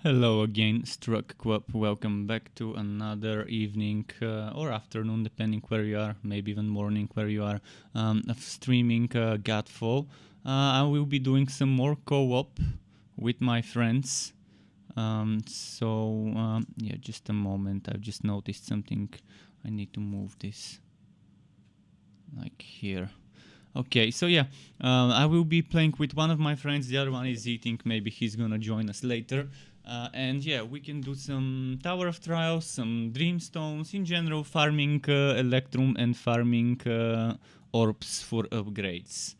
Hello again, Struck Co-op. Welcome back to another evening or afternoon, depending where you are, maybe even morning where you are, of streaming Godfall. I will be doing some more co-op with my friends. Yeah, just a moment. I've just noticed something. I need to move this like here. Okay, so yeah, I will be playing with one of my friends. The other one is eating. Maybe he's gonna join us later. And yeah, we can do some Tower of Trials, some Dreamstones, in general farming Electrum and farming orbs for upgrades.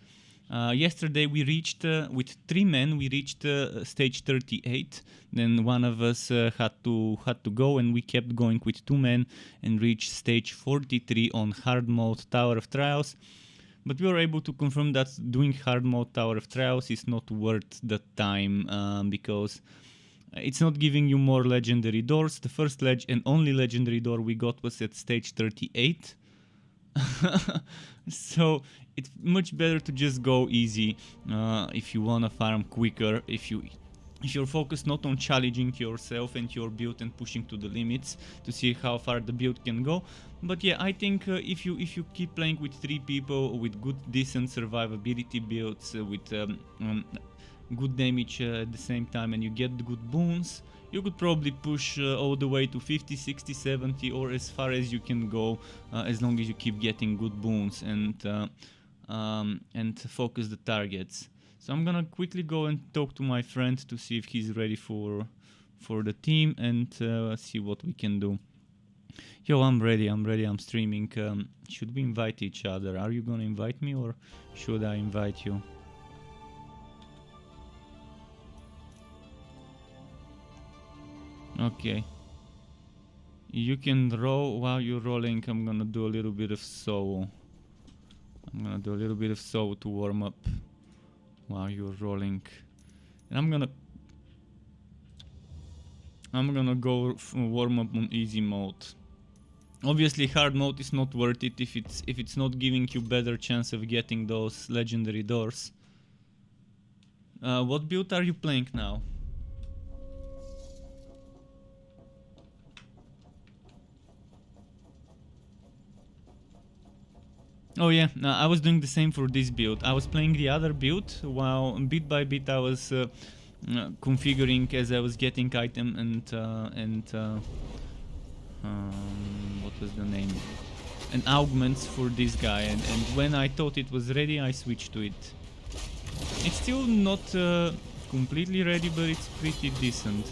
Yesterday we reached, with 3 men, we reached stage 38. Then one of us had to go, and we kept going with 2 men and reached stage 43 on hard mode Tower of Trials. But we were able to confirm that doing hard mode Tower of Trials is not worth the time because it's not giving you more legendary doors. The first and only legendary door we got was at stage 38. So it's much better to just go easy if you wanna farm quicker, if you're focused not on challenging yourself and your build and pushing to the limits to see how far the build can go. But yeah, I think if you keep playing with 3 people with good decent survivability builds with good damage at the same time, and you get good boons, you could probably push all the way to 50, 60, 70, or as far as you can go, as long as you keep getting good boons and focus the targets. So I'm gonna quickly go and talk to my friend to see if he's ready for the team and see what we can do. Yo, I'm ready, I'm streaming. Should we invite each other? Are you gonna invite me or should I invite you? Okay. You can roll. While you're rolling, I'm gonna do a little bit of solo. To warm up while you're rolling. And I'm gonna go warm up on easy mode. Obviously hard mode is not worth it if it's not giving you better chance of getting those legendary doors. What build are you playing now? Oh yeah, I was doing the same for this build. I was playing the other build while bit by bit I was configuring as I was getting item and what was the name? And augments for this guy, and when I thought it was ready, I switched to it. It's still not completely ready, but it's pretty decent.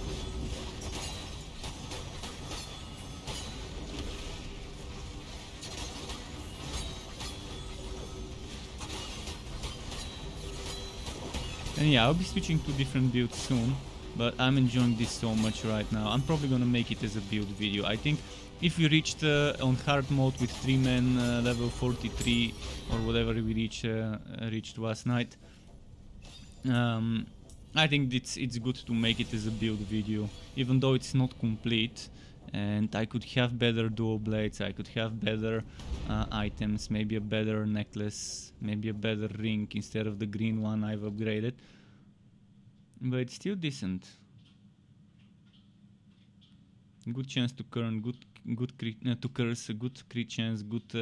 And yeah, I'll be switching to different builds soon, but I'm enjoying this so much right now. I'm probably gonna make it as a build video. I think if we reached on hard mode with 3 men level 43 or whatever we reached last night, I think it's good to make it as a build video, even though it's not complete. And I could have better dual blades, I could have better items, maybe a better necklace, maybe a better ring instead of the green one I've upgraded. But it's still decent. Good chance to curse, good crit chance, good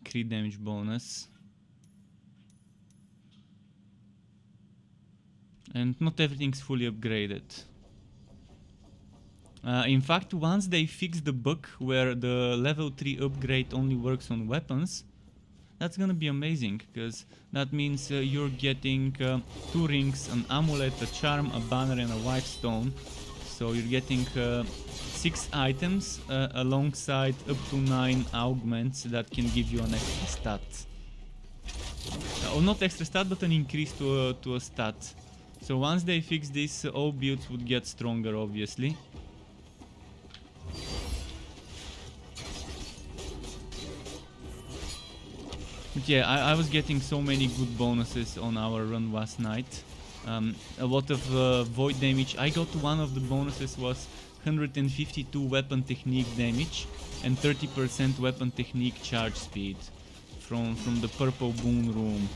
crit damage bonus. And not everything's fully upgraded. In fact, once they fix the bug where the level 3 upgrade only works on weapons, that's gonna be amazing, because that means you're getting 2 rings, an amulet, a charm, a banner and a white stone. So you're getting 6 items alongside up to 9 augments that can give you an extra stat. Or not extra stat, but an increase to a stat. So once they fix this, all builds would get stronger, obviously. But yeah, I was getting so many good bonuses on our run last night. A lot of void damage. I got one of the bonuses was 152 weapon technique damage and 30% weapon technique charge speed from the purple boon room,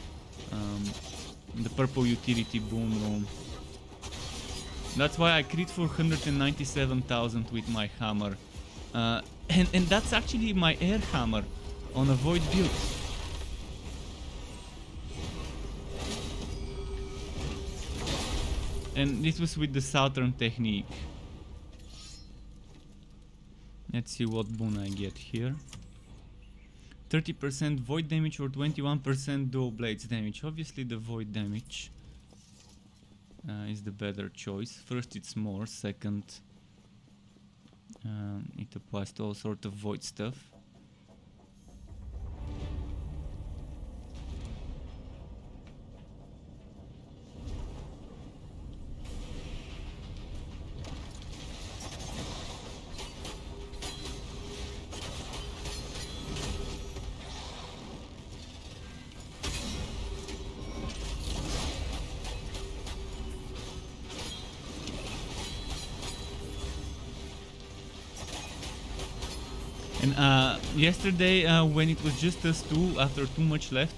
the purple utility boon room. That's why I crit for 197,000 with my hammer. And that's actually my air hammer on a void build. And this was with the Southern technique. Let's see what boon I get here. 30% void damage or 21% dual blades damage. Obviously the void damage is the better choice. First it's more, second it applies to all sort of void stuff. And yesterday, when it was just us two, after too much left,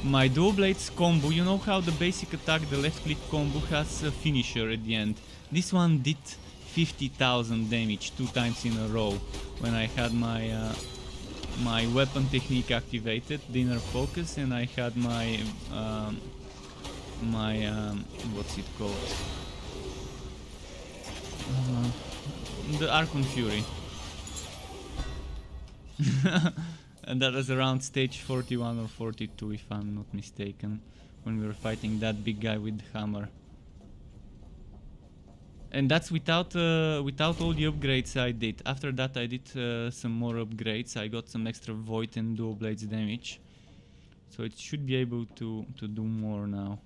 my dual blades combo, you know how the basic attack, the left click combo, has a finisher at the end. This one did 50,000 damage 2 times in a row when I had my my weapon technique activated, the inner focus, and I had my what's it called? The Archon Fury. And that was around stage 41 or 42 if I'm not mistaken, when we were fighting that big guy with the hammer. And that's without all the upgrades I did. After that I did some more upgrades. I got some extra void and dual blades damage, so it should be able to do more now.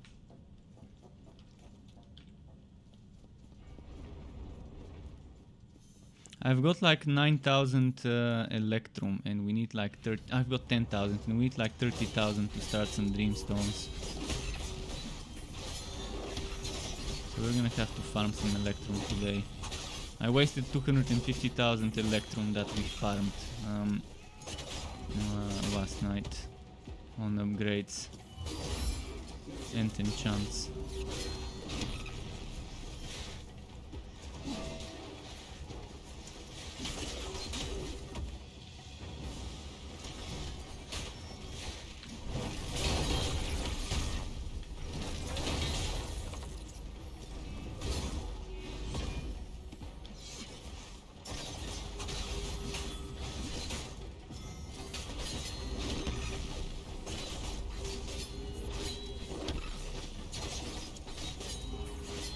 I've got like 9,000 Electrum, and we need like 30. I've got 10,000, and we need like 30,000 to start some Dreamstones. So we're gonna have to farm some Electrum today. I wasted 250,000 Electrum that we farmed last night on upgrades and enchants.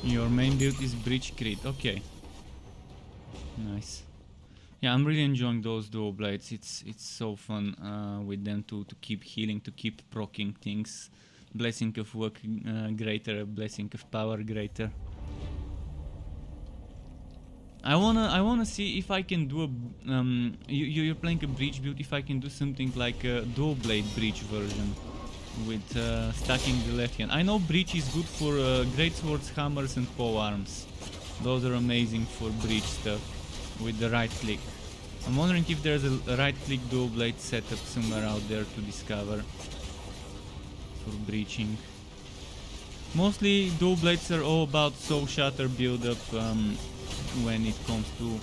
Your main build is Breach Crit, okay. Nice. Yeah, I'm really enjoying those dual blades. It's so fun with them to keep healing, to keep proccing things. Blessing of Work greater, Blessing of Power greater. I wanna see if I can do a you're playing a Breach build, if I can do something like a dual blade Breach version with stacking the left hand. I know Breach is good for great swords, hammers and pole arms. Those are amazing for Breach stuff with the right click. I'm wondering if there's a right click dual blade setup somewhere out there to discover for breaching. Mostly dual blades are all about soul shatter build up when it comes to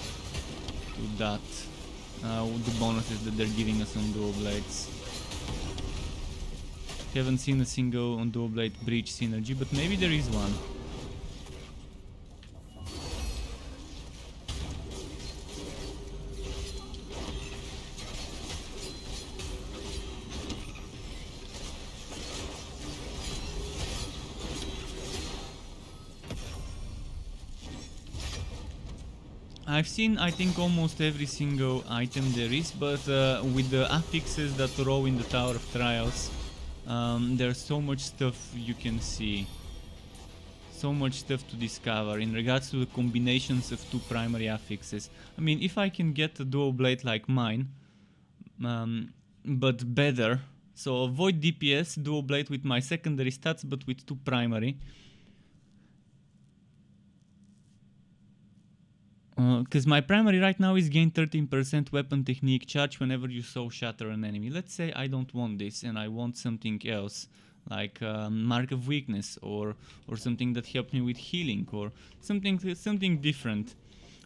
that, the bonuses that they're giving us on dual blades. Haven't seen a single on dual blade breach synergy, but maybe there is one. I've seen, I think, almost every single item there is, but with the affixes that row in the Tower of Trials, there's so much stuff you can see, so much stuff to discover in regards to the combinations of two primary affixes. I mean, if I can get a dual blade like mine, but better, so avoid DPS, dual blade with my secondary stats but with two primary. Because my primary right now is gain 13% weapon technique charge whenever you soul shatter an enemy. Let's say I don't want this and I want something else. like mark of weakness, or something that helped me with healing, or something different.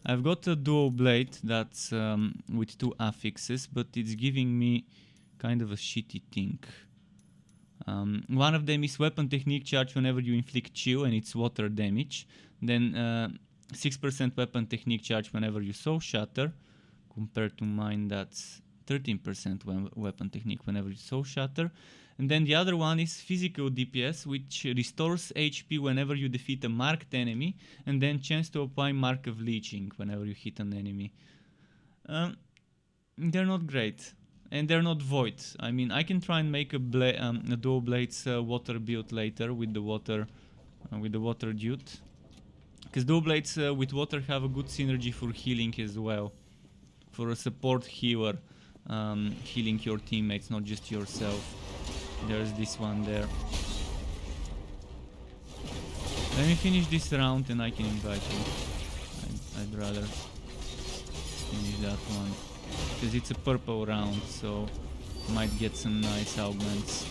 I've got a dual blade that's with 2 affixes, but it's giving me kind of a shitty thing. One of them is weapon technique charge whenever you inflict chill, and it's water damage. Then 6% weapon technique charge whenever you soul shatter, compared to mine that's 13% weapon technique whenever you soul shatter. And then the other one is physical DPS, which restores HP whenever you defeat a marked enemy, and then chance to apply mark of leeching whenever you hit an enemy. They're not great, and they're not void. I mean, I can try and make a dual blades water build later with the water dude, because dual blades with water have a good synergy for healing as well, for a support healer, healing your teammates, not just yourself. There's this one there. Let me finish this round and I can invite you. I'd rather finish that one, because it's a purple round, so might get some nice augments.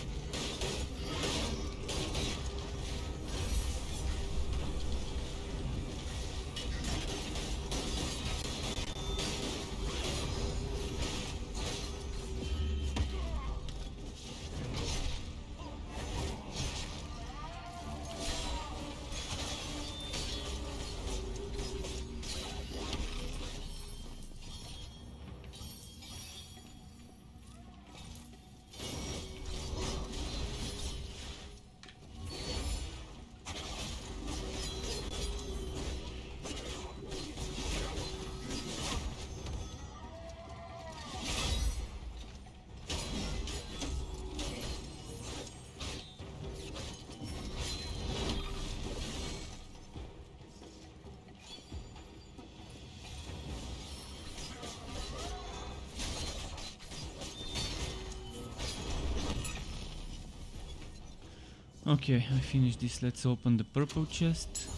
Okay, I finished this. Let's open the purple chest.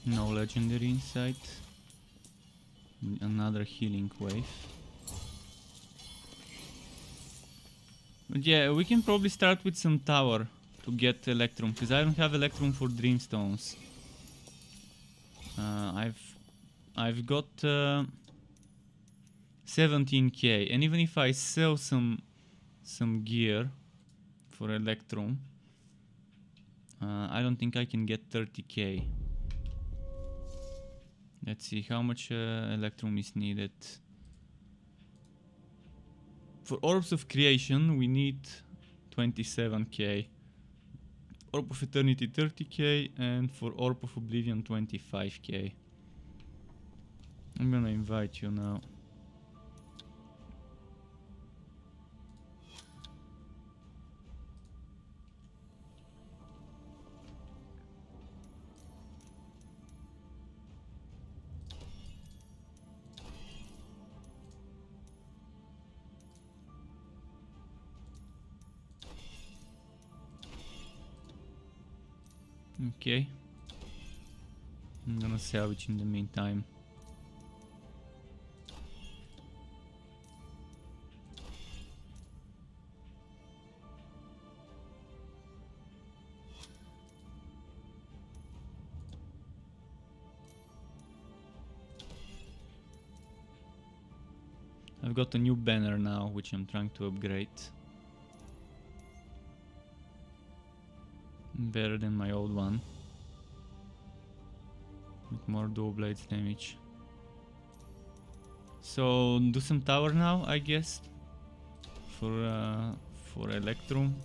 No legendary inside. Another healing wave. But yeah, we can probably start with some tower to get Electrum, because I don't have Electrum for Dreamstones. I've got 17k, and even if I sell some gear for Electrum, I don't think I can get 30k. Let's see how much Electrum is needed. For Orbs of Creation we need 27k, Orb of Eternity 30k, and for Orb of Oblivion 25k. I'm gonna invite you now. Okay, I'm gonna salvage in the meantime. I've got a new banner now, which I'm trying to upgrade. Better than my old one, with more dual blades damage. So do some tower now, I guess, for Electrum.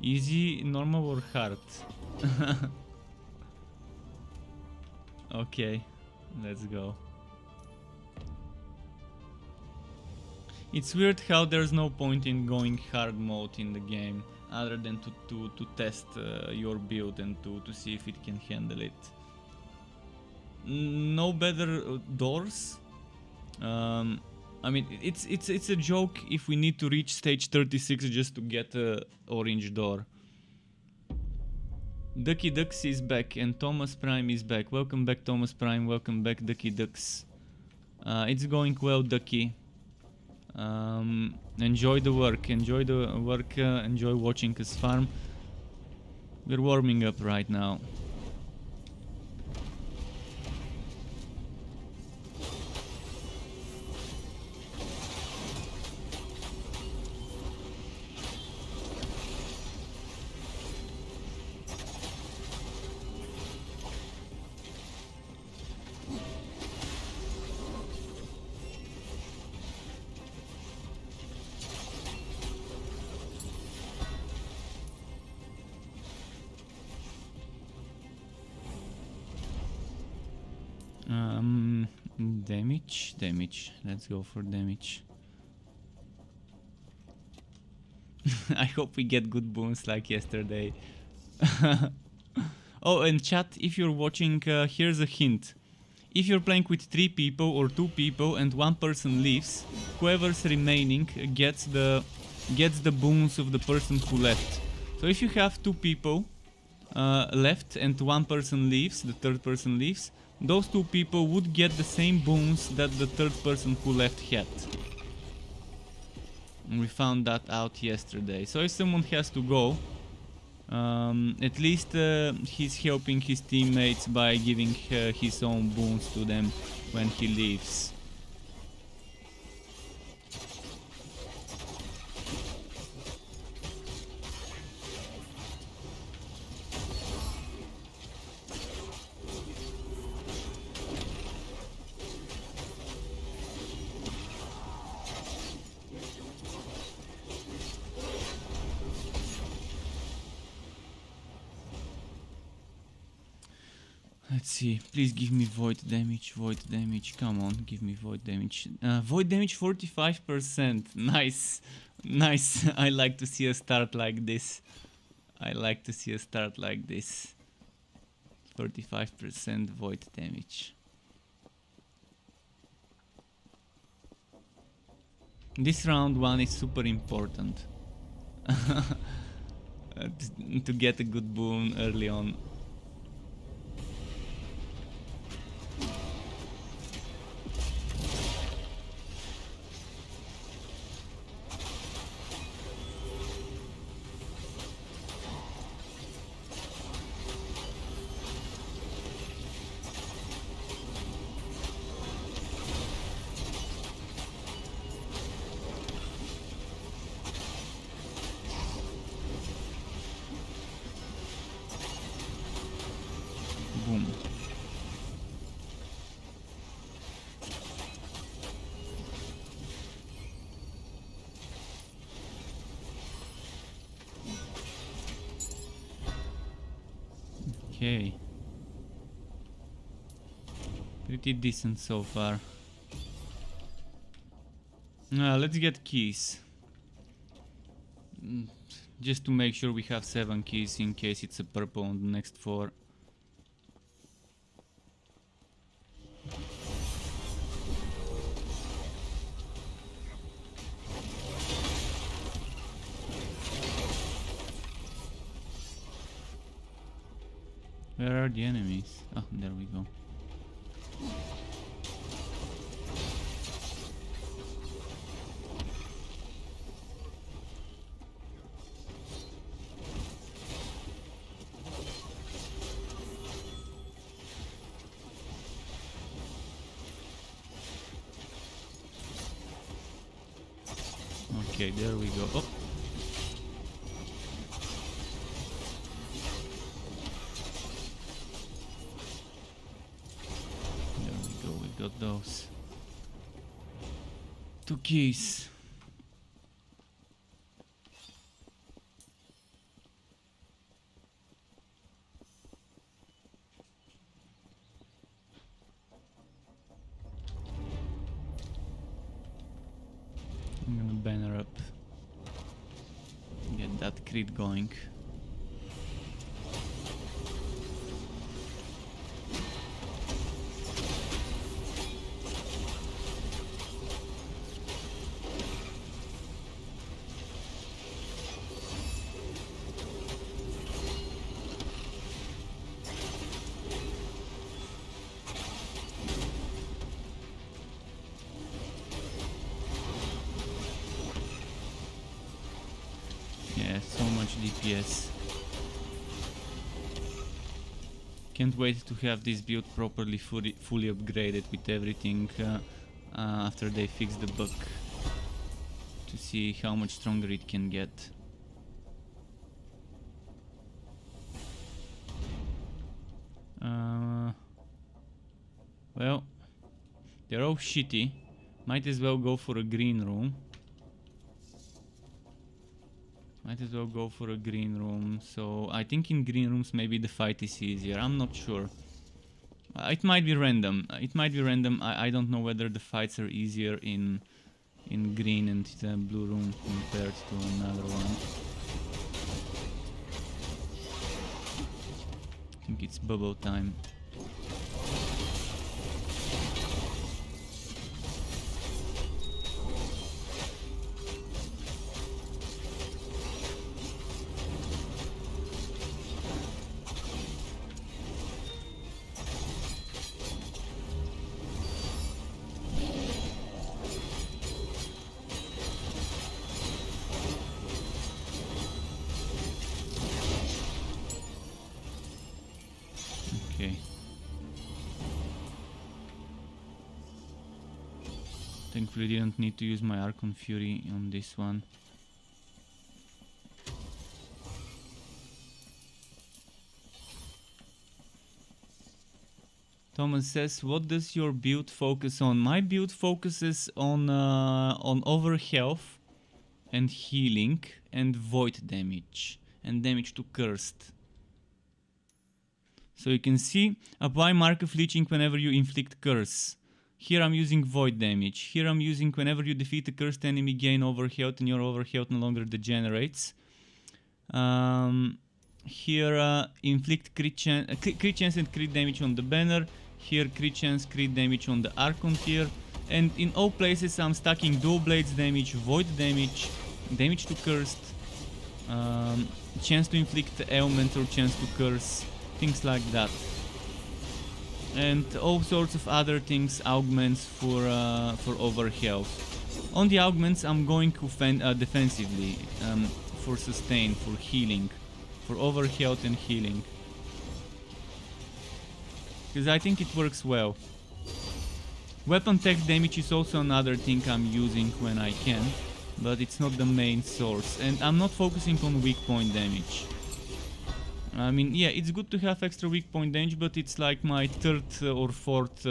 Easy, normal, or hard? Okay, let's go. It's weird how there's no point in going hard mode in the game, other than to test your build and to see if it can handle it. No better doors. I mean, it's a joke if we need to reach stage 36 just to get a orange door. Ducky Ducks is back and Thomas Prime is back. Welcome back, Thomas Prime. Welcome back, Ducky Ducks. It's going well, Ducky. Enjoy the work, enjoy watching us farm. We're warming up right now. Damage. Let's go for damage. I hope we get good boons like yesterday. Oh, and chat, if you're watching, here's a hint. If you're playing with 3 people or 2 people and 1 person leaves, whoever's remaining gets the boons of the person who left. So if you have 2 people left and 1 person leaves, the 3rd person leaves, those 2 people would get the same boons that the 3rd person who left had. And we found that out yesterday. So if someone has to go, at least he's helping his teammates by giving his own boons to them when he leaves. Let's see, please give me void damage, come on, give me void damage. Void damage 45%, nice, I like to see a start like this. 45% void damage. This round 1 is super important. To get a good boon early on. Boom. Okay. Pretty decent so far. Let's get keys. Just to make sure we have 7 keys in case it's a purple on the next 4. Where are the enemies? Oh, there we go. Okay, there we go. Oh. There we go, we got those. 2 keys. I'm gonna banner up. Get that crit going. Yeah, so much DPS. Can't wait to have this build properly fully upgraded with everything after they fix the bug, to see how much stronger it can get. Well, they're all shitty. Might as well go for a green room. So I think in green rooms maybe the fight is easier. I'm not sure. It might be random. I don't know whether the fights are easier in green and blue room compared to another one. I think it's bubble time. Okay. Thankfully didn't need to use my Archon Fury on this one. Thomas says, what does your build focus on? My build focuses on over health and healing and void damage and damage to cursed. So you can see, apply Mark of Leeching whenever you inflict curse. Here I'm using void damage. Here I'm using whenever you defeat a cursed enemy, gain over health, and your over health no longer degenerates. Here inflict crit chance and crit damage on the banner. Here crit chance, crit damage on the Archon here. And in all places I'm stacking dual blades damage, void damage, damage to cursed, chance to inflict ailments or chance to curse, things like that. And all sorts of other things, augments for over health. On the augments I'm going defensively, for sustain, for healing, for over health and healing. Because I think it works well. Weapon tech damage is also another thing I'm using when I can, but it's not the main source. And I'm not focusing on weak point damage. I mean, yeah, it's good to have extra weak point damage, but it's like my third or fourth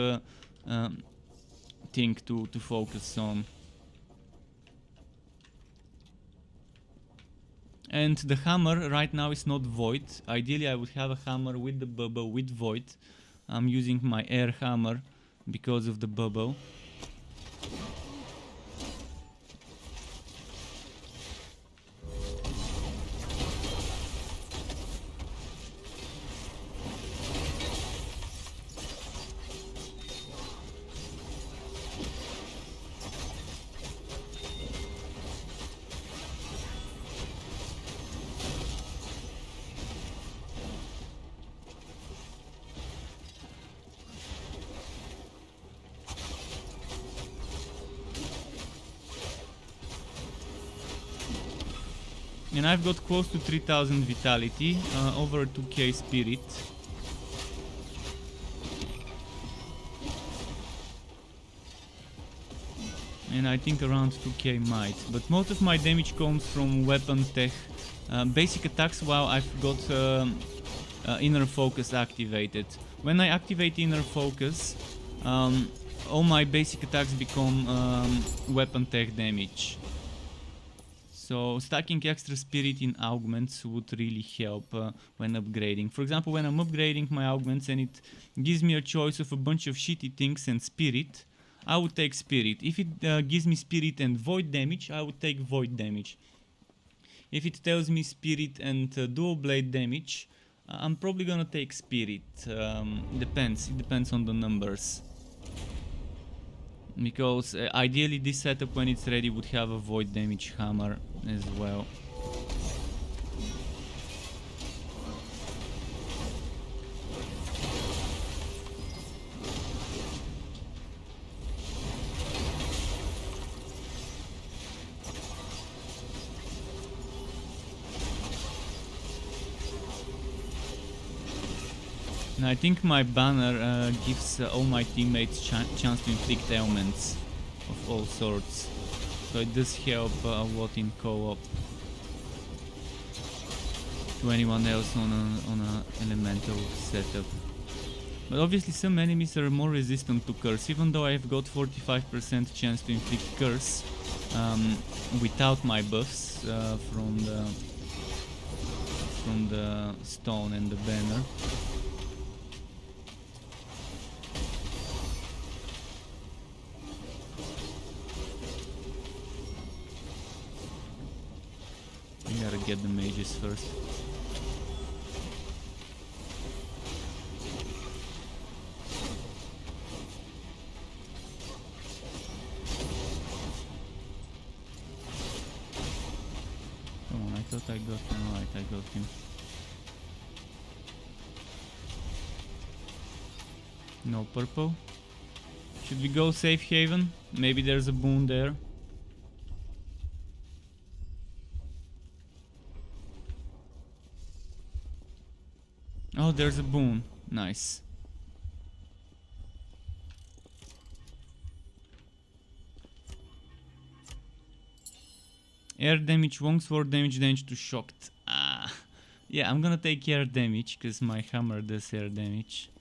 thing to focus on. And the hammer right now is not void. Ideally I would have a hammer with the bubble with void. I'm using my air hammer because of the bubble. And I've got close to 3000 vitality, over 2k spirit. And I think around 2k might. But most of my damage comes from weapon tech, basic attacks, while I've got inner focus activated. When I activate inner focus, all my basic attacks become weapon tech damage. So stacking extra spirit in augments would really help when upgrading. For example, when I'm upgrading my augments and it gives me a choice of a bunch of shitty things and spirit, I would take spirit. If it gives me spirit and void damage, I would take void damage. If it tells me spirit and dual blade damage, I'm probably gonna take spirit. It depends on the numbers. Because ideally this setup, when it's ready, would have a void damage hammer as well. And I think my banner gives all my teammates chance to inflict ailments of all sorts. So it does help a lot in co-op to anyone else on a elemental setup. But obviously some enemies are more resistant to curse, even though I've got 45% chance to inflict curse without my buffs from the stone and the banner. We gotta get the mages first. Come on, I thought I got him. Right, I got him. No purple. Should we go safe haven? Maybe there's a boon there. Oh, there's a boon. Nice. Air damage, long sword damage, damage to shocked. Ah, yeah, I'm gonna take air damage because my hammer does air damage.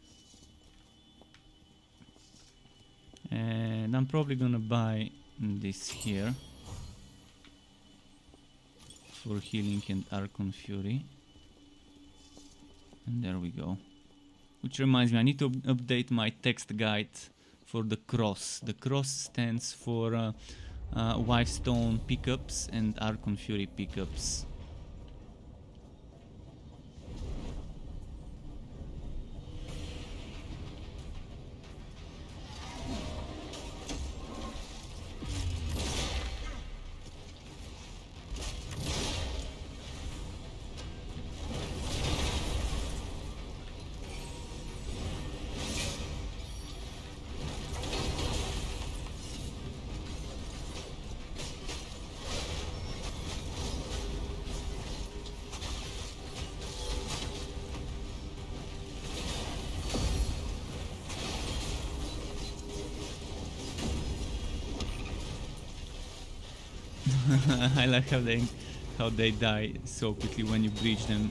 And I'm probably gonna buy this here for healing and Archon Fury. And there we go. Which reminds me, I need to update my text guide for the cross. The cross stands for Wivestone pickups and Archon Fury pickups. I like how they die so quickly when you breach them.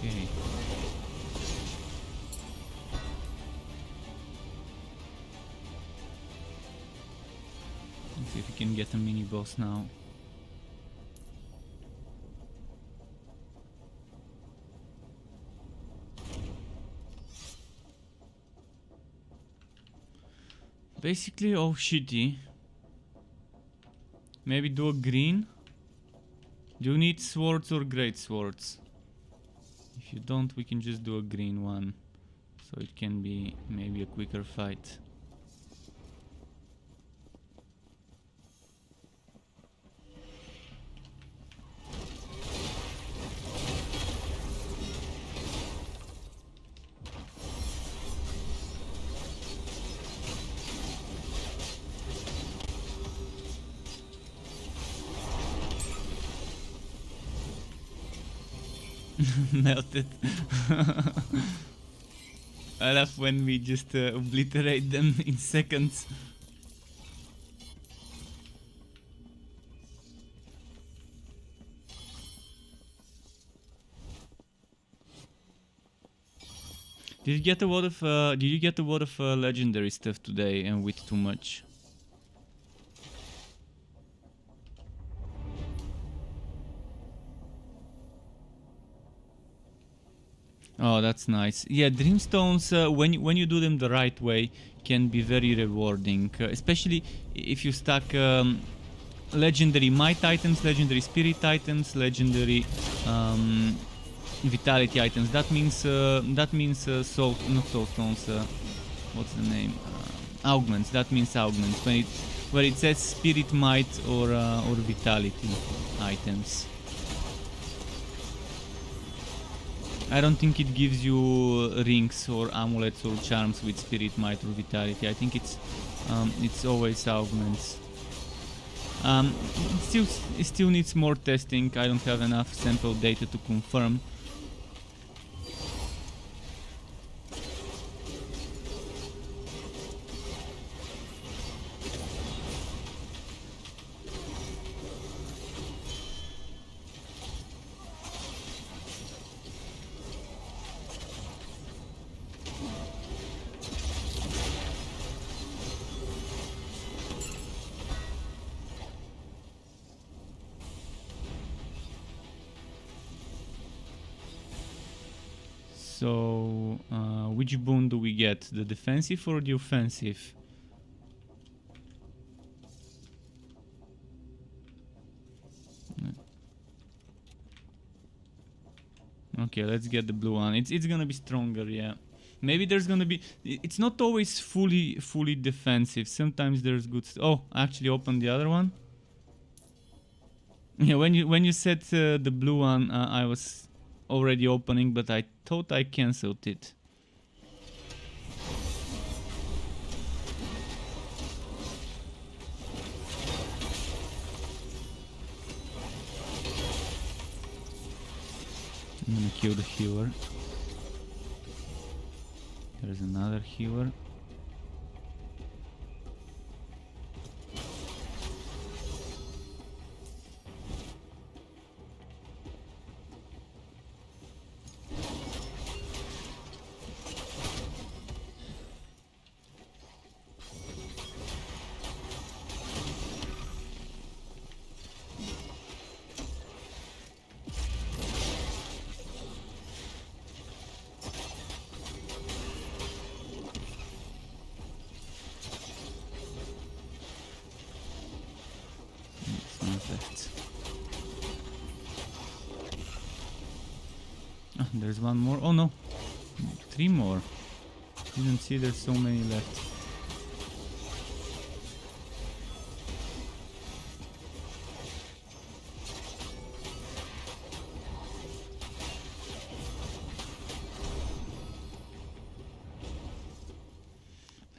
Okay. Let's see if we can get a mini boss now. Basically all shitty. Maybe do a green. Do you need swords or great swords? If you don't, we can just do a green one. So it can be maybe a quicker fight. Melted. I love when we just obliterate them in seconds. Did you get a lot of legendary stuff today and with too much? Oh, that's nice. Yeah, dreamstones, when you do them the right way, can be very rewarding, especially if you stack legendary might items, legendary spirit items, legendary vitality items. That means soul, not soul stones. What's the name? Augments. That means augments. Where it says spirit might or vitality items. I don't think it gives you rings or amulets or charms with spirit might or vitality. I think it's always augments. It still needs more testing. I don't have enough sample data to confirm. So, which boon do we get? The defensive or the offensive? Okay, let's get the blue one. It's gonna be stronger, yeah. Maybe there's gonna be. It's not always fully defensive. Sometimes there's good. Oh, I actually opened the other one. Yeah, when you said the blue one, I was already opening, but I thought I cancelled it. I'm gonna kill the healer. There's another healer. There's one more. Oh no, 3 more. Didn't see there's so many left.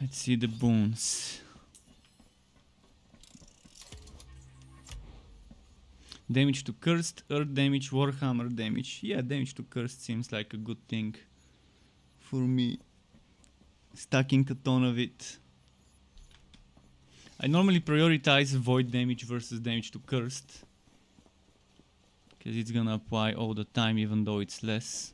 Let's see the boons. Damage to cursed, earth damage, warhammer damage. Yeah, damage to cursed seems like a good thing for me. Stacking a ton of it. I normally prioritize void damage versus damage to cursed, because it's gonna apply all the time even though it's less.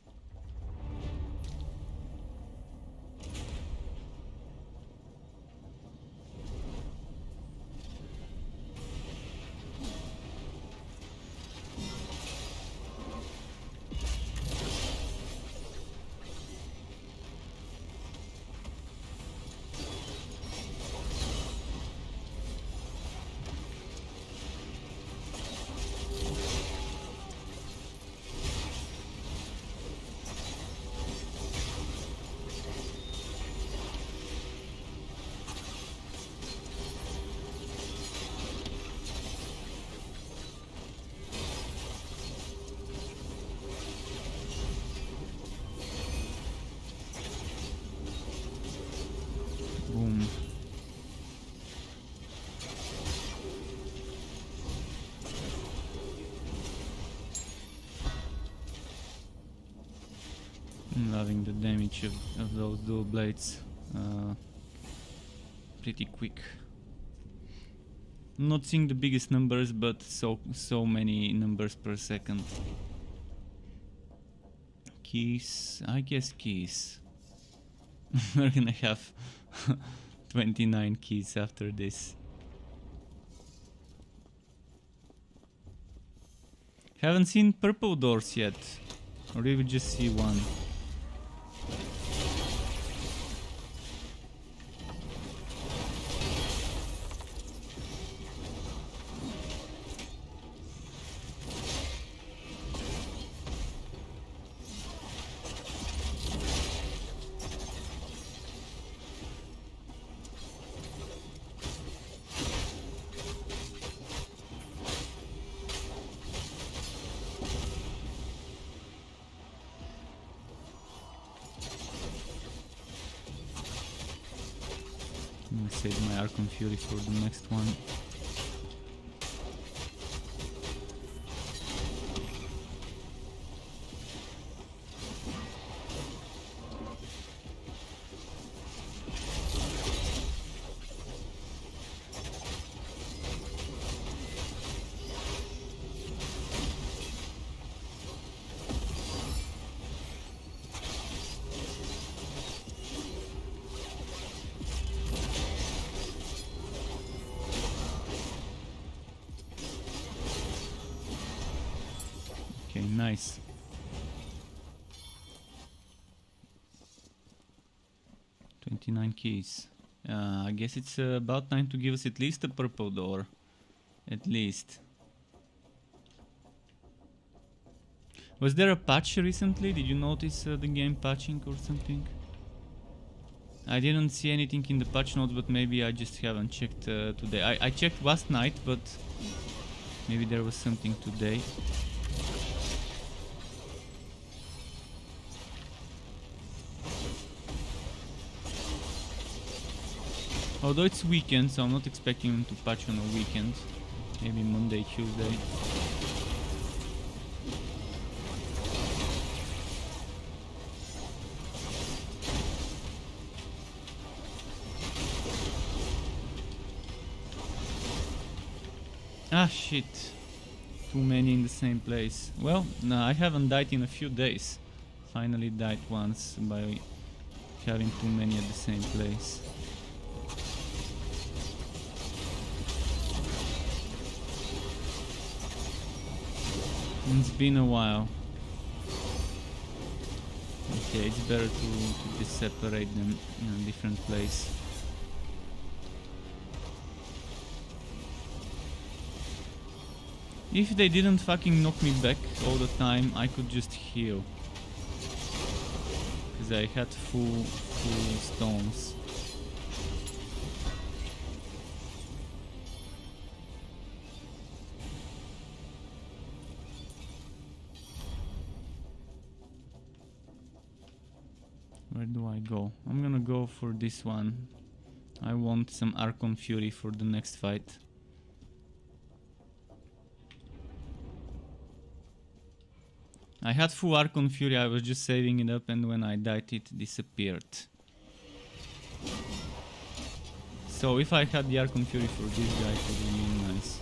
Boom. I'm loving the damage of those dual blades. Pretty quick. Not seeing the biggest numbers, but so many numbers per second. Keys, I guess keys. We're gonna have 29 keys after this. Haven't seen purple doors yet, or did we just see one? gonna save my Archon Fury for the next one. Okay, nice. $29 keys. I guess it's about time to give us at least a purple door. At least. Was there a patch recently? Did you notice the game patching or something? I didn't see anything in the patch notes, but maybe I just haven't checked today. I checked last night, but maybe there was something today. Although it's weekend, so I'm not expecting them to patch on a weekend. Maybe Monday, Tuesday. Ah shit. Too many in the same place. Well, no, I haven't died in a few days. Finally died once by having too many at the same place. It's been a while. Okay, it's better to just separate them in a different place. If they didn't fucking knock me back all the time, I could just heal. Because I had full stones. Where do I go? I'm gonna go for this one. I want some Archon Fury for the next fight. I had full Archon Fury, I was just saving it up, and when I died it disappeared. So if I had the Archon Fury for this guy, it would be really nice.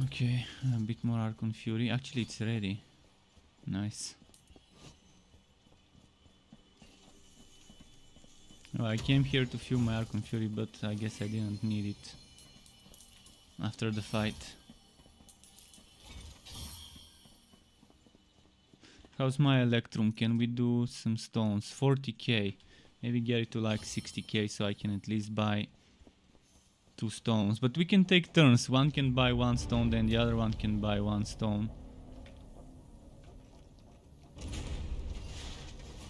Okay, a bit more Archon Fury. Actually, it's ready. Nice. Well, I came here to fuel my Archon Fury, but I guess I didn't need it after the fight. How's my Electrum? Can we do some stones? 40k. Maybe get it to like 60k so I can at least buy 2 stones. But we can take turns. One can buy 1 stone, then the other one can buy 1 stone.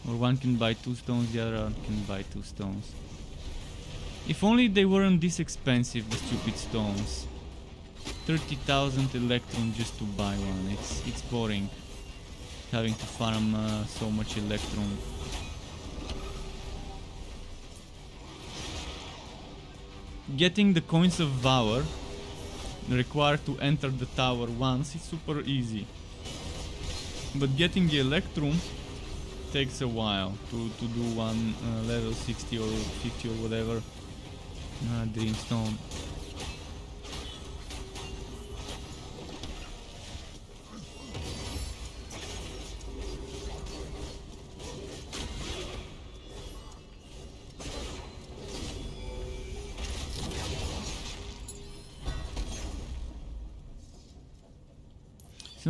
Or one can buy 2 stones, the other one can buy 2 stones. If only they weren't this expensive, the stupid stones. 30,000 Electrum just to buy one. It's boring having to farm so much Electrum. Getting the coins of Valor required to enter the tower once is super easy. But getting the Electrum takes a while to do one level 60 or 50 or whatever Dreamstone.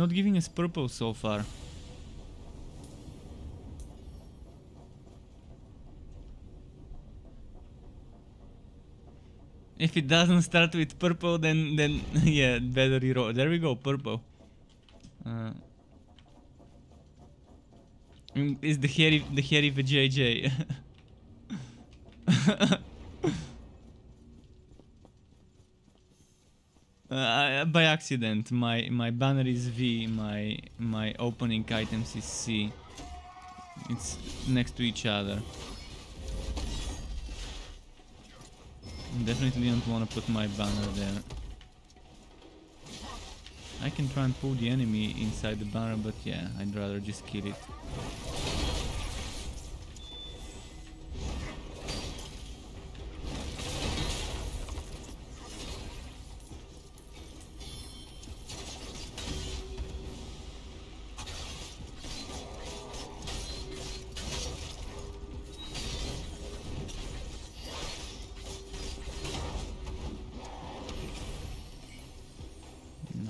not giving us purple so far. If it doesn't start with purple, then yeah, better reroll. There we go, purple. Is the hairy JJ. By accident, my banner is V, my opening items is C. It's next to each other. Definitely don't want to put my banner there. I can try and pull the enemy inside the banner, but yeah, I'd rather just kill it.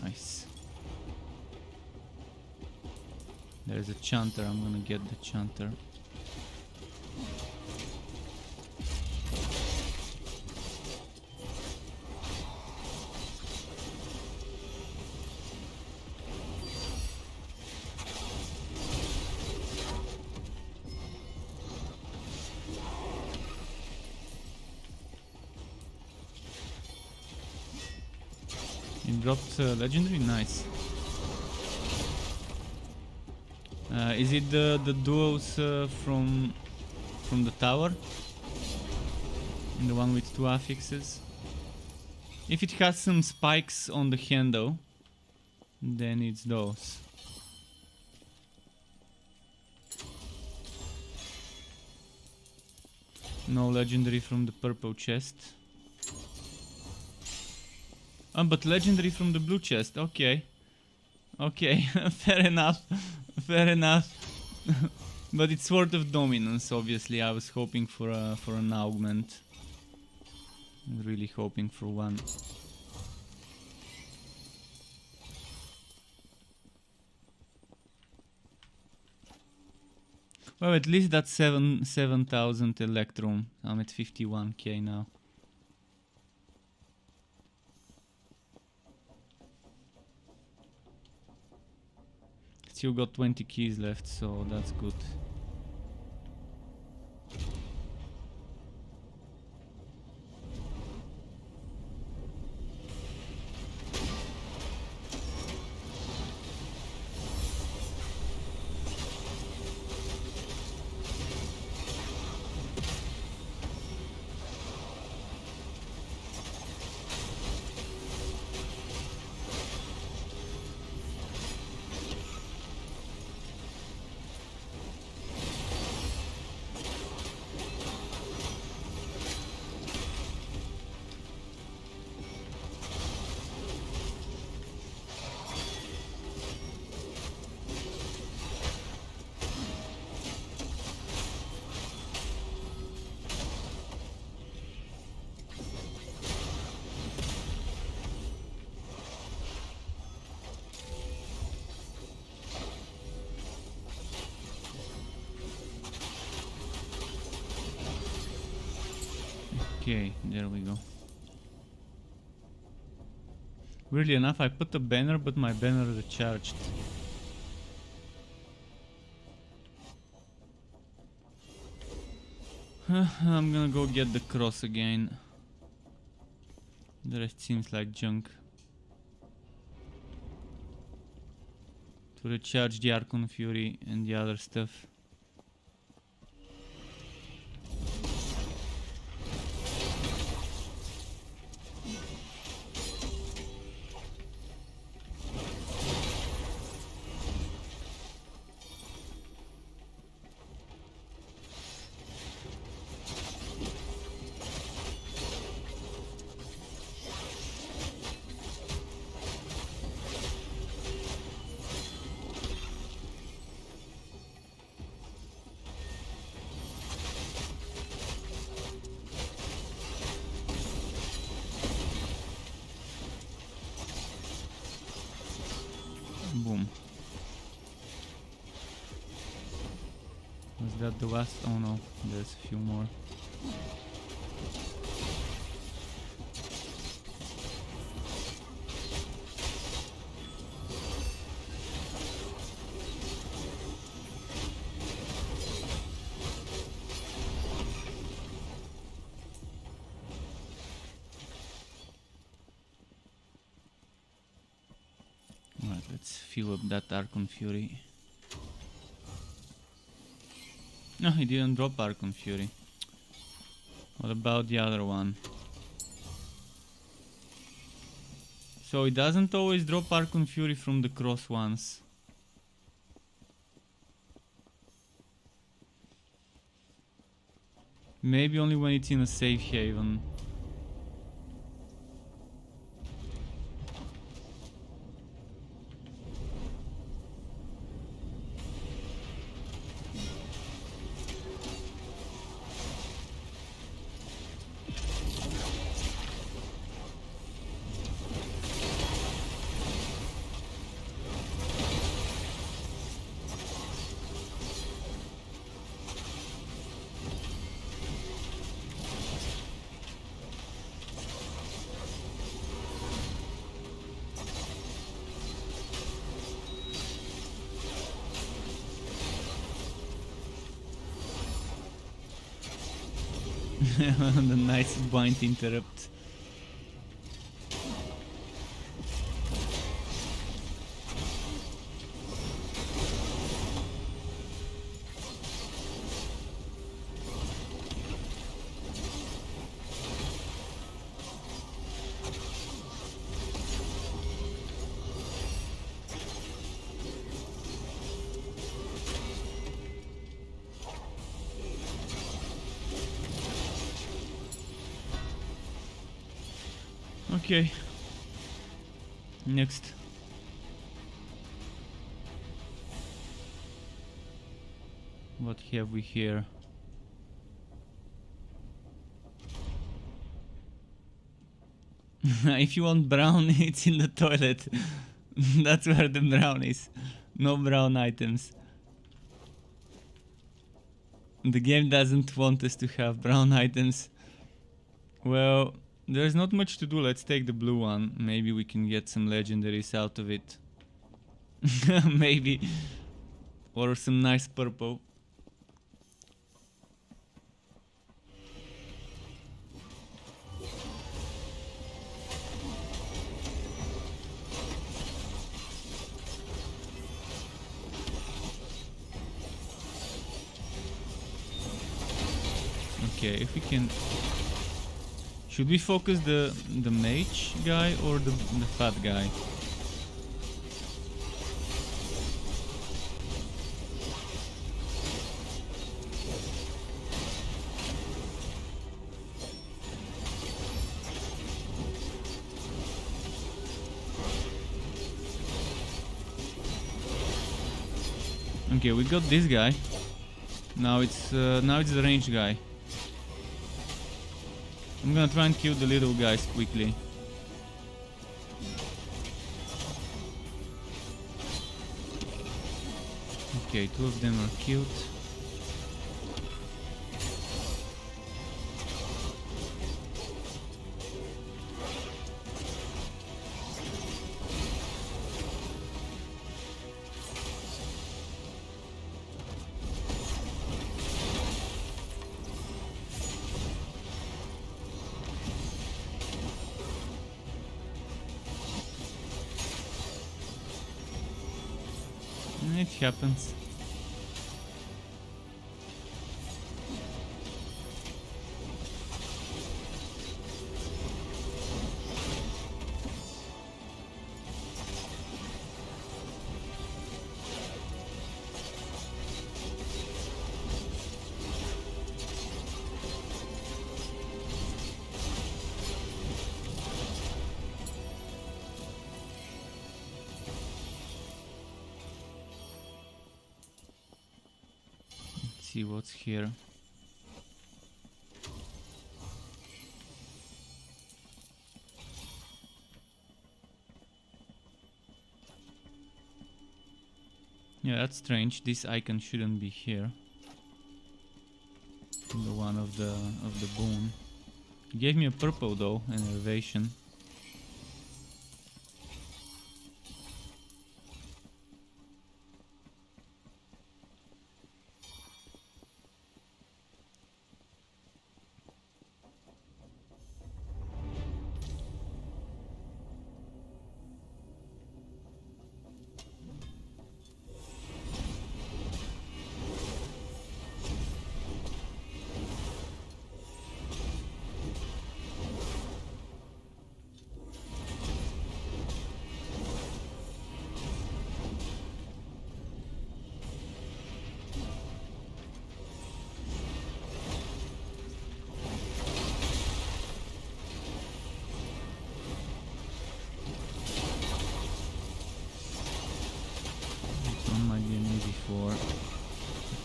Nice. There's a chanter, I'm gonna get the chanter. It dropped legendary, nice. Is it the duos from the tower? The one with 2 affixes? If it has some spikes on the handle, then it's those. No legendary from the purple chest. But legendary from the blue chest, okay. Okay, fair enough, fair enough. But it's Sword of Dominance, obviously. I was hoping for an augment. Really hoping for one. Well, at least that's 7,000 Electrum. I'm at 51k now. Still got 20 keys left, so that's good. Okay, there we go. Weirdly enough, I put a banner, but my banner recharged. I'm gonna go get the cross again. The rest seems like junk. To recharge the Archon Fury and the other stuff. that the last? Oh no, there's a few more. Alright, let's fill up that Archon Fury. No, he didn't drop Archon Fury. What about the other one? So it doesn't always drop Archon Fury from the cross ones. Maybe only when it's in a safe haven. The nice bind interrupt. Okay. Next. What have we here? If you want brown, it's in the toilet. That's where the brown is. No brown items. The game doesn't want us to have brown items. Well, there's not much to do. Let's take the blue one. Maybe we can get some legendaries out of it. Maybe. Or some nice purple. Okay, if we can... Should we focus the mage guy or the fat guy? Okay, we got this guy. Now it's the range guy. I'm gonna try and kill the little guys quickly. Okay, two of them are killed. It happens. See what's here. Yeah, that's strange. This icon shouldn't be here. of the boon. He gave me a purple though, an elevation.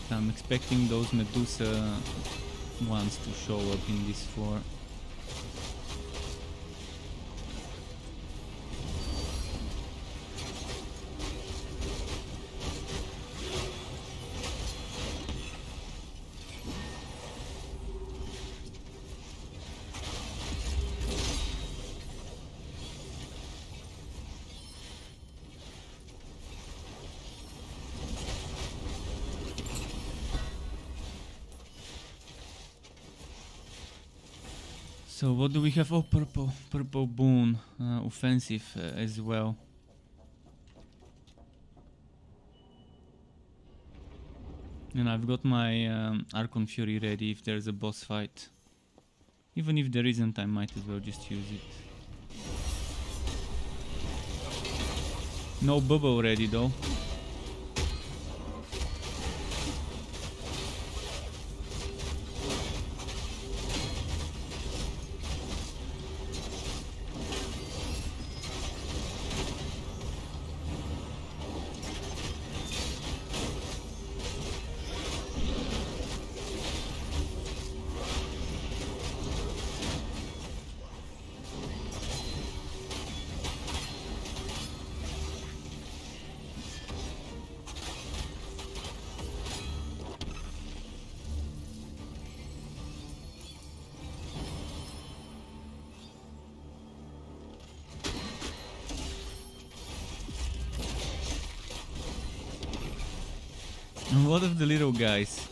I'm expecting those Medusa ones to show up in this floor. So what do we have? Oh, purple boon, offensive as well. And I've got my Archon Fury ready if there's a boss fight. Even if there isn't, I might as well just use it. No bubble ready though. What of the little guys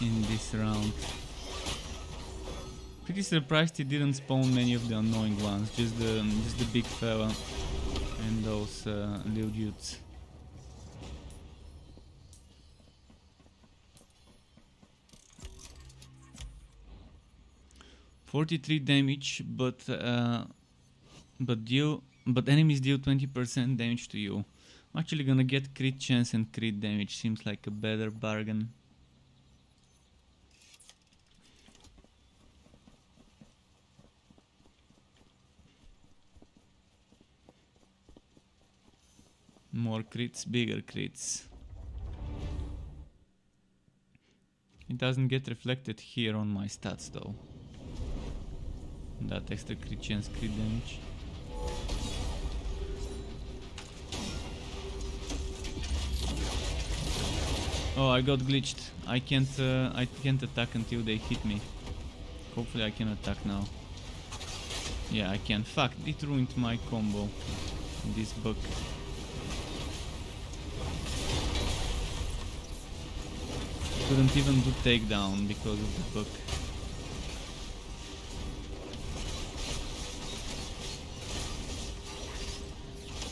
in this round? Pretty surprised he didn't spawn many of the annoying ones, just the big fella and those little dudes. $43 damage, but enemies deal 20% damage to you. I'm actually gonna get crit chance and crit damage, seems like a better bargain. More crits, bigger crits. It doesn't get reflected here on my stats though. That extra crit chance, crit damage. Oh, I got glitched. I can't attack until they hit me. Hopefully I can attack now. Yeah, I can. Fuck, it ruined my combo. This bug. Couldn't even do takedown because of the bug.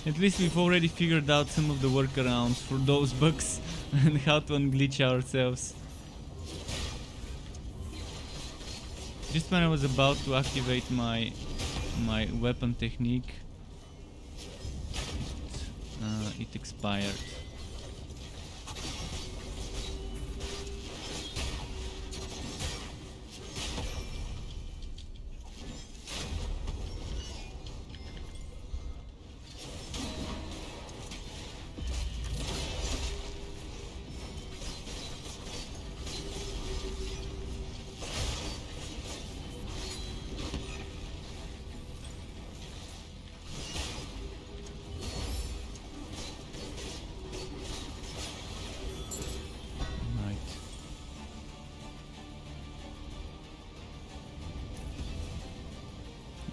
At least we've already figured out some of the workarounds for those bugs and how to unglitch ourselves. Just when I was about to activate my weapon technique, it expired.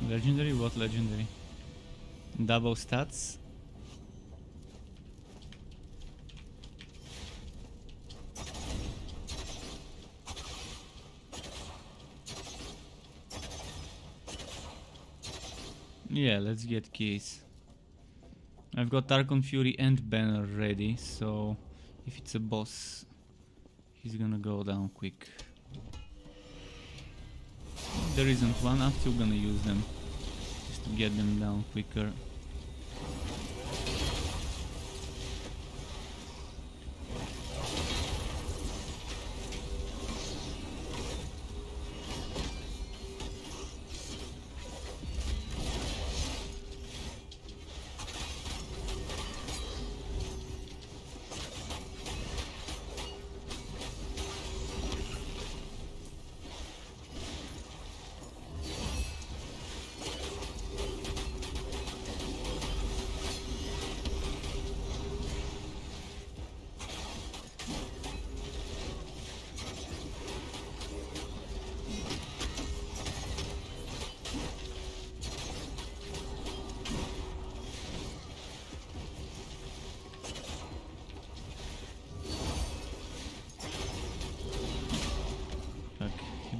Legendary? What legendary? Double stats? Yeah, let's get keys. I've got Archon Fury and Banner ready, so if it's a boss, he's gonna go down quick. If there isn't one, I'm still gonna use them, just to get them down quicker.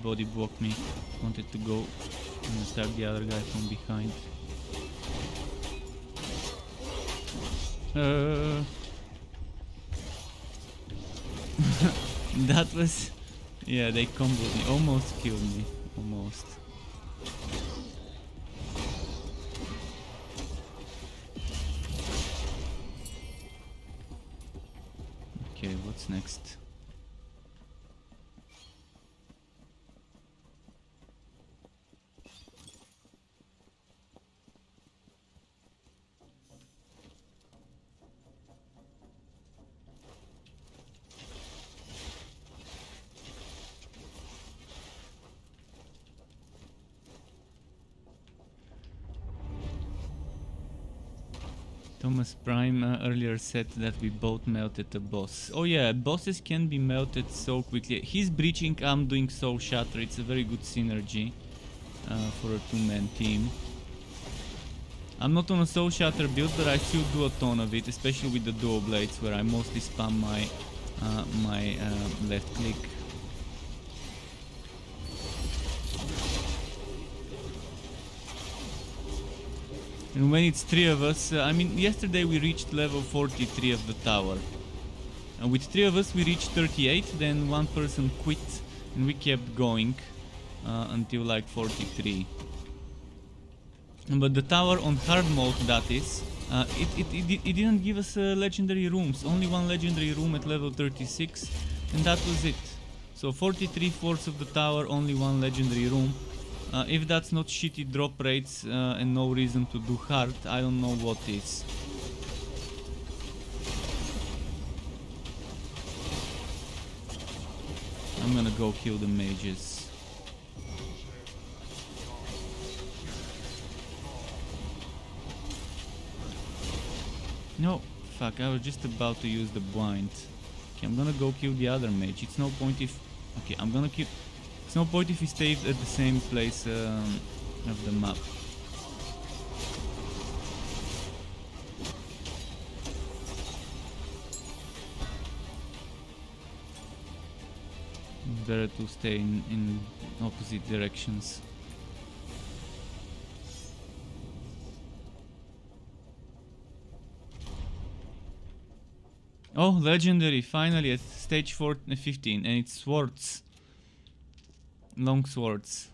Body blocked me. Wanted to go and attack the other guy from behind. That was... yeah, they comboed me. Almost killed me. Almost. Okay, what's next? Thomas Prime earlier said that we both melted the boss. Oh yeah, bosses can be melted so quickly. He's breaching, I'm doing Soul Shatter. It's a very good synergy for a two-man team. I'm not on a Soul Shatter build, but I still do a ton of it, especially with the dual blades, where I mostly spam my left click. And when it's three of us, I mean, yesterday we reached level 43 of the tower. And with three of us we reached 38, then one person quit and we kept going until like 43. But the tower on hard mode, that is, it didn't give us legendary rooms, only one legendary room at level 36, and that was it. So 43/4 of the tower, only one legendary room. If that's not shitty drop rates and no reason to do hard, I don't know what is. I'm gonna go kill the mages. No, fuck, I was just about to use the blind. Okay, I'm gonna go kill the other mage. It's no point if... okay, I'm gonna kill... it's no point if he stays at the same place of the map. Better to stay in opposite directions. Oh, legendary, finally at stage 15, and it's swords. Long swords.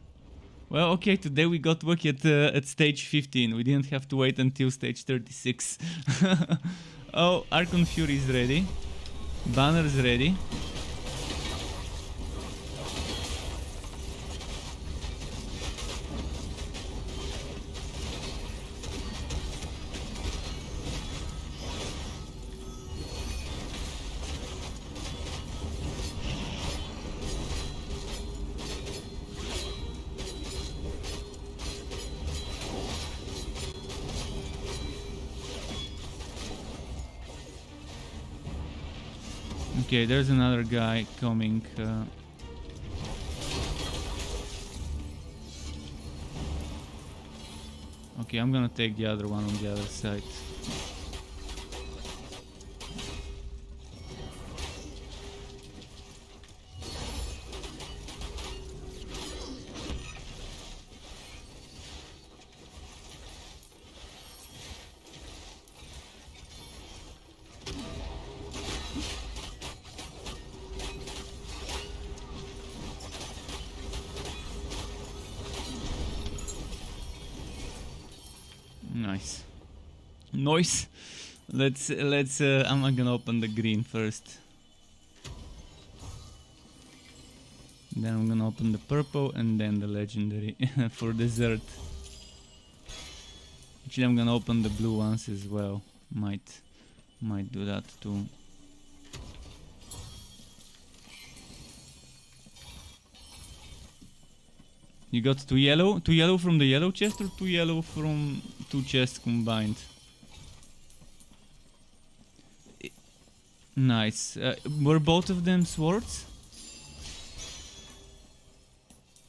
Well, okay, today we got lucky at stage 15. We didn't have to wait until stage 36. Oh, Archon Fury is ready. Banner's ready. Okay, there's another guy coming. Okay, I'm gonna take the other one on the other side. Nice. Noise. Let's I'm gonna open the green first. Then I'm gonna open the purple and then the legendary for dessert. Actually, I'm gonna open the blue ones as well. Might do that too. You got two yellow from the yellow chest or two yellow from two chests combined? Nice. Were both of them swords?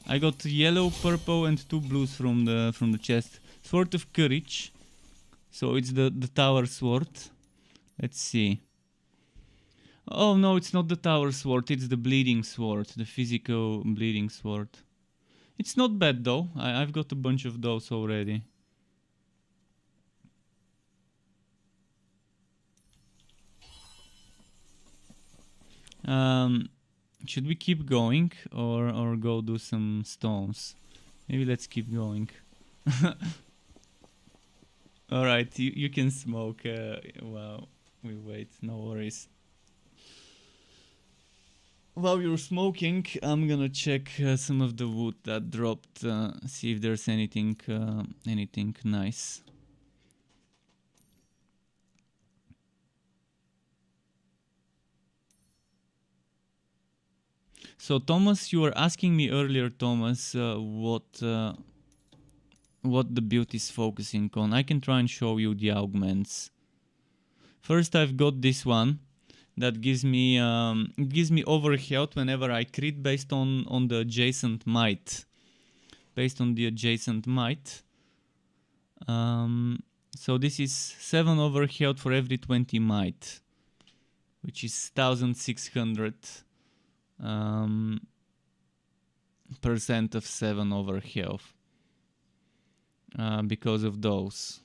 I got yellow, purple, and two blues from the chest. Sword of Courage. So it's the tower sword. Let's see. Oh no, it's not the tower sword. It's the bleeding sword, the physical bleeding sword. It's not bad though. I've got a bunch of those already. Should we keep going or go do some stones? Maybe let's keep going. Alright, you can smoke while we wait, no worries. While you're smoking, I'm gonna check some of the wood that dropped, see if there's anything nice. So Thomas, you were asking me earlier, Thomas, what the build is focusing on. I can try and show you the augments. First, I've got this one that gives me over health whenever I crit based on the adjacent might. Based on the adjacent might. So this is 7 over health for every 20 might, which is 1600 percent of 7 over health. Because of those.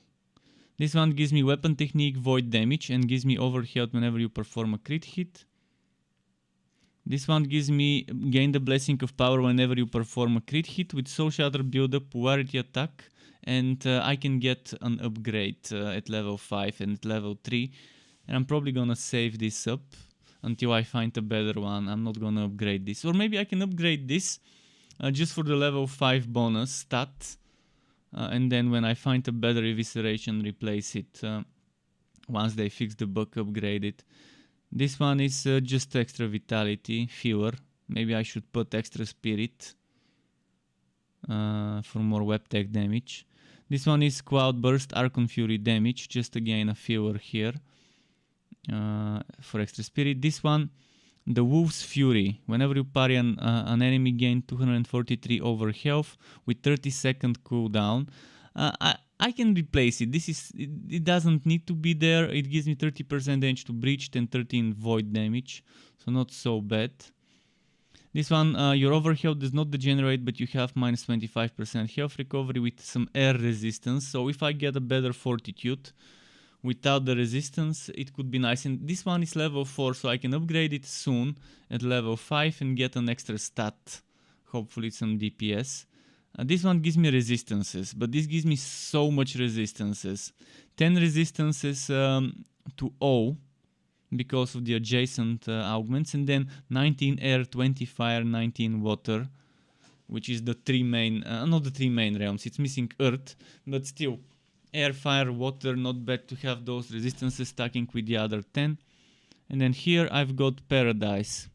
This one gives me weapon technique, void damage, and gives me over health whenever you perform a crit hit. This one gives me gain the blessing of power whenever you perform a crit hit with soul shatter build up, rarity attack, and I can get an upgrade at level 5 and at level 3. And I'm probably gonna save this up until I find a better one. I'm not gonna upgrade this, or maybe I can upgrade this just for the level 5 bonus stat. And then when I find a better evisceration, replace it. Once they fix the bug, upgrade it. This one is just extra vitality, fewer. Maybe I should put extra spirit for more web tech damage. This one is Cloud Burst, Archon Fury damage, just again a fewer here for extra spirit. This one, the Wolf's Fury. Whenever you parry an enemy, gain 243 over health with 30-second cooldown. I can replace it. It doesn't need to be there. It gives me 30% damage to breached and 13 void damage, so not so bad. This one, your over health does not degenerate, but you have minus 25% health recovery with some air resistance. So if I get a better fortitude without the resistance, it could be nice. And this one is level 4, so I can upgrade it soon at level 5 and get an extra stat. Hopefully some DPS. This one gives me resistances, but this gives me so much resistances. 10 resistances to O because of the adjacent augments, and then 19 air, 20 fire, 19 water, which is the 3 main, not the 3 main realms, it's missing earth, but still. Air, fire, water, not bad to have those resistances stacking with the other 10. And then here I've got Paradise.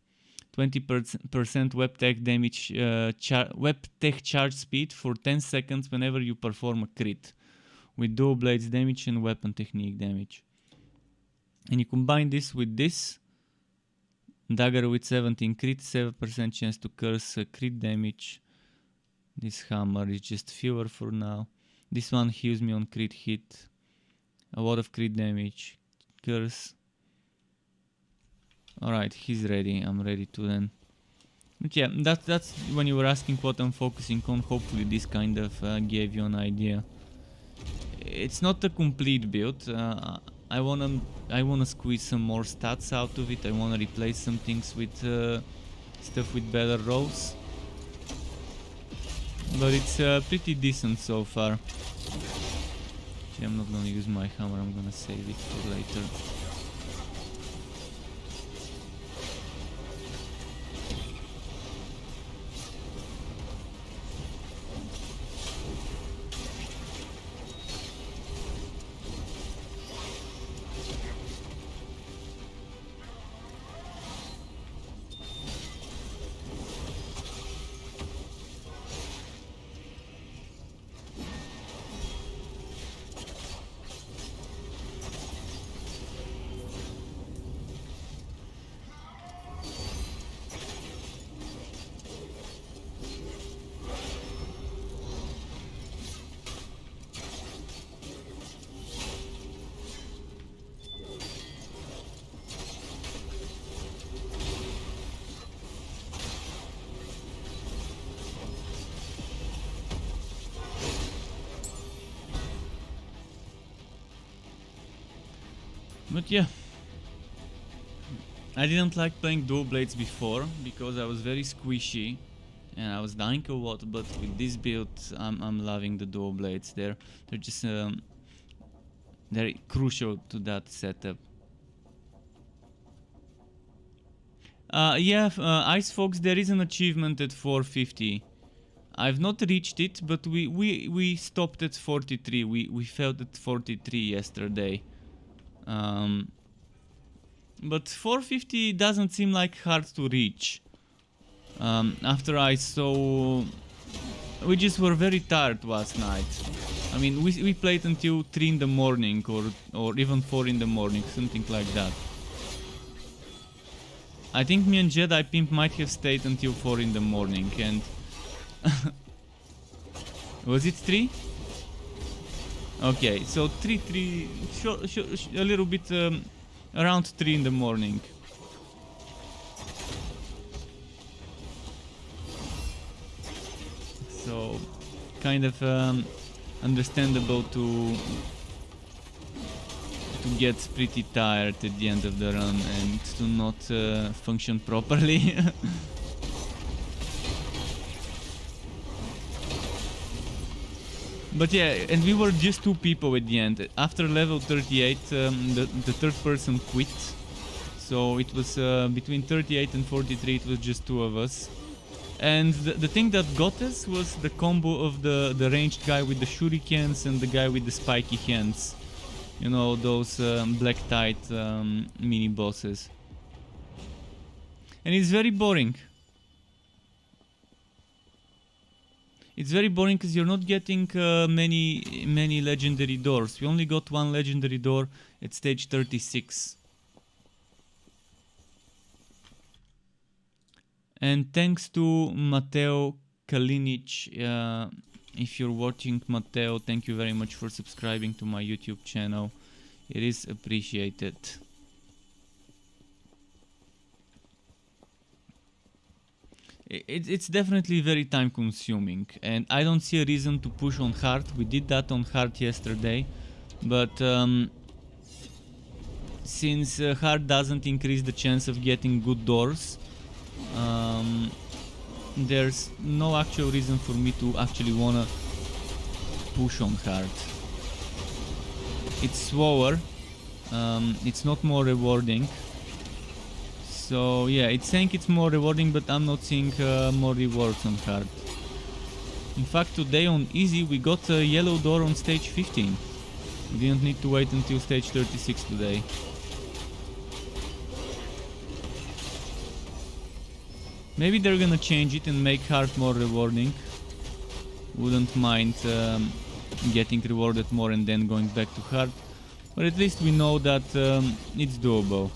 20% web tech damage, web tech charge speed for 10 seconds whenever you perform a crit. With dual blades damage and weapon technique damage. And you combine this with this. Dagger with 17 crit, 7% chance to curse crit damage. This hammer is just fewer for now. This one heals me on crit hit. A lot of crit damage. Curse. Alright, he's ready. I'm ready to then. But yeah, that's when you were asking what I'm focusing on. Hopefully this kind of gave you an idea. It's not a complete build. I wanna squeeze some more stats out of it. I wanna replace some things with stuff with better rolls. But it's pretty decent so far. Actually, I'm not gonna use my hammer. I'm gonna save it for later. But yeah, I didn't like playing dual blades before because I was very squishy and I was dying a lot. But with this build, I'm loving the dual blades. They're just they're crucial to that setup. Yeah, Ice Fox, there is an achievement at 450. I've not reached it, but we stopped at 43. We felt at 43 yesterday. But 450 doesn't seem like hard to reach. After I saw... We just were very tired last night. I mean, we played until 3 in the morning or even 4 in the morning, something like that. I think me and Jedi Pimp might have stayed until 4 in the morning and... Was it 3? Okay, so 3, a little bit around 3 in the morning. So, kind of understandable to get pretty tired at the end of the run and to not function properly. But yeah, and we were just 2 people at the end. After level 38, the third person quit. So it was between 38 and 43, it was just 2 of us. And the thing that got us was the combo of the ranged guy with the shurikens and the guy with the spiky hands. You know, those black tide mini bosses. And it's very boring. It's very boring because you're not getting many legendary doors. We only got 1 legendary door at stage 36. And thanks to Mateo Kalinic, if you're watching, Mateo, thank you very much for subscribing to my YouTube channel. It is appreciated. It's definitely very time consuming and I don't see a reason to push on hard. We did that on hard yesterday, but since hard doesn't increase the chance of getting good doors, there's no actual reason for me to actually wanna push on hard. It's slower, it's not more rewarding. So yeah, it's saying it's more rewarding, but I'm not seeing more rewards on hard. In fact, today on easy we got a yellow door on stage 15. We didn't need to wait until stage 36 today. Maybe they're gonna change it and make hard more rewarding. Wouldn't mind getting rewarded more and then going back to hard. But at least we know that it's doable.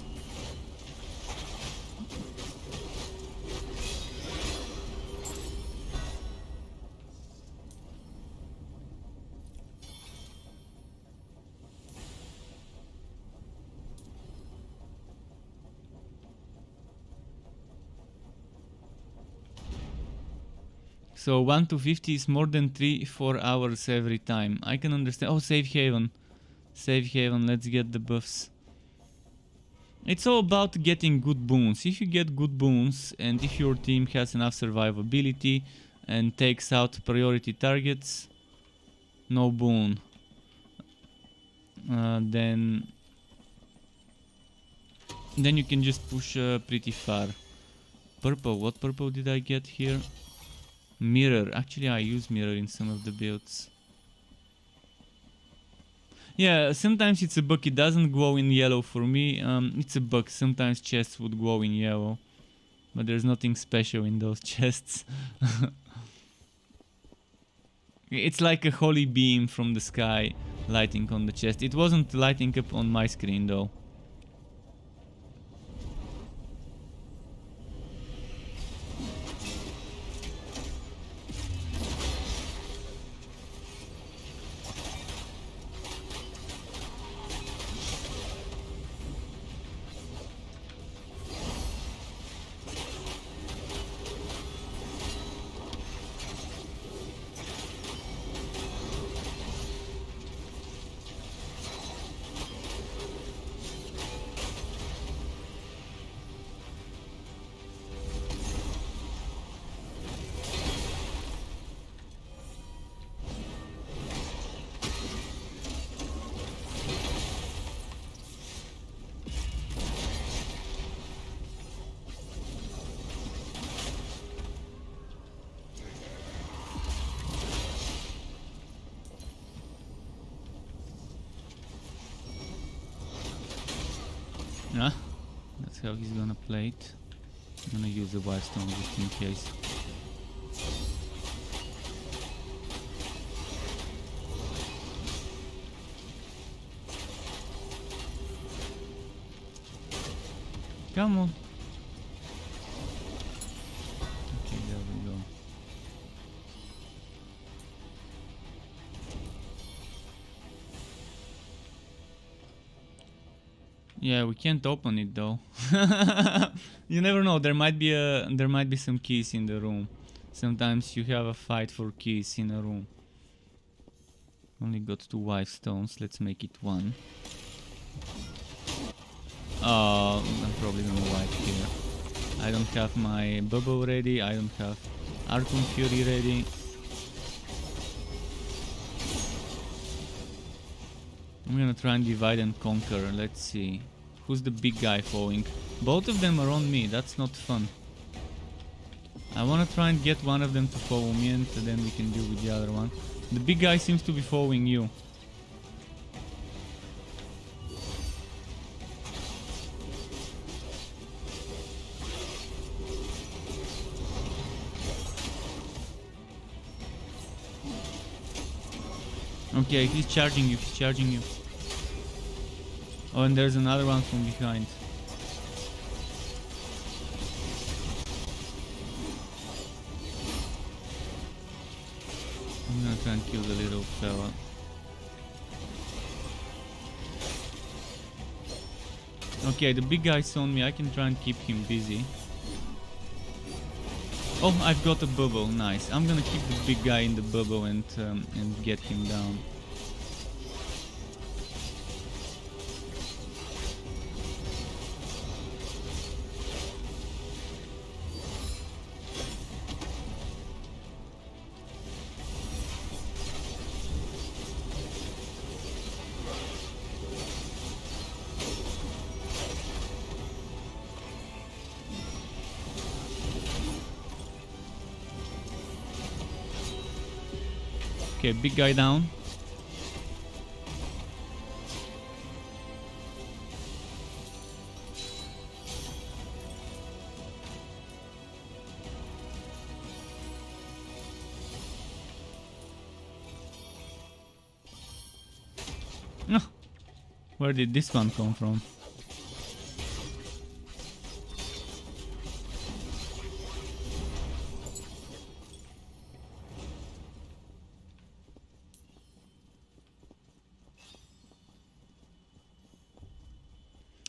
So 1 to 50 is more than 3-4 hours every time. I can understand. Oh, safe haven. Safe haven, let's get the buffs. It's all about getting good boons. If you get good boons and if your team has enough survivability and takes out priority targets, no boon. Then you can just push pretty far. Purple, what purple did I get here? Mirror, actually I use mirror in some of the builds. Yeah, sometimes it's a bug, it doesn't glow in yellow for me. It's a bug, sometimes chests would glow in yellow. But there's nothing special in those chests. It's like a holy beam from the sky lighting on the chest. It wasn't lighting up on my screen though. Ah, that's how he's gonna play it. I'm gonna use the Wildstone just in case. Come on. Okay, there we go. Yeah, we can't open it though. You never know. There might be some keys in the room. Sometimes you have a fight for keys in a room. Only got 2 white stones. Let's make it 1. Oh, I'm probably gonna wipe here. I don't have my bubble ready. I don't have Archon Fury ready. I'm gonna try and divide and conquer. Let's see. Who's the big guy following? Both of them are on me. That's not fun. I wanna try and get one of them to follow me and then we can deal with the other one. The big guy seems to be following you. Okay, he's charging you, he's charging you. Oh, and there's another one from behind. I'm gonna try and kill the little fella. Okay, the big guy's on me, I can try and keep him busy. Oh, I've got a bubble, nice. I'm gonna keep the big guy in the bubble and get him down. Okay, big guy down. Oh, where did this one come from?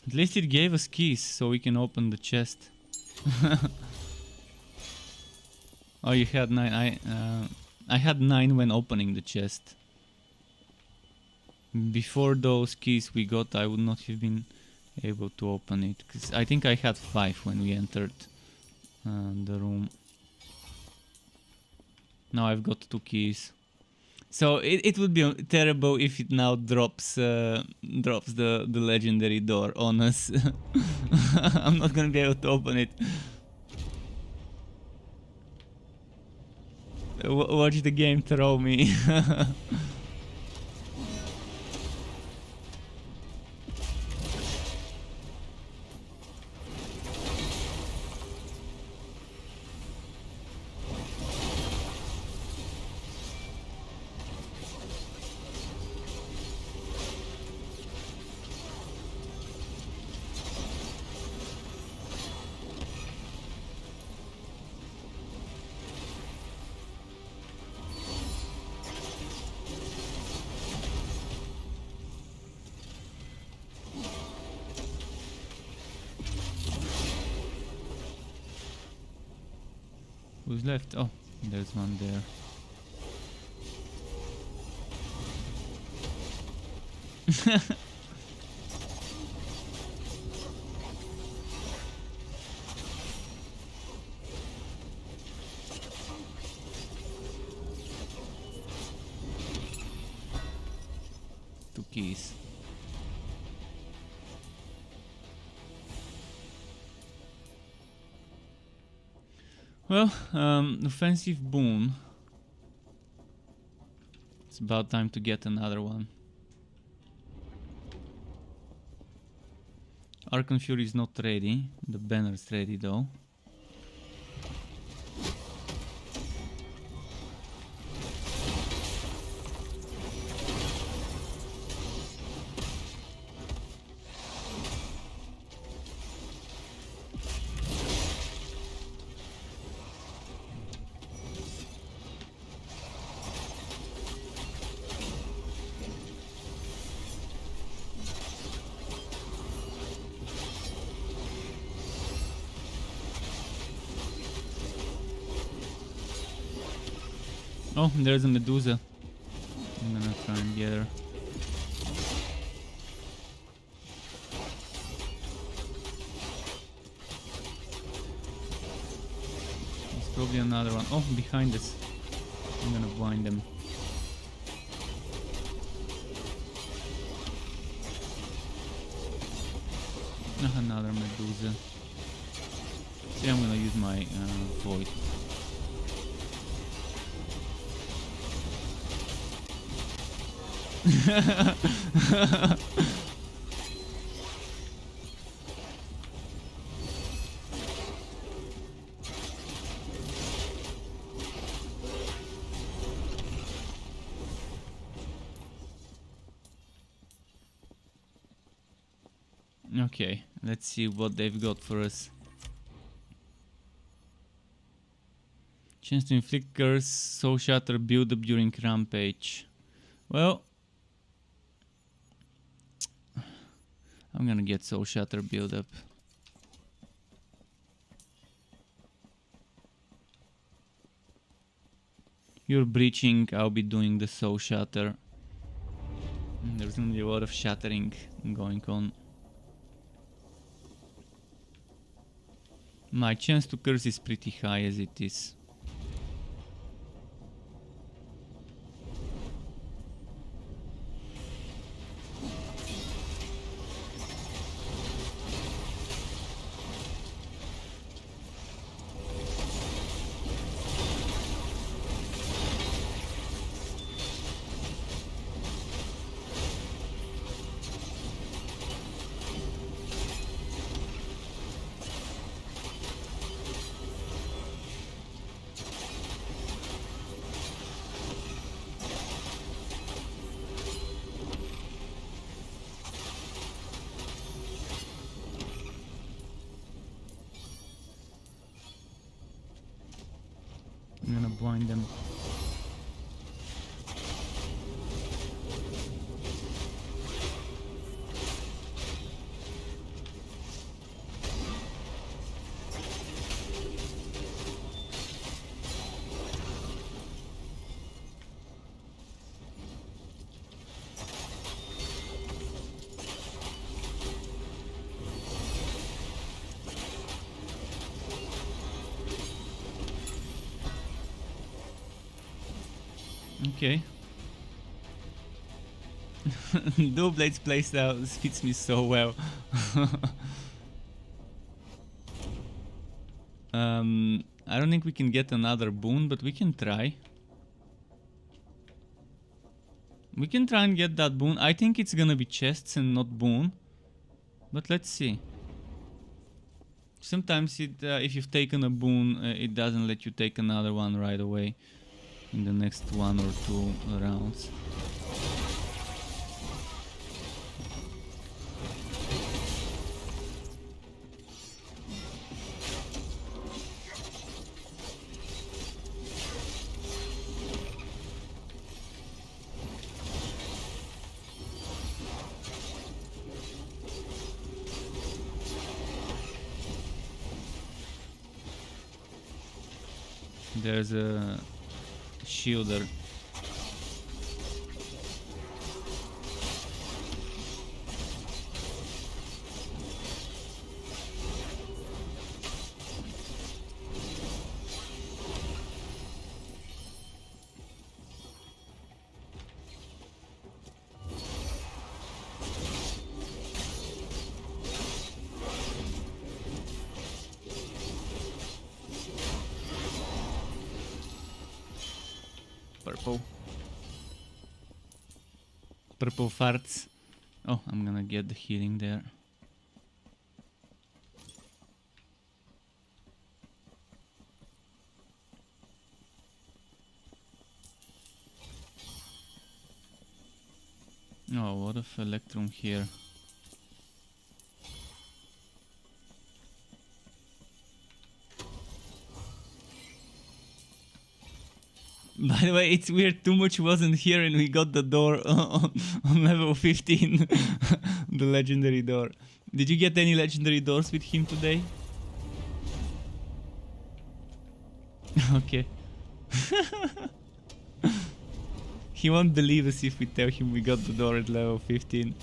At least it gave us keys so we can open the chest. Oh, you had 9. I had 9 when opening the chest. Before those keys we got, I would not have been able to open it, because I think I had 5 when we entered the room. Now I've got 2 keys. So it would be terrible if it now drops the legendary door on us. I'm not gonna be able to open it. Watch the game throw me. Who's left? Oh, there's one there. Two keys. Well, offensive boon. It's about time to get another one. Archon Fury is not ready. The banner's ready though. Oh, there's a Medusa. I'm gonna try and get her. There's probably another one. Oh, behind us. I'm gonna blind them. Another Medusa. See, I'm gonna use my void. Okay, let's see what they've got for us. Chance to inflict curse, soul shatter build up during rampage. Well, I'm gonna get soul shatter build up. You're breaching, I'll be doing the soul shatter. There's gonna be a lot of shattering going on. My chance to curse is pretty high as it is. I'm gonna blind them. Okay. Dual Blades playstyle fits me so well. I don't think we can get another boon, but we can try. We can try and get that boon. I think it's gonna be chests and not boon. But let's see. Sometimes if you've taken a boon, it doesn't let you take another one right away in the next 1 or 2 rounds. There's a shielder. Purple farts. Oh, I'm gonna get the healing there. Oh, a lot of electrum here. By the way, it's weird, too much wasn't here and we got the door on level 15. The legendary door. Did you get any legendary doors with him today? Okay. He won't believe us if we tell him we got the door at level 15.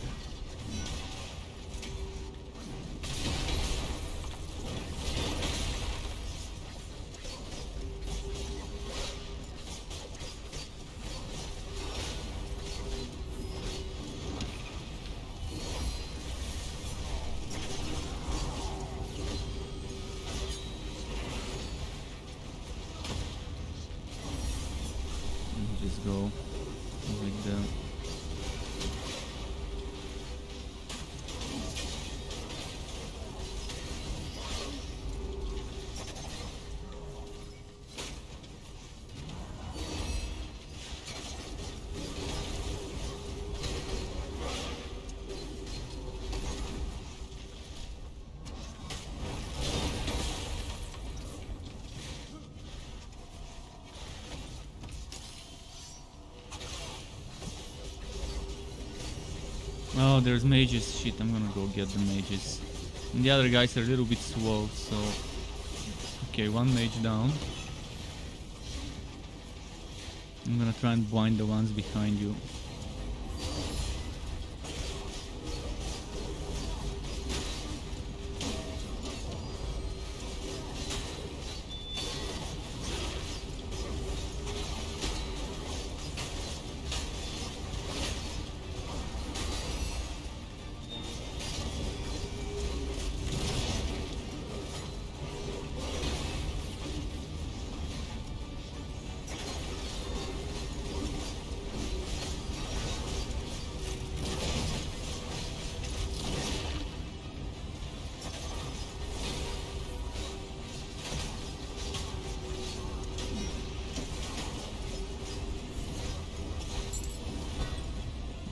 Just go with the... Oh, there's mages. Shit, I'm gonna go get the mages. And the other guys are a little bit slow, so... Okay, one mage down. I'm gonna try and blind the ones behind you.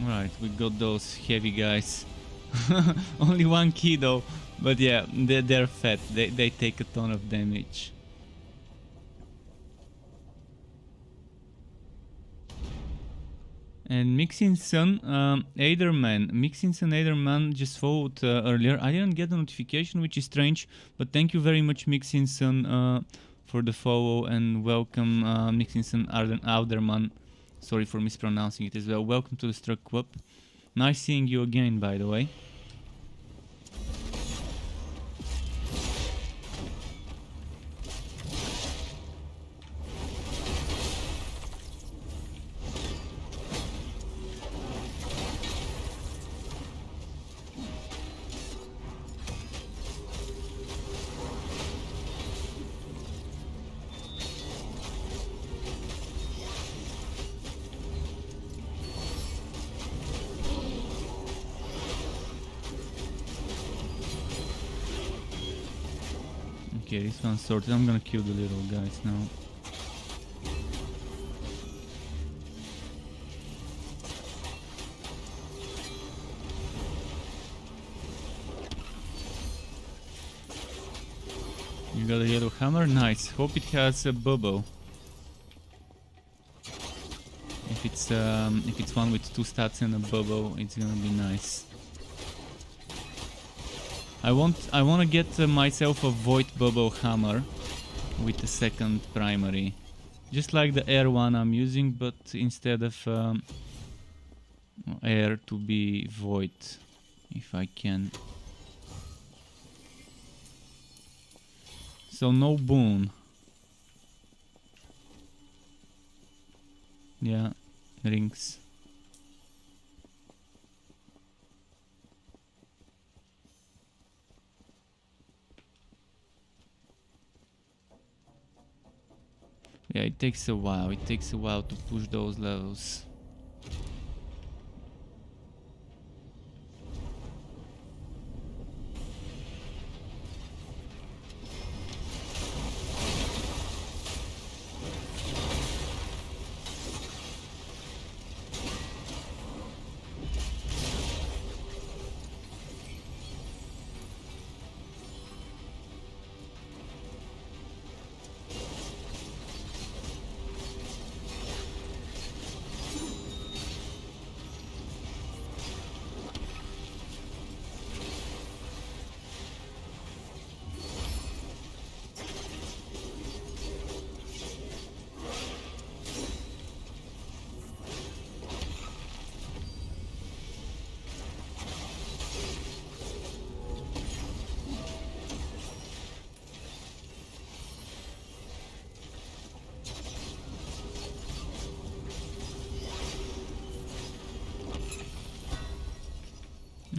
Right, we got those heavy guys. Only one key though, but yeah, they're fat. They take a ton of damage. And Mixing Sun, Aderman. Mixing Sun Aderman just followed earlier. I didn't get the notification, which is strange, but thank you very much, Mixing Sun, for the follow, and welcome, Mixing Sun Aderman. Sorry for mispronouncing it as well. Welcome to the Struck Club. Nice seeing you again, by the way. Okay, this one's sorted. I'm gonna kill the little guys now. You got a yellow hammer? Nice. Hope it has a bubble. If it's one with 2 stats and a bubble, it's gonna be nice. I wanna get myself a void bubble hammer with the second primary, just like the air one I'm using, but instead of air to be void, if I can. So no boon. Yeah, rings. Yeah, it takes a while. It takes a while to push those levels.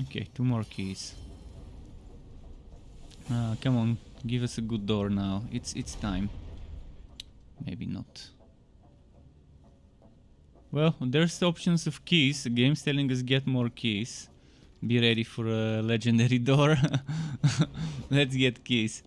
Okay, 2 more keys. Come on, give us a good door now. It's time. Maybe not. Well, there's options of keys. The game's telling us get more keys. Be ready for a legendary door. Let's get keys.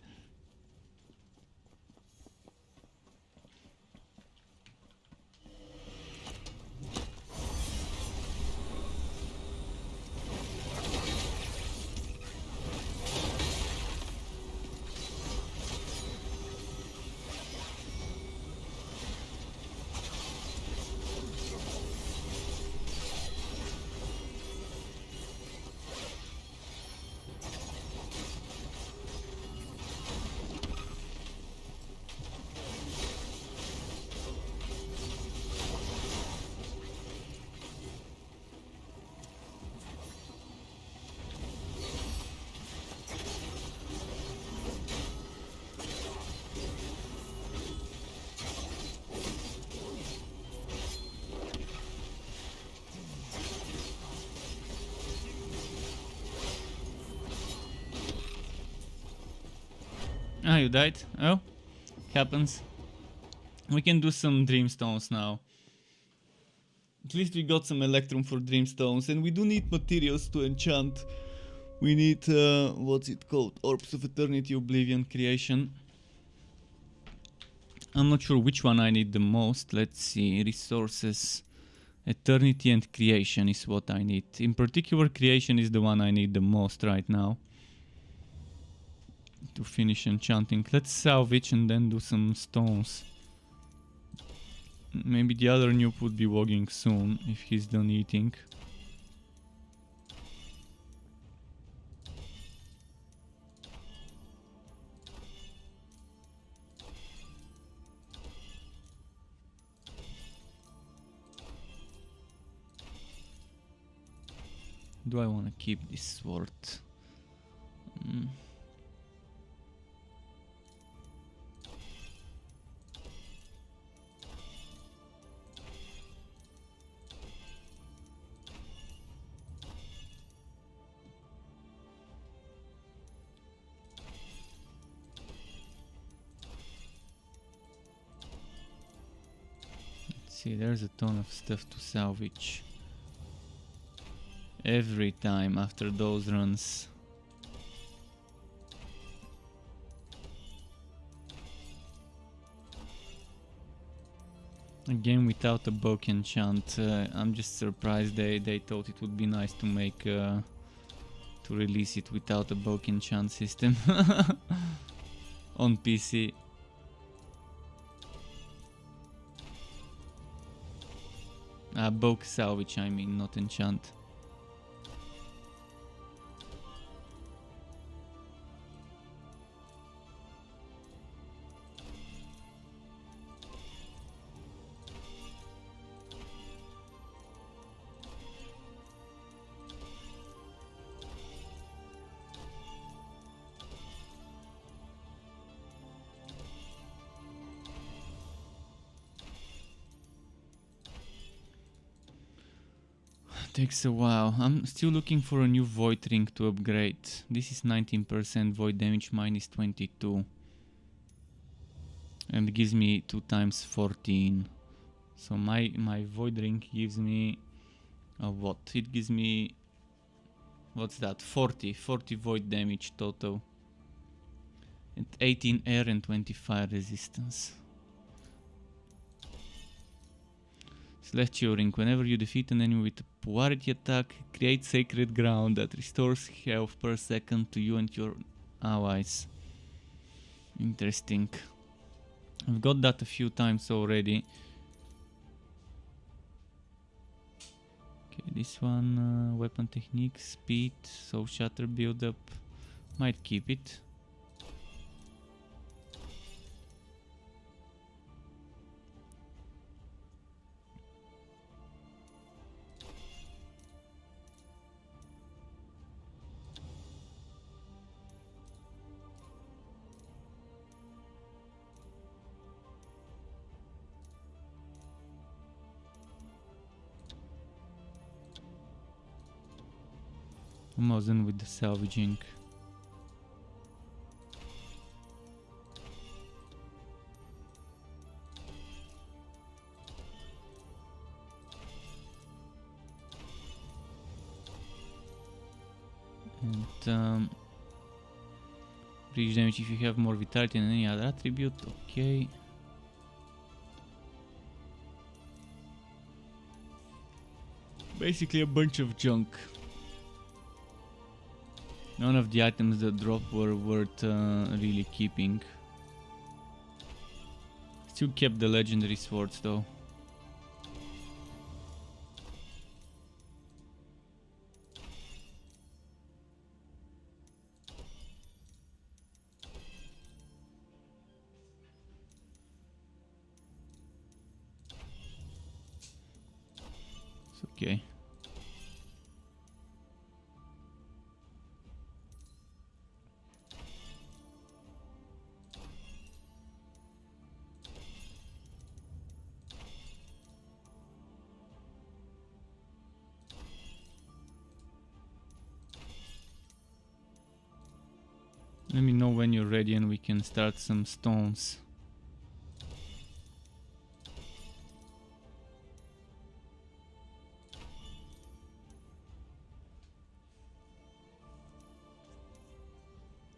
Ah, you died? Oh, happens. We can do some dreamstones now. At least we got some electrum for dreamstones, and we do need materials to enchant. We need, what's it called? Orbs of Eternity, Oblivion, Creation. I'm not sure which one I need the most. Let's see, resources. Eternity and Creation is what I need. In particular, Creation is the one I need the most right now to finish enchanting. Let's salvage and then do some stones. Maybe the other noob would be walking soon if he's done eating. Do I want to keep this sword? See, there's a ton of stuff to salvage. Every time after those runs. A game without a book enchant. I'm just surprised they thought it would be nice to make to release it without a book enchant system on PC. Book salvage, I mean, not enchant. Takes a while. I'm still looking for a new void ring to upgrade. This is 19% void damage minus 22. And gives me 2 times 14. So my void ring gives me what? It gives me, what's that? 40 void damage total. And 18 air and 25 resistance. Celestial ring. Whenever you defeat an enemy with a polarity attack, create sacred ground that restores health per second to you and your allies. Interesting. I've got that a few times already. Okay, this one, weapon technique, speed, soul shatter build up. Might keep it. Almost done with the salvaging. And breach damage if you have more vitality than any other attribute. Okay. Basically a bunch of junk. None of the items that dropped were worth really keeping. Still kept the legendary swords though. It's okay. Let me know when you're ready and we can start some stones.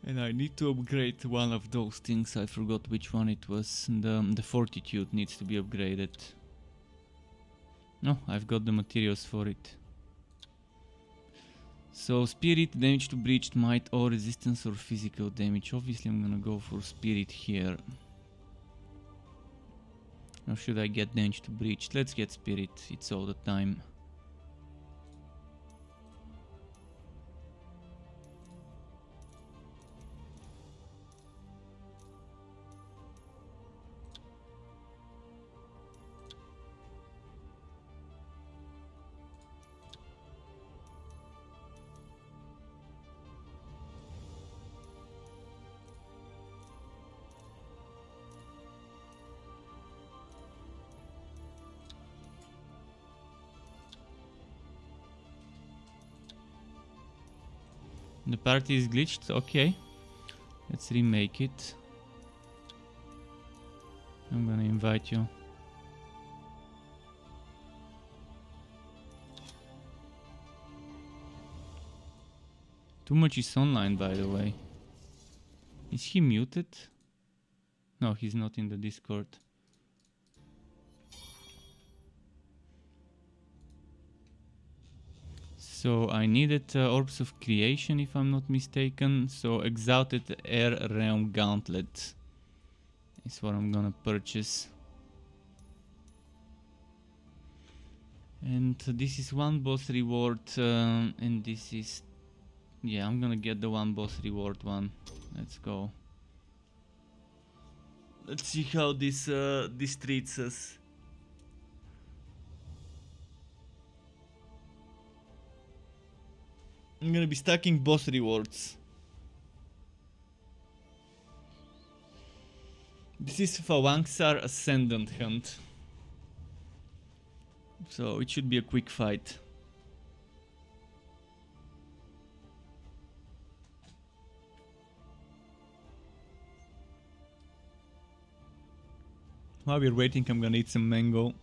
And I need to upgrade one of those things. I forgot which one it was. The fortitude needs to be upgraded. No, I've got the materials for it. So spirit, damage to breached, might or resistance or physical damage. Obviously I'm gonna go for spirit here. Or should I get damage to breached? Let's get spirit, it's all the time. The party is glitched, okay. Let's remake it. I'm gonna invite you. Too much is online, by the way. Is he muted? No, he's not in the Discord. So I needed Orbs of Creation, if I'm not mistaken. So Exalted Air Realm Gauntlet is what I'm gonna purchase. And this is one boss reward, and this is... yeah, I'm gonna get the one boss reward one. Let's go. Let's see how this treats us. I'm gonna be stacking boss rewards. This is Fawangsar Ascendant Hunt. So it should be a quick fight. While we're waiting, I'm gonna eat some mango.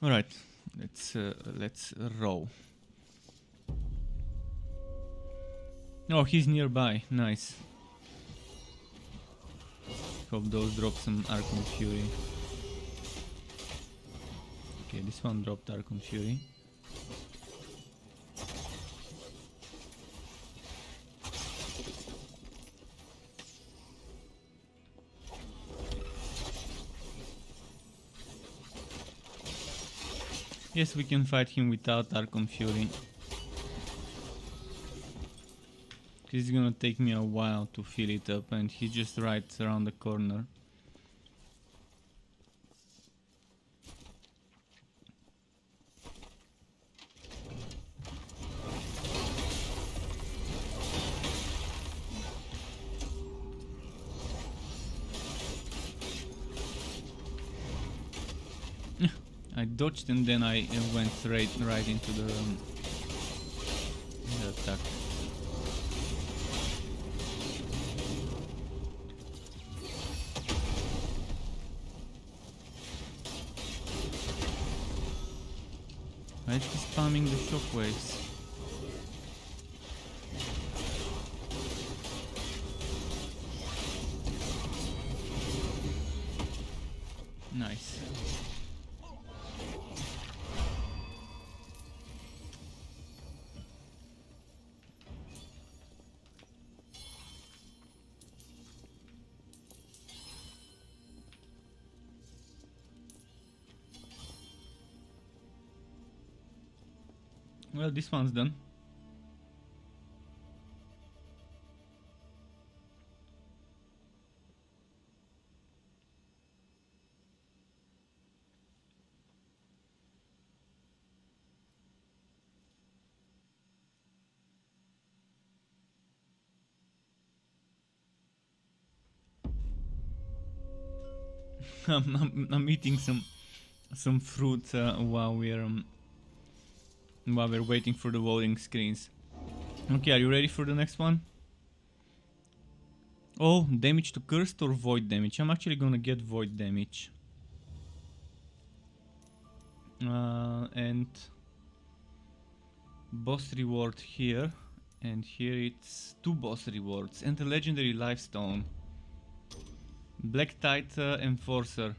Alright, let's row. Oh, he's nearby. Nice. Hope those drop some Archon Fury. Okay, this one dropped Archon Fury. Yes, we can fight him without Archon Fury. It's gonna take me a while to fill it up, and he's just right around the corner. I dodged and then I went right into the attack. Why is he spamming the shockwaves? Nice. Well, this one's done. I'm eating some fruit while we're waiting for the loading screens. Okay, are you ready for the next one? Oh, damage to cursed or void damage? I'm actually gonna get void damage. And boss reward here, and here it's 2 boss rewards and a legendary lifestone. Black Tide Enforcer.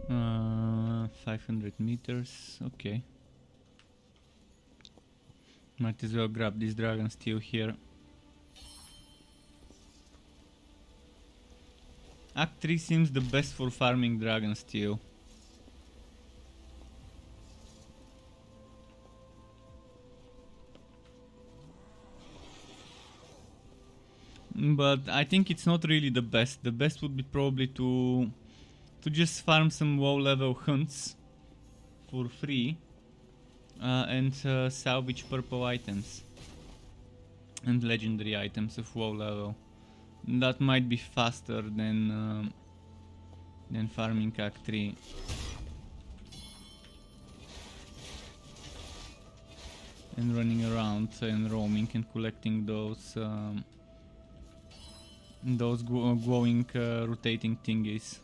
Uh, 500 meters, okay. Might as well grab this dragon steel here. Act 3 seems the best for farming dragon steel. but I think it's not really the best. The best would be probably to just farm some WoW level hunts for free and salvage purple items and legendary items of WoW level. That might be faster than farming Act 3. And running around and roaming and collecting those glowing rotating thingies.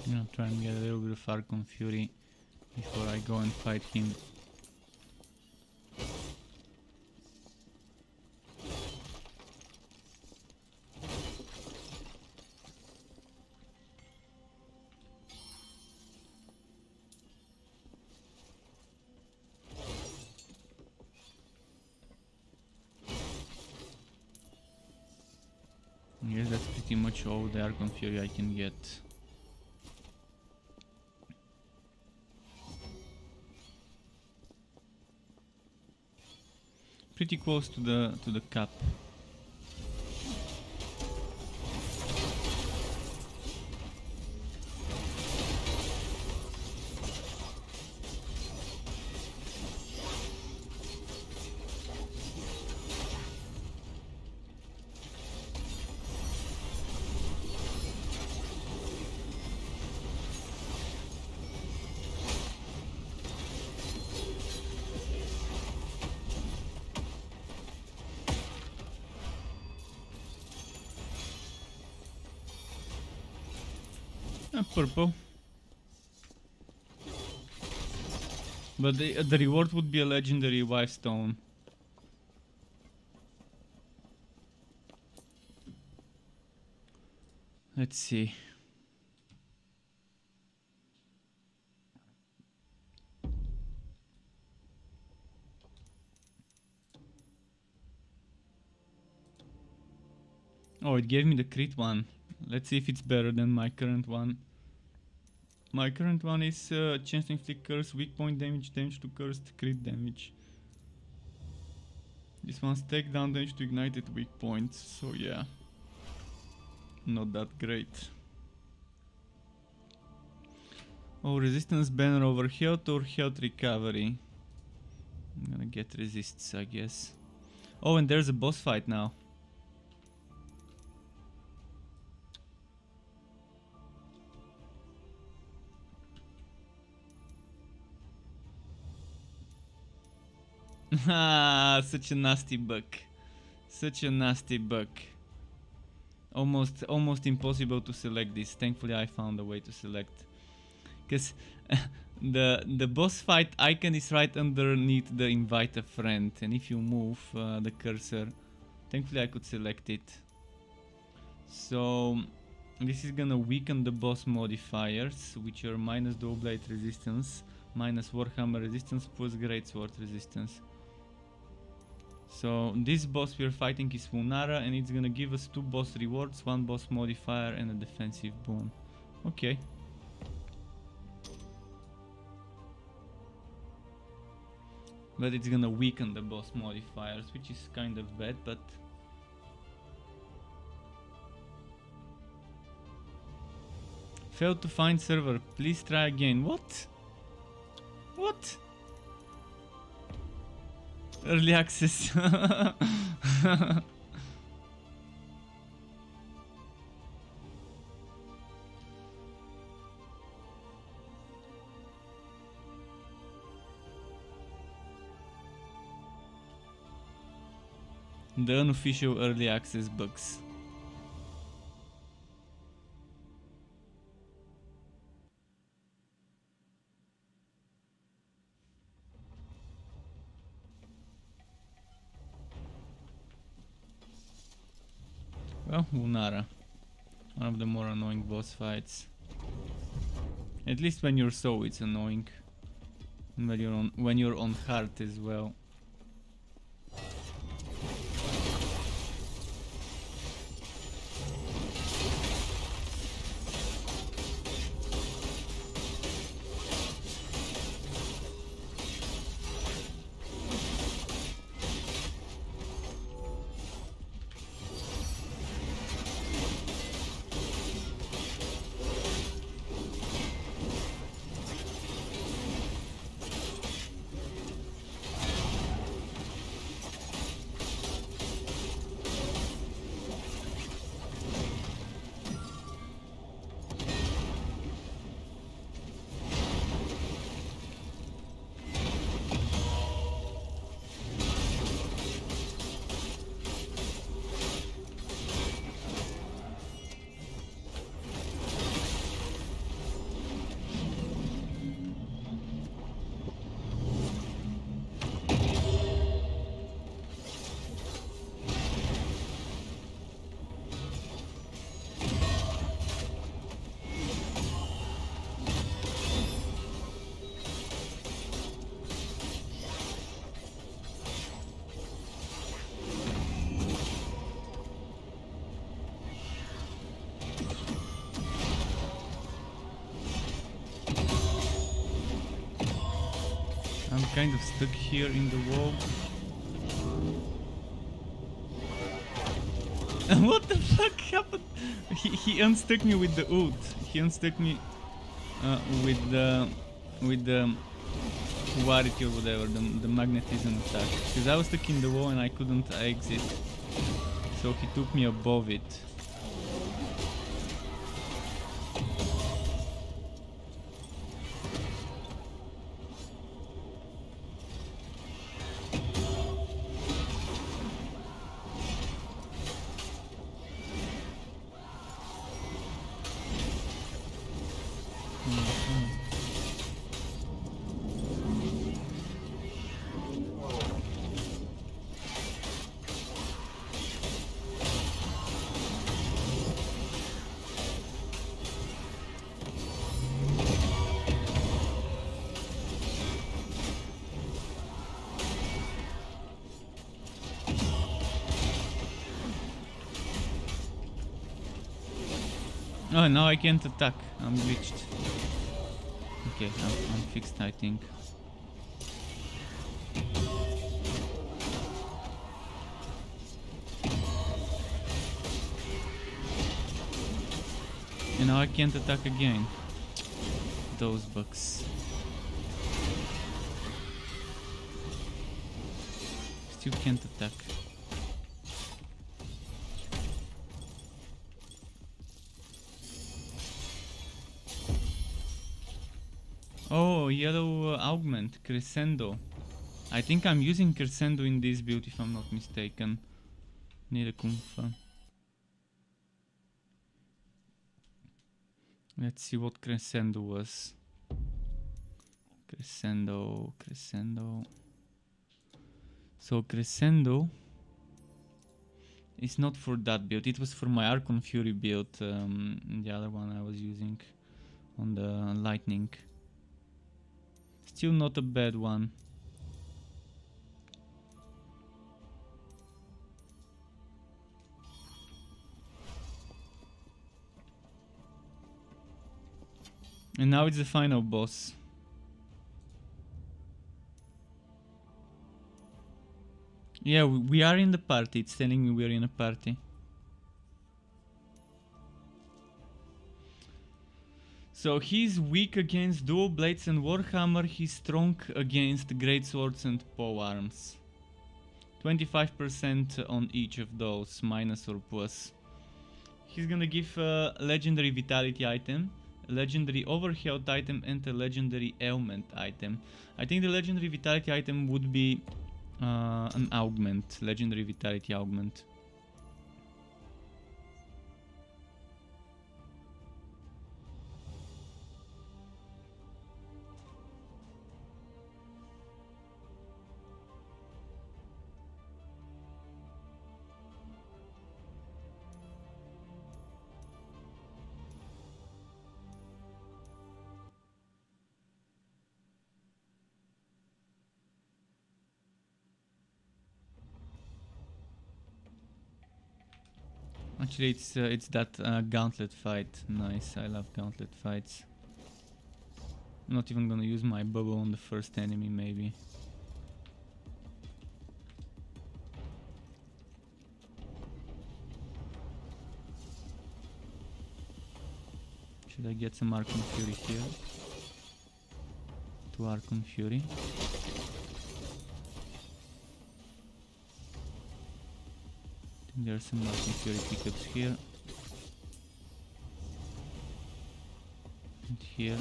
I'm gonna try and get a little bit of Archon Fury before I go and fight him. I guess that's pretty much all the Archon Fury I can get. Pretty close to the cap. Purple. But the reward would be a legendary wife stone. Let's see. Oh, it gave me the crit one. Let's see if it's better than my current one. My current one is chance to inflict curse, weak point damage, damage to cursed, crit damage. This one's take down damage to ignited weak points, so yeah. Not that great. Oh, resistance banner over health or health recovery. I'm gonna get resists, I guess. Oh, and there's a boss fight now. Such a nasty bug. Such a nasty bug. Almost impossible to select this. Thankfully I found a way to select. Because the boss fight icon is right underneath the invite a friend, and if you move the cursor, thankfully I could select it. So this is gonna weaken the boss modifiers, which are minus dual blade resistance, minus warhammer resistance, plus greatsword resistance. So this boss we're fighting is Funara, and it's gonna give us 2 boss rewards, 1 boss modifier and a defensive boon. Okay. But it's gonna weaken the boss modifiers, which is kind of bad, but... Failed to find server, please try again. What? What? Early access. The unofficial early access bugs. Well, Lunara. One of the more annoying boss fights. At least when you're so, it's annoying. And when you're on hard as well. I'm kind of stuck here in the wall. What the fuck happened? He unstuck me with the ult. He unstuck me with the polarity or whatever, the magnetism attack. Because I was stuck in the wall and I couldn't exit. So he took me above it. Oh, now I can't attack. I'm glitched. Okay, I'm fixed, I think. And now I can't attack again. Those bugs. Still can't attack. Oh, yellow augment, crescendo. I think I'm using crescendo in this build if I'm not mistaken. Need a Kumpfa. Let's see what crescendo was. Crescendo. So crescendo is not for that build. It was for my Archon Fury build. The other one I was using on the lightning. Still not a bad one. And now it's the final boss. Yeah, we are in the party. It's telling me we're in a party. So he's weak against dual blades and warhammer. He's strong against great swords and polearms. 25% on each of those, minus or plus. He's gonna give a legendary vitality item, a legendary overhealth item, and a legendary ailment item. I think the legendary vitality item would be An augment, legendary vitality augment. Actually, it's that gauntlet fight. Nice, I love gauntlet fights. I'm not even gonna use my bubble on the first enemy, maybe. Should I get some Archon Fury here? To Archon Fury. There's some Archon Fury pickups here. And here.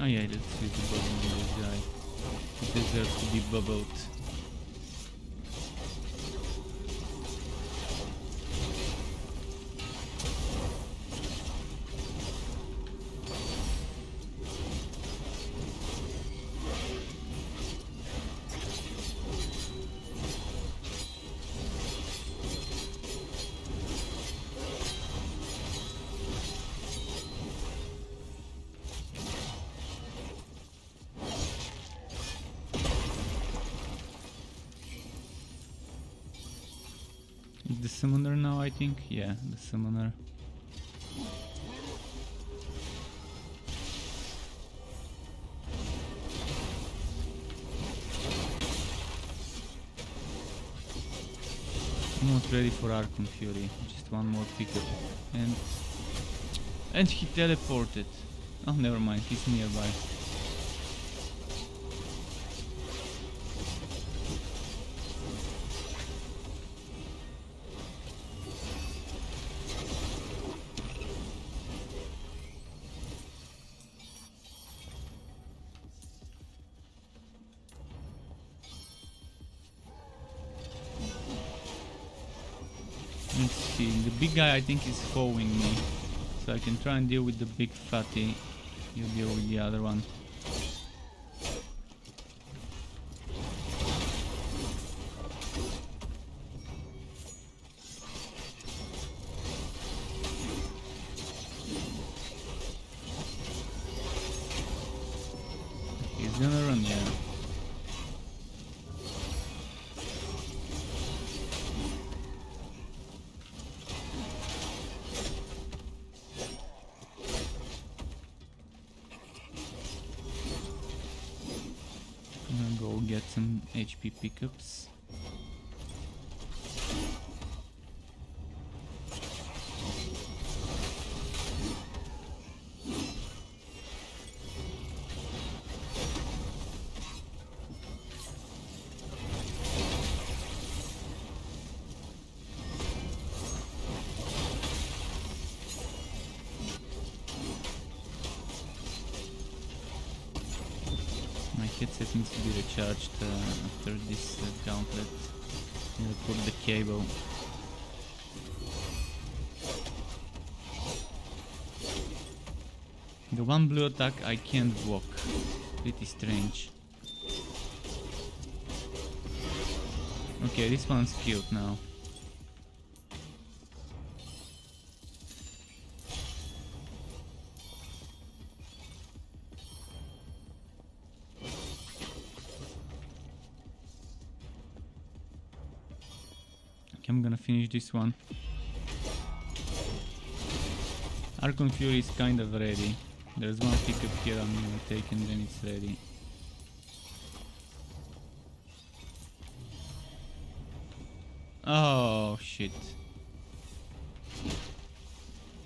Oh yeah, let's use the bubble on this guy. He deserves to be bubbled. The summoner now, I think? Yeah, the summoner. I'm not ready for Archon Fury. Just one more pickup. And he teleported. Oh, never mind, he's nearby. Let's see, the big guy I think is following me, so I can try and deal with the big fatty. You deal with the other one. He's gonna run, yeah. Go get some HP pickups. My headset needs to be recharged after this gauntlet. I'll put the cable. The one blue attack I can't block. Pretty strange. Okay, this one's killed now. I'm gonna finish this one. Archon Fury is kind of ready. There's one pickup here I'm gonna take and then it's ready. Oh shit.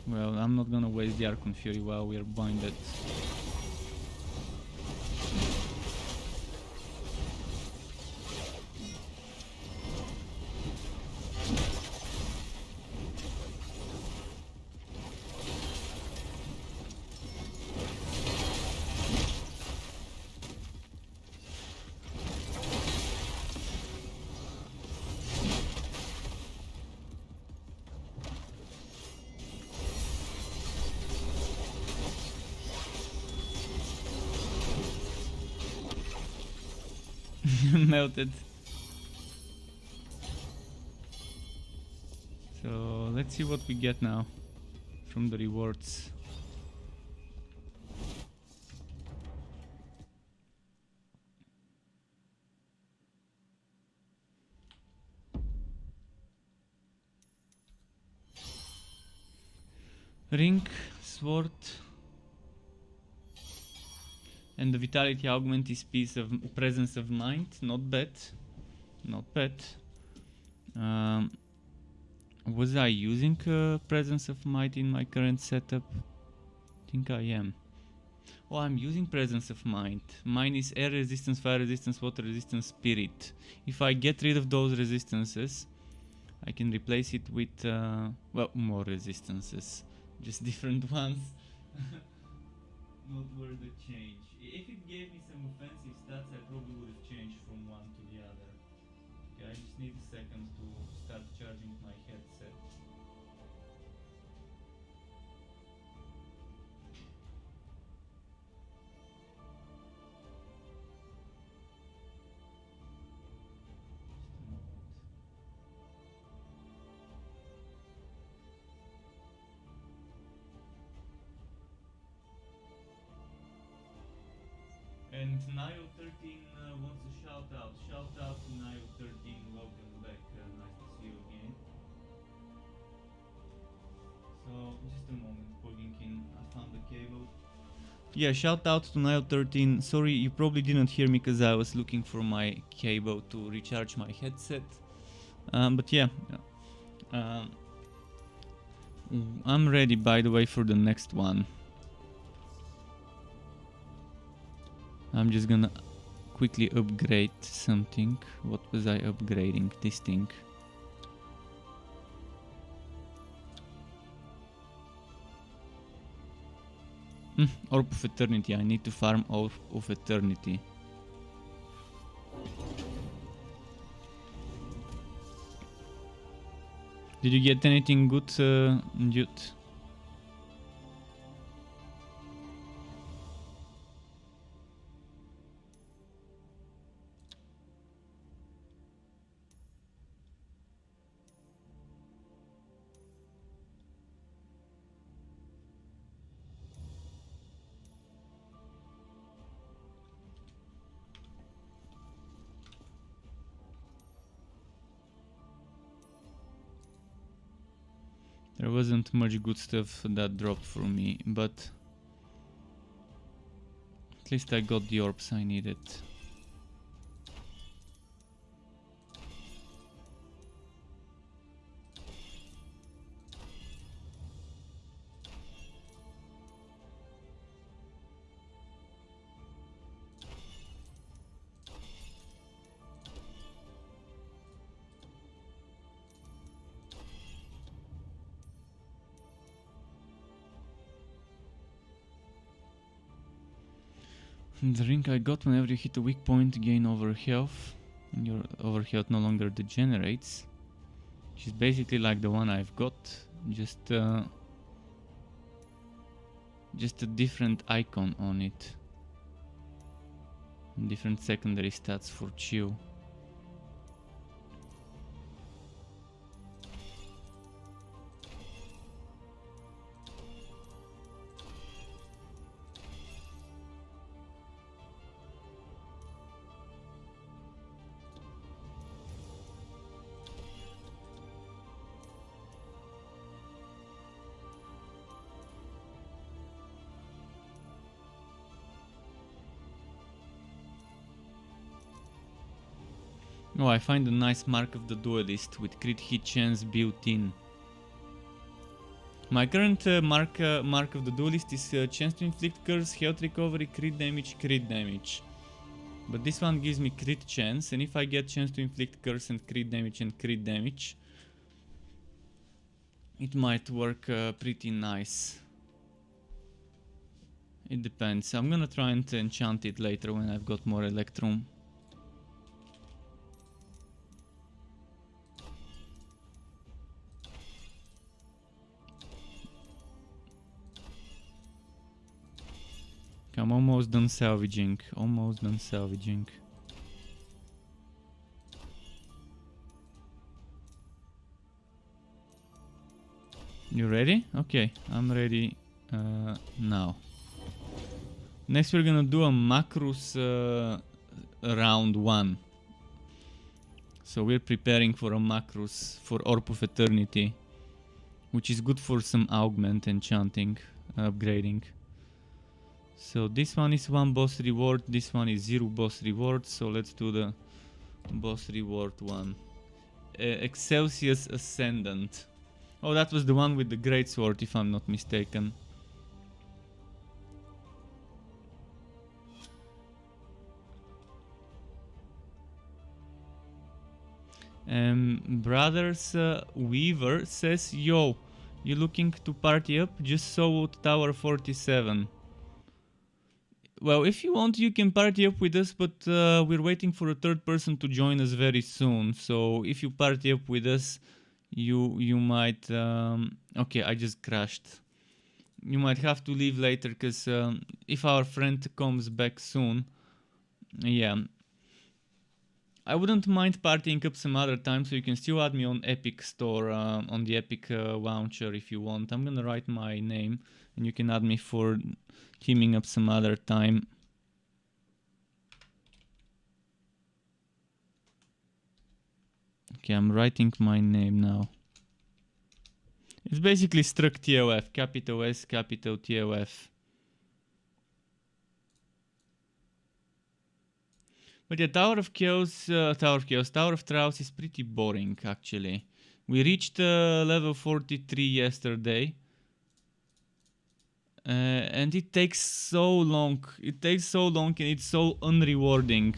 Well, I'm not gonna waste the Archon Fury while we're binded. Melted. So let's see what we get now from the rewards. Ring, sword, and the vitality augment is piece of presence of mind. Not bad, not bad. Was I using presence of mind in my current setup? I think I am. Oh, I'm using presence of mind. Mine is air resistance, fire resistance, water resistance, spirit. If I get rid of those resistances, I can replace it with well, more resistances, just different ones. Not worth the change. If it gave me some offensive stats, I probably would have changed from one to the other. Okay, I just need a second to start charging my headset. Just a moment. And Nio13 wants a shout out. Shout out to Nio13. Welcome back. Nice to see you again. So, just a moment. Plugging in. I found the cable. Yeah, shout out to Nio13. Sorry, you probably didn't hear me because I was looking for my cable to recharge my headset. But yeah. I'm ready, by the way, for the next one. I'm just gonna quickly upgrade something. What was I upgrading? This thing. Orb of Eternity. I need to farm Orb of Eternity. Did you get anything good, Jude? There wasn't much good stuff that dropped for me, but at least I got the orbs I needed. The ring I got whenever you hit a weak point, gain over health, and your over health no longer degenerates. Which is basically like the one I've got, just a different icon on it. Different secondary stats for chill. Oh, I find a nice mark of the duelist with crit hit chance built in. My current mark of the duelist is chance to inflict curse, health recovery, crit damage. But this one gives me crit chance, and if I get chance to inflict curse and crit damage, it might work pretty nice. It depends. I'm gonna try and enchant it later when I've got more Electrum. I'm almost done salvaging. Almost done salvaging. You ready? Okay, I'm ready now. Next we're gonna do a Macrus round 1. So we're preparing for a Macrus for Orb of Eternity, which is good for some augment, enchanting, upgrading. So this one is 1 boss reward, this one is 0 boss reward, so let's do the boss reward one. Excelsius Ascendant. Oh, that was the one with the great sword, if I'm not mistaken. Brothers Weaver says, yo, you looking to party up? Just saw Tower 47. Well, if you want, you can party up with us, but we're waiting for a third person to join us very soon. So if you party up with us, you might... okay, I just crashed. You might have to leave later, because if our friend comes back soon, yeah. I wouldn't mind partying up some other time, so you can still add me on Epic Store, on the Epic launcher if you want. I'm gonna write my name, and you can add me for teaming up some other time. Okay, I'm writing my name now. It's basically struck TOF, capital S, capital TOF. But yeah, Tower of Trials is pretty boring actually. We reached level 43 yesterday. And it takes so long. It takes so long and it's so unrewarding.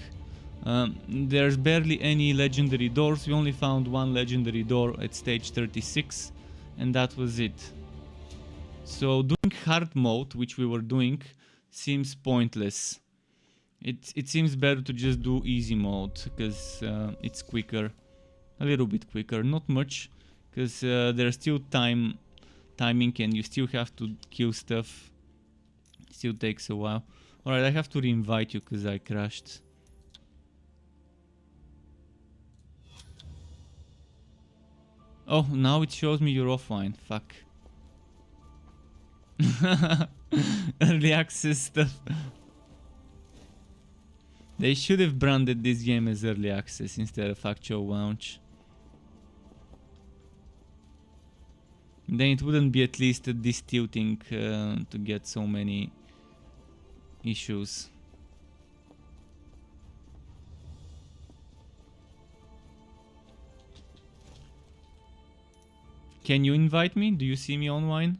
There's barely any legendary doors. We only found 1 legendary door at stage 36. And that was it. So doing hard mode, which we were doing, seems pointless. It seems better to just do easy mode, because it's quicker, a little bit quicker, not much, because there's still timing and you still have to kill stuff. Still takes a while. Alright, I have to re-invite you because I crashed. Oh, now it shows me you're offline. Fuck. Early access stuff. They should have branded this game as early access instead of actual launch. Then it wouldn't be at least this tilting to get so many issues. Can you invite me? Do you see me online?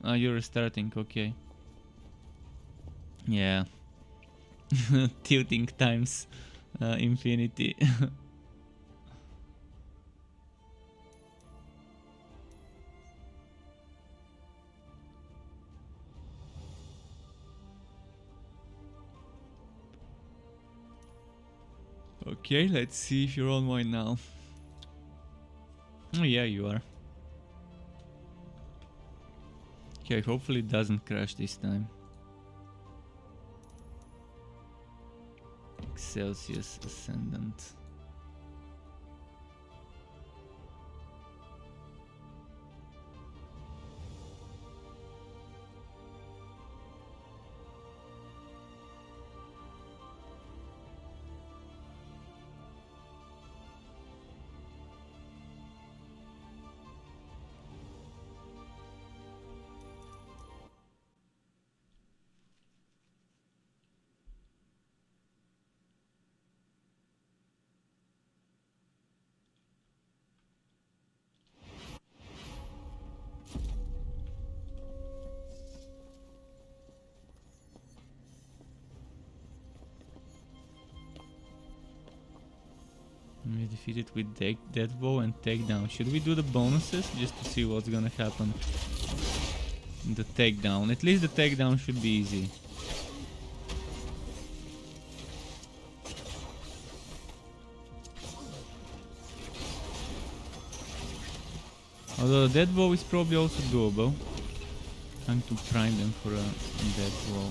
Ah, you're starting, okay. Yeah. Tilting times infinity. Okay, let's see if you're online now. Oh yeah, you are. Okay, hopefully it doesn't crash this time. Excelsius Ascendant. We defeated with Deathbow and Takedown. Should we do the bonuses just to see what's gonna happen? The Takedown. At least the Takedown should be easy. Although the Deathbow is probably also doable. Trying to prime them for a Deathbow.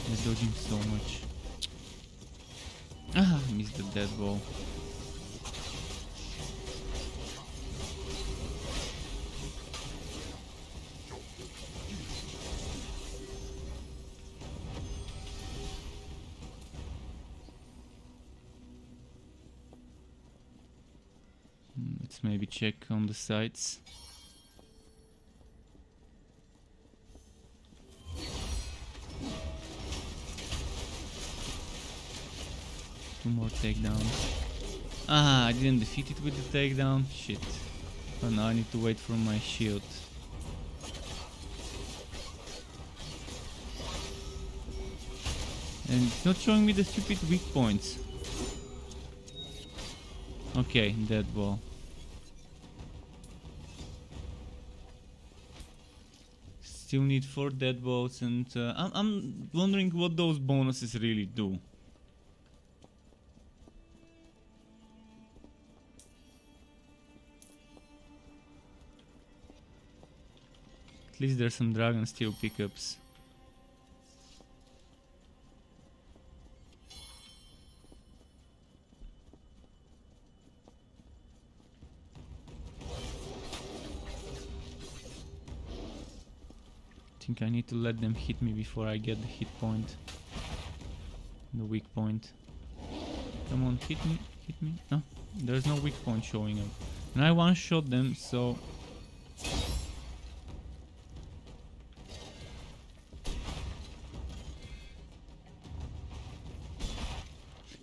Let's do dodging so much. Ah, missed the dead ball. Let's maybe check on the sides. Two more takedowns. Ah, I didn't defeat it with the takedown. Shit. Oh, now I need to wait for my shield. And it's not showing me the stupid weak points. Okay, dead ball. Still need 4 dead balls, and I'm wondering what those bonuses really do. At least there's some dragon steel pickups. I think I need to let them hit me before I get the hit point. The weak point. Come on, hit me, hit me. No, there's no weak point showing up. And I one-shot them, so...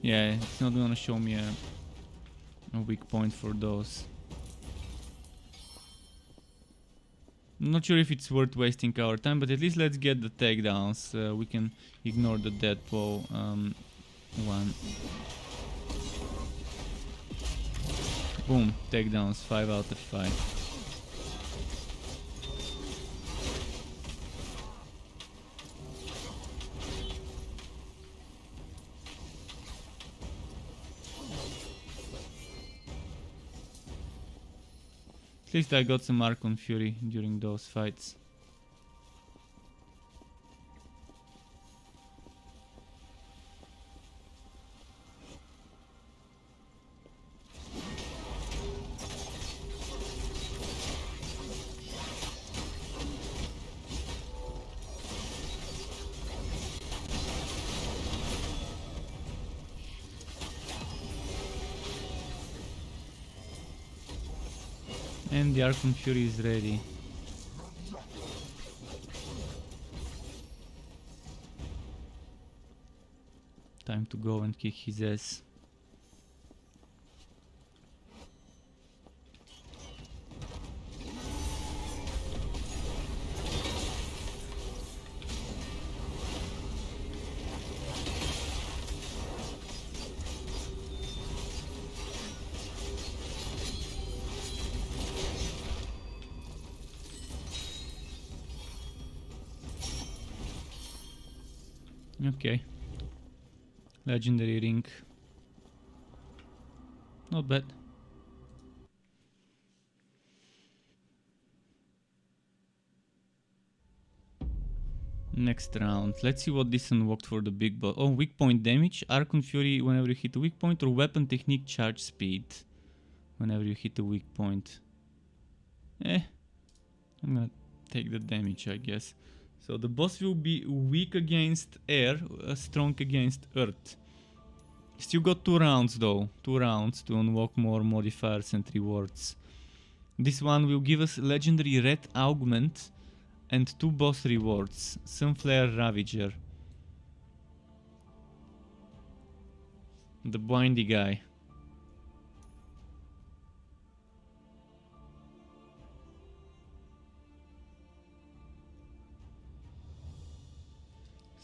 yeah, it's not gonna show me a weak point for those. I'm not sure if it's worth wasting our time, but at least let's get the takedowns. We can ignore the dead ball one. Boom, takedowns, 5 out of 5. At least I got some Archon Fury during those fights. And the Archon Fury is ready. Time to go and kick his ass. Okay. Legendary ring. Not bad. Next round. Let's see what this unlocked for the big boss. Oh, weak point damage. Archon Fury whenever you hit a weak point, or weapon technique charge speed whenever you hit a weak point. I'm gonna take the damage, I guess. So the boss will be weak against air, strong against earth. Still got 2 rounds though. 2 rounds to unlock more modifiers and rewards. This one will give us legendary red augment and 2 boss rewards. Sunflare Ravager. The bindy guy.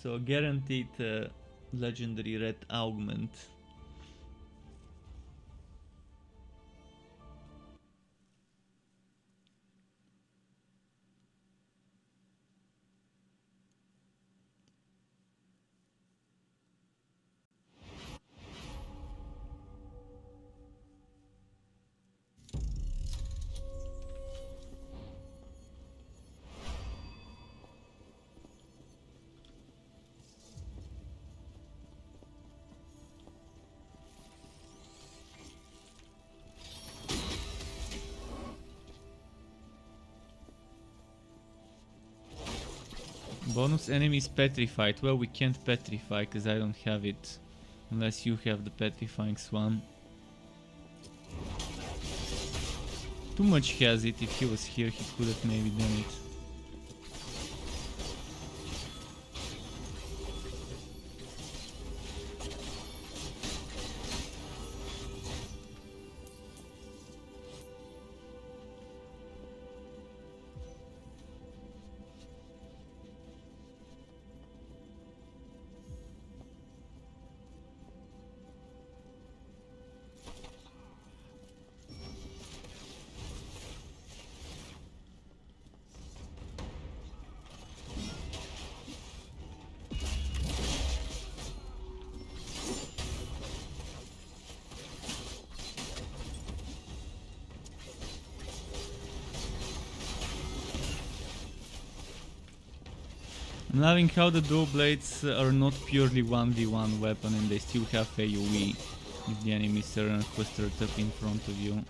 So guaranteed legendary red augment. Bonus enemies petrified. Well, we can't petrify because I don't have it. Unless you have the petrifying swan. Too much has it. If he was here, he could have maybe done it. I'm loving how the dual blades are not purely 1v1 weapon and they still have AoE if the enemies are clustered up in front of you.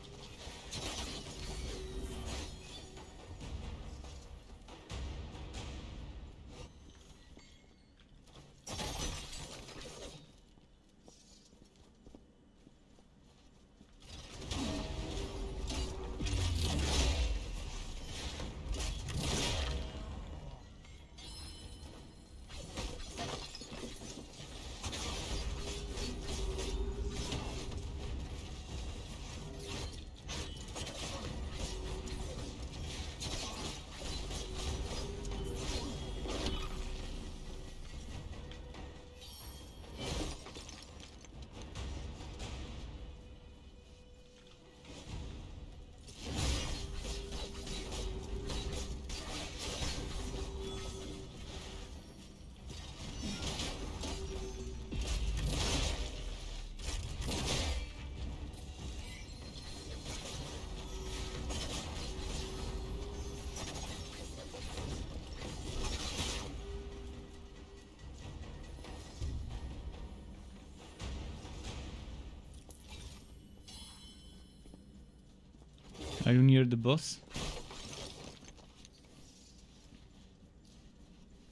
Are you near the boss?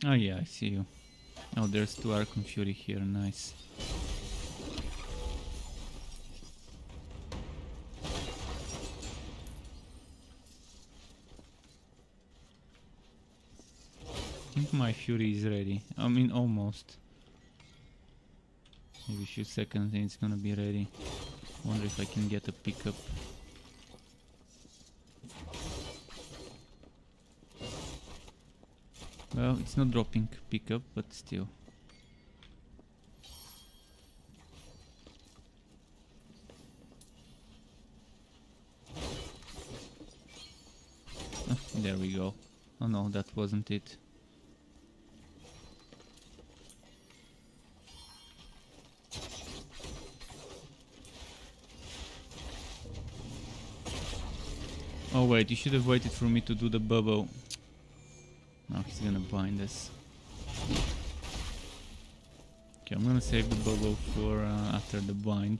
Oh yeah, I see you. Oh, there's two Archon Fury here, nice. I think my Fury is ready. I mean, almost. Maybe a few seconds and it's gonna be ready. Wonder if I can get a pickup. Well, it's not dropping pickup, but still. Oh, there we go. Oh no, that wasn't it. Oh wait, you should have waited for me to do the bubble. Now he's gonna bind us. Okay, I'm gonna save the bubble for after the bind.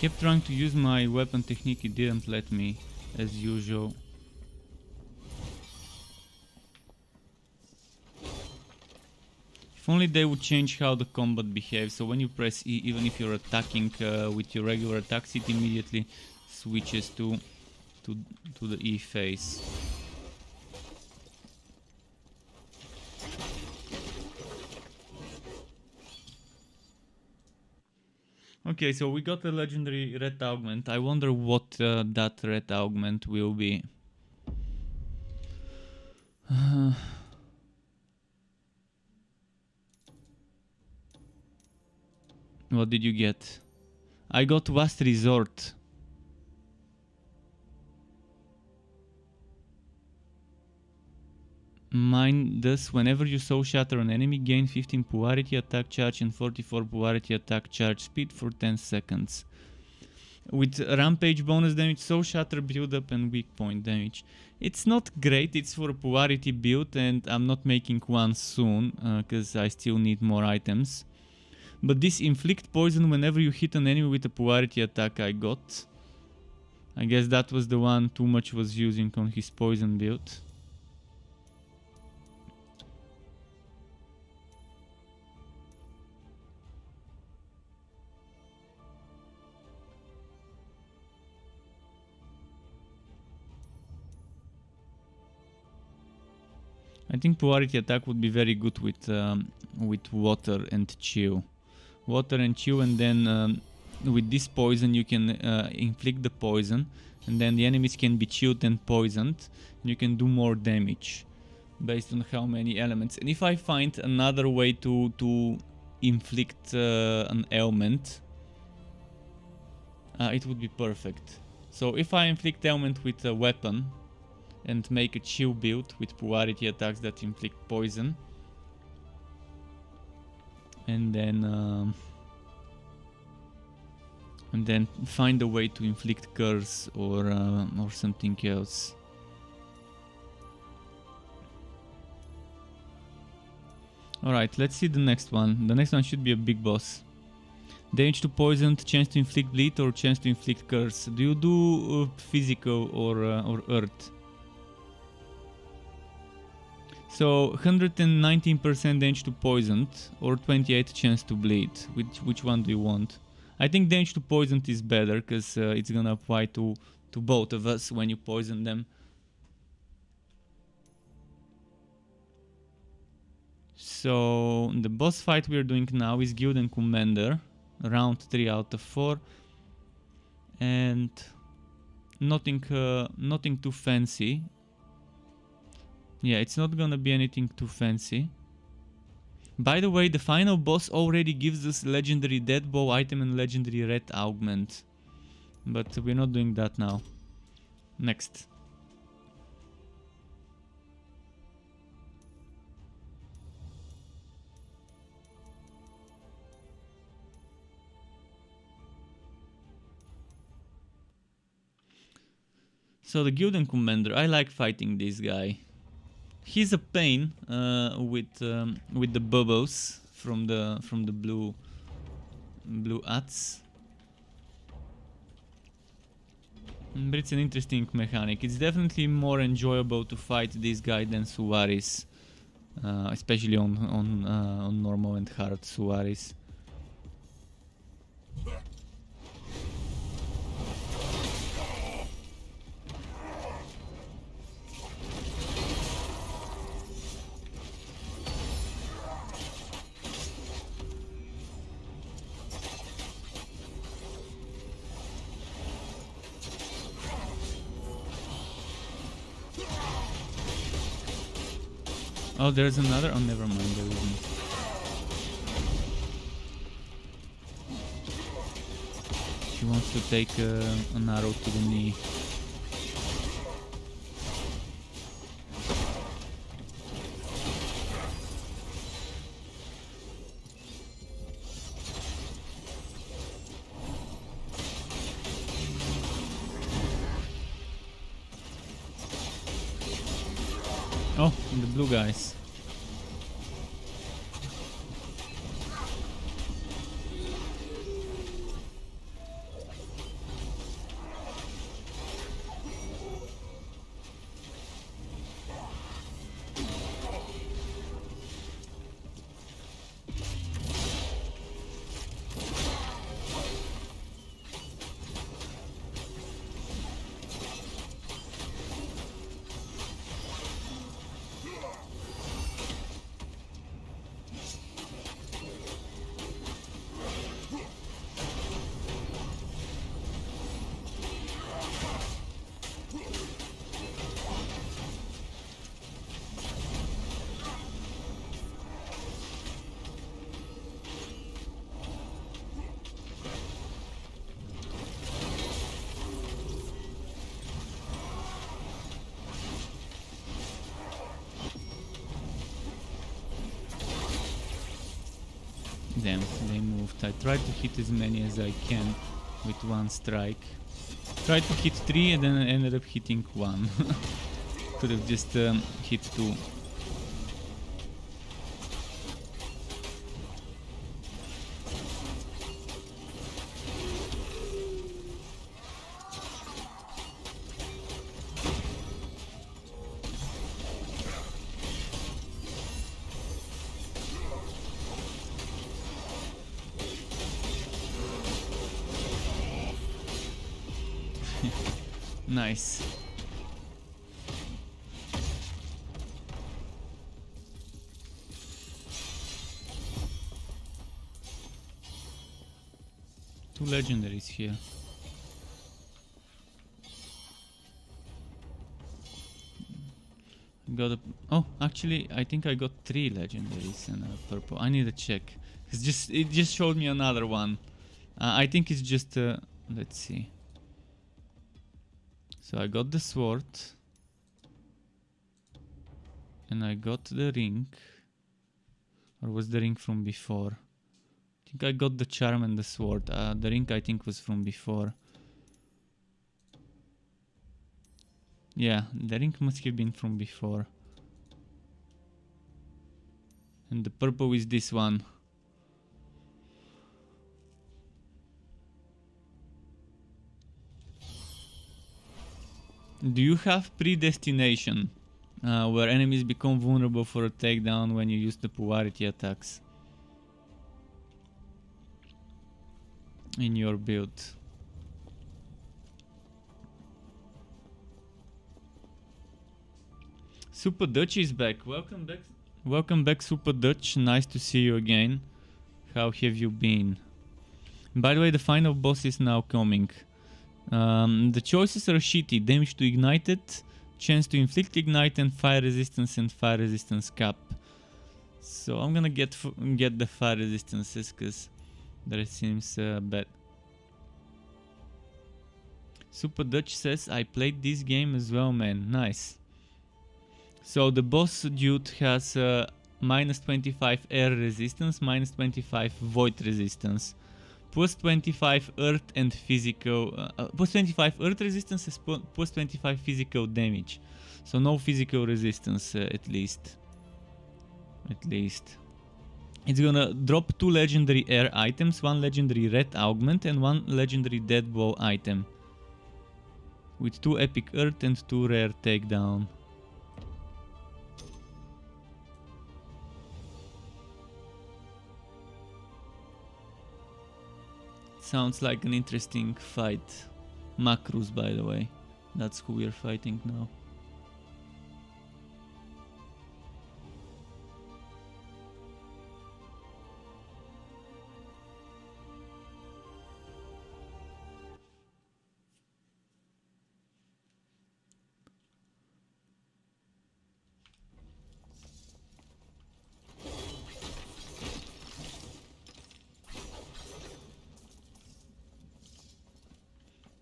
Kept trying to use my weapon technique, it didn't let me, as usual. If only they would change how the combat behaves, so when you press E, even if you're attacking with your regular attacks, it immediately switches to the E phase. Okay, so we got the legendary red augment. I wonder what that red augment will be. What did you get? I got Last Resort. Mine does whenever you soul shatter an enemy, gain 15 polarity attack charge and 44 polarity attack charge speed for 10 seconds. With rampage bonus damage, soul shatter build up and weak point damage. It's not great, it's for a polarity build and I'm not making one soon because I still need more items. But this inflict poison whenever you hit an enemy with a polarity attack I got. I guess that was the one Too Much was using on his poison build. I think polarity attack would be very good with water and chill. Water and chill, and then with this poison you can inflict the poison, and then the enemies can be chilled and poisoned, and you can do more damage based on how many elements. And if I find another way to inflict an ailment, it would be perfect. So if I inflict ailment with a weapon and make a chill build with polarity attacks that inflict poison, and then find a way to inflict curse or something else. Alright, let's see the next one. The next one should be a big boss. Damage to poison, chance to inflict bleed, or chance to inflict curse. Do you do physical or earth? So 119% damage to poisoned or 28 chance to bleed. Which one do you want? I think damage to poisoned is better because it's gonna apply to both of us when you poison them. So the boss fight we are doing now is Guild and Commander, round 3 out of 4, and nothing too fancy. Yeah, it's not gonna be anything too fancy. By the way, the final boss already gives us legendary Deadbow item and legendary red augment, but we're not doing that now. Next. So the Guild and Commander, I like fighting this guy. He's a pain with the bubbles from the blue ats, but it's an interesting mechanic. It's definitely more enjoyable to fight this guy than Suaris, especially on normal and hard Suaris. Oh, there's another? Oh, never mind, there isn't. She wants to take an arrow to the knee. Oh, and the blue guys. Damn, they moved. I tried to hit as many as I can with one strike. Tried to hit 3 and then I ended up hitting 1. Could have just hit 2. Nice. Two legendaries here. Got a... Oh, actually, I think I got 3 legendaries and a purple. I need to check. It just showed me another one. I think it's just... let's see. So I got the sword. And I got the ring. Or was the ring from before? I think I got the charm and the sword. The ring I think was from before. Yeah, the ring must have been from before. And the purple is this one. Do you have predestination? Where enemies become vulnerable for a takedown when you use the polarity attacks in your build. Super Dutch is back. Welcome back. Welcome back, Super Dutch. Nice to see you again. How have you been? By the way, the final boss is now coming. The choices are shitty. Damage to ignited, chance to inflict ignite, and fire resistance cap. So I'm gonna get the fire resistances because that seems bad. Super Dutch says I played this game as well, man. Nice. So the boss dude has minus 25 air resistance, minus 25 void resistance, plus 25 earth and physical, plus 25 earth resistance, plus 25 physical damage. So no physical resistance at least. It's gonna drop 2 legendary air items, 1 legendary red augment and 1 legendary deadball item. With 2 epic earth and 2 rare takedown. Sounds like an interesting fight. Macrus, by the way. That's who we're fighting now.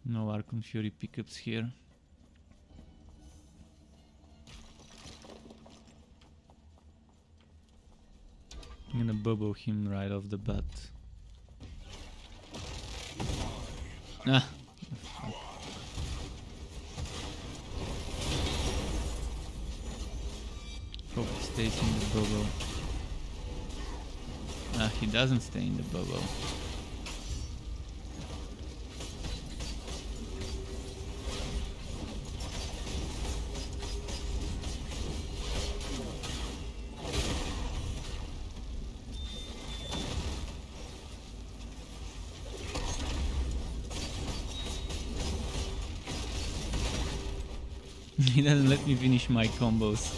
No Archon Fury pickups here. I'm gonna bubble him right off the bat. Ah! Hope he stays in the bubble. Ah, he doesn't stay in the bubble. He doesn't let me finish my combos.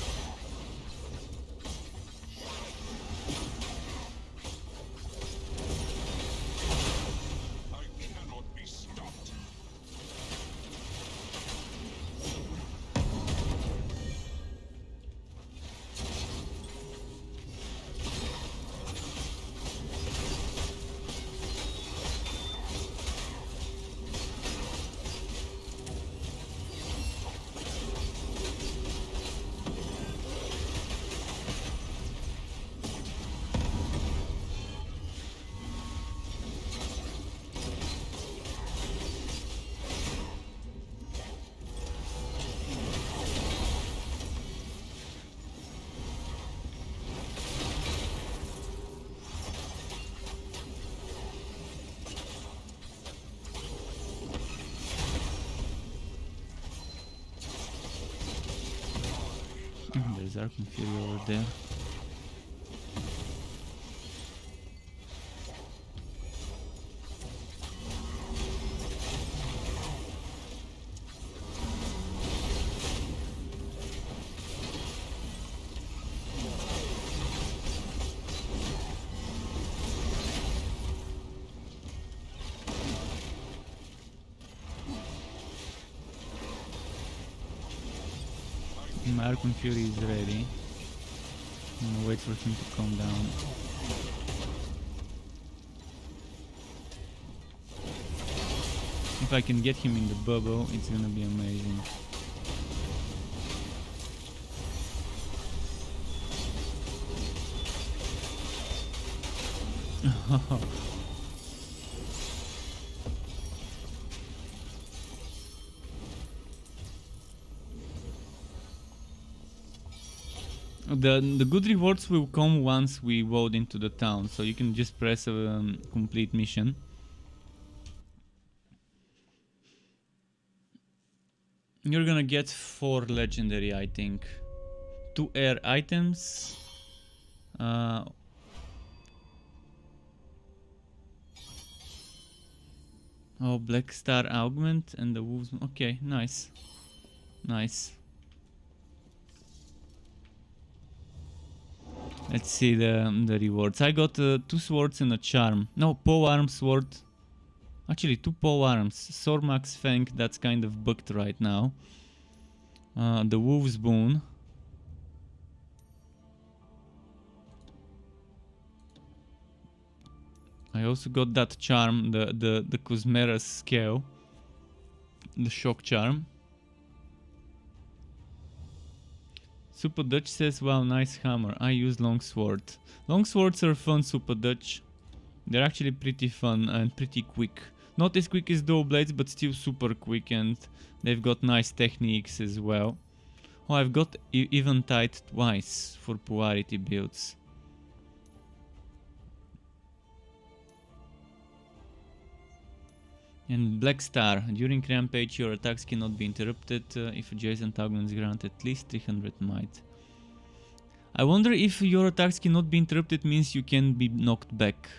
There's Archon Fury over there. My Archon Fury is ready. I'm gonna wait for him to calm down. If I can get him in the bubble, it's gonna be amazing. The good rewards will come once we vote into the town, so you can just press a complete mission. You're gonna get 4 legendary, I think. 2 air items. Oh, Black Star Augment and the Wolves. Okay, nice. Nice. Let's see the rewards. I got 2 swords and a charm. No, pole arm sword. Actually, 2 pole arms. Sormax Fang, that's kind of bugged right now. The Wolf's Boon. I also got that charm, the Kuzmera's Scale. The Shock Charm. Super Dutch says, wow, nice hammer. I use longsword. Longswords are fun, Super Dutch. They're actually pretty fun and pretty quick. Not as quick as dual blades, but still super quick, and they've got nice techniques as well. Oh, I've got Eventide twice for polarity builds. And Black Star. During Rampage, your attacks cannot be interrupted if adjacent augments grant at least 300 might. I wonder if your attacks cannot be interrupted means you can be knocked back.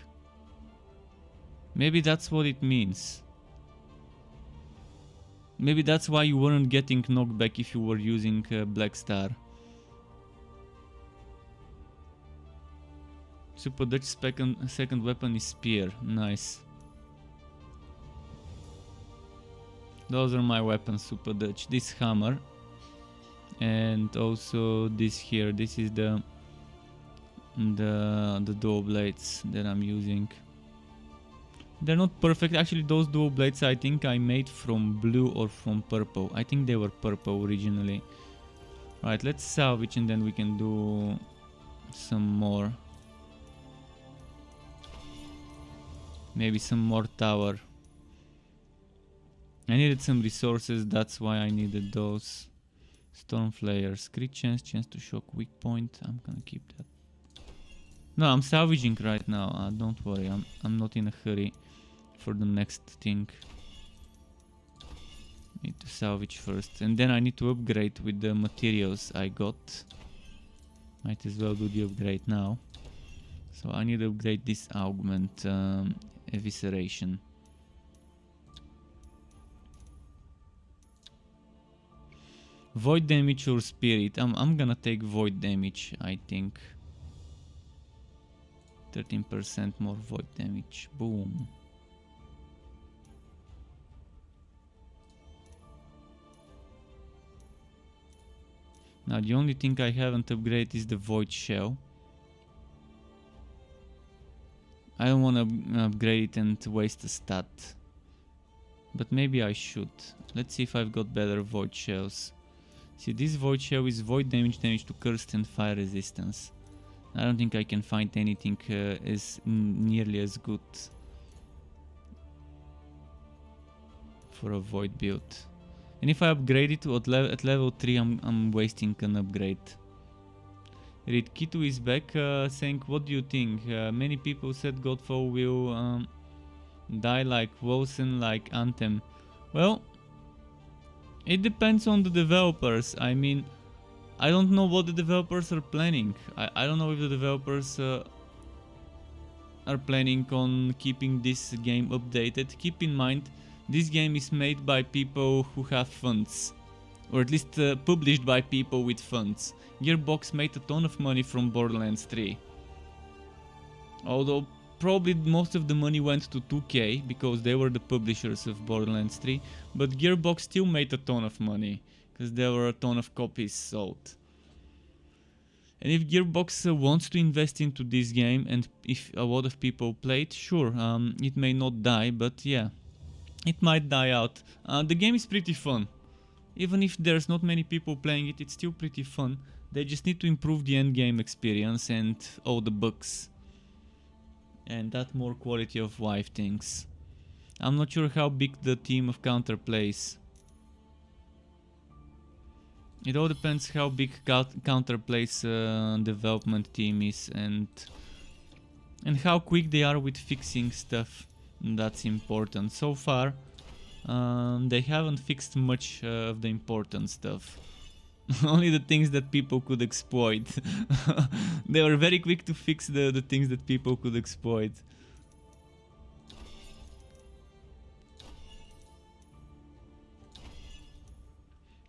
Maybe that's what it means. Maybe that's why you weren't getting knocked back if you were using Black Star. Super Dutch second weapon is Spear. Nice. Those are my weapons, Super Dutch. This hammer. And also this here. This is the dual blades that I'm using. They're not perfect. Actually, those dual blades I think I made from blue or from purple. I think they were purple originally. Right, let's salvage and then we can do some more. Maybe some more tower. I needed some resources, that's why I needed those. Storm Flayers, crit chance to shock weak point. I'm gonna keep that. No, I'm salvaging right now. Don't worry, I'm not in a hurry for the next thing. Need to salvage first, and then I need to upgrade with the materials I got. Might as well do the upgrade now. So I need to upgrade this augment, evisceration. Void damage or spirit? I'm gonna take void damage, I think. 13% more void damage. Boom. Now the only thing I haven't upgraded is the void shell. I don't want to upgrade it and waste a stat. But maybe I should. Let's see if I've got better void shells. See, this void shell is void damage to cursed and fire resistance. I don't think I can find anything nearly as good for a void build. And if I upgrade it at level 3, I'm wasting an upgrade. Read Kitu is back saying, what do you think? Many people said Godfall will die like Wilson, like Anthem. Well, it depends on the developers. I mean, I don't know what the developers are planning. I don't know if the developers are planning on keeping this game updated. Keep in mind, this game is made by people who have funds, or at least published by people with funds. Gearbox made a ton of money from Borderlands 3. Although probably most of the money went to 2K because they were the publishers of Borderlands 3, but Gearbox still made a ton of money because there were a ton of copies sold. And if Gearbox wants to invest into this game, and if a lot of people play it, sure, it may not die, but yeah, it might die out. The game is pretty fun. Even if there's not many people playing it, it's still pretty fun. They just need to improve the endgame experience and all the bugs. And that more quality of life things. I'm not sure how big the team of Counter plays. It all depends how big Counter plays development team is and how quick they are with fixing stuff. That's important. So far, they haven't fixed much of the important stuff. Only the things that people could exploit. They were very quick to fix the things that people could exploit.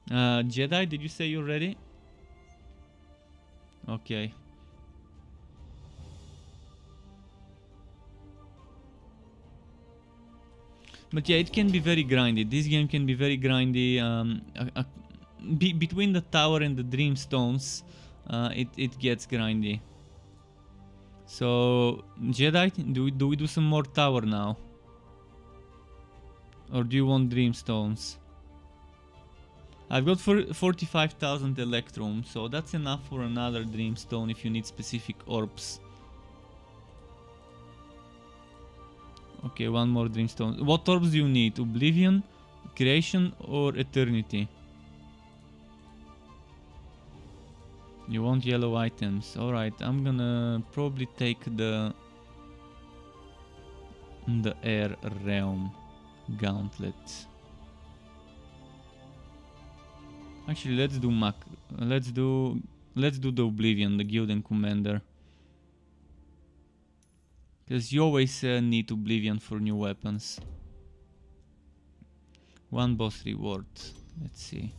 Jedi, did you say you're ready? Okay. But yeah, it can be very grindy. This game can be very grindy. Between the tower and the Dreamstones, it gets grindy. So, Jedi, do we do some more tower now? Or do you want Dreamstones? I've got 45,000 Electrum, so that's enough for another Dreamstone if you need specific orbs. Okay, one more Dreamstone. What orbs do you need? Oblivion, Creation, or Eternity? You want yellow items. Alright, I'm gonna probably take the Air Realm Gauntlet. Actually, let's do the Oblivion, the Gildan Commander. Because you always need Oblivion for new weapons. One boss reward. Let's see.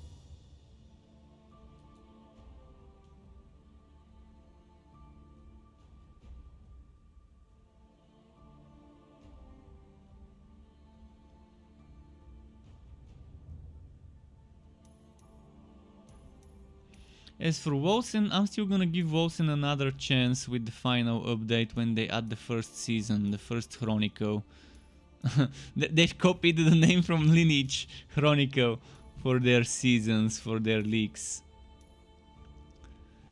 As for Wolsen, I'm still gonna give Wolsen another chance with the final update when they add the first season, the first Chronicle. They've copied the name from Lineage, Chronicle, for their seasons, for their leaks.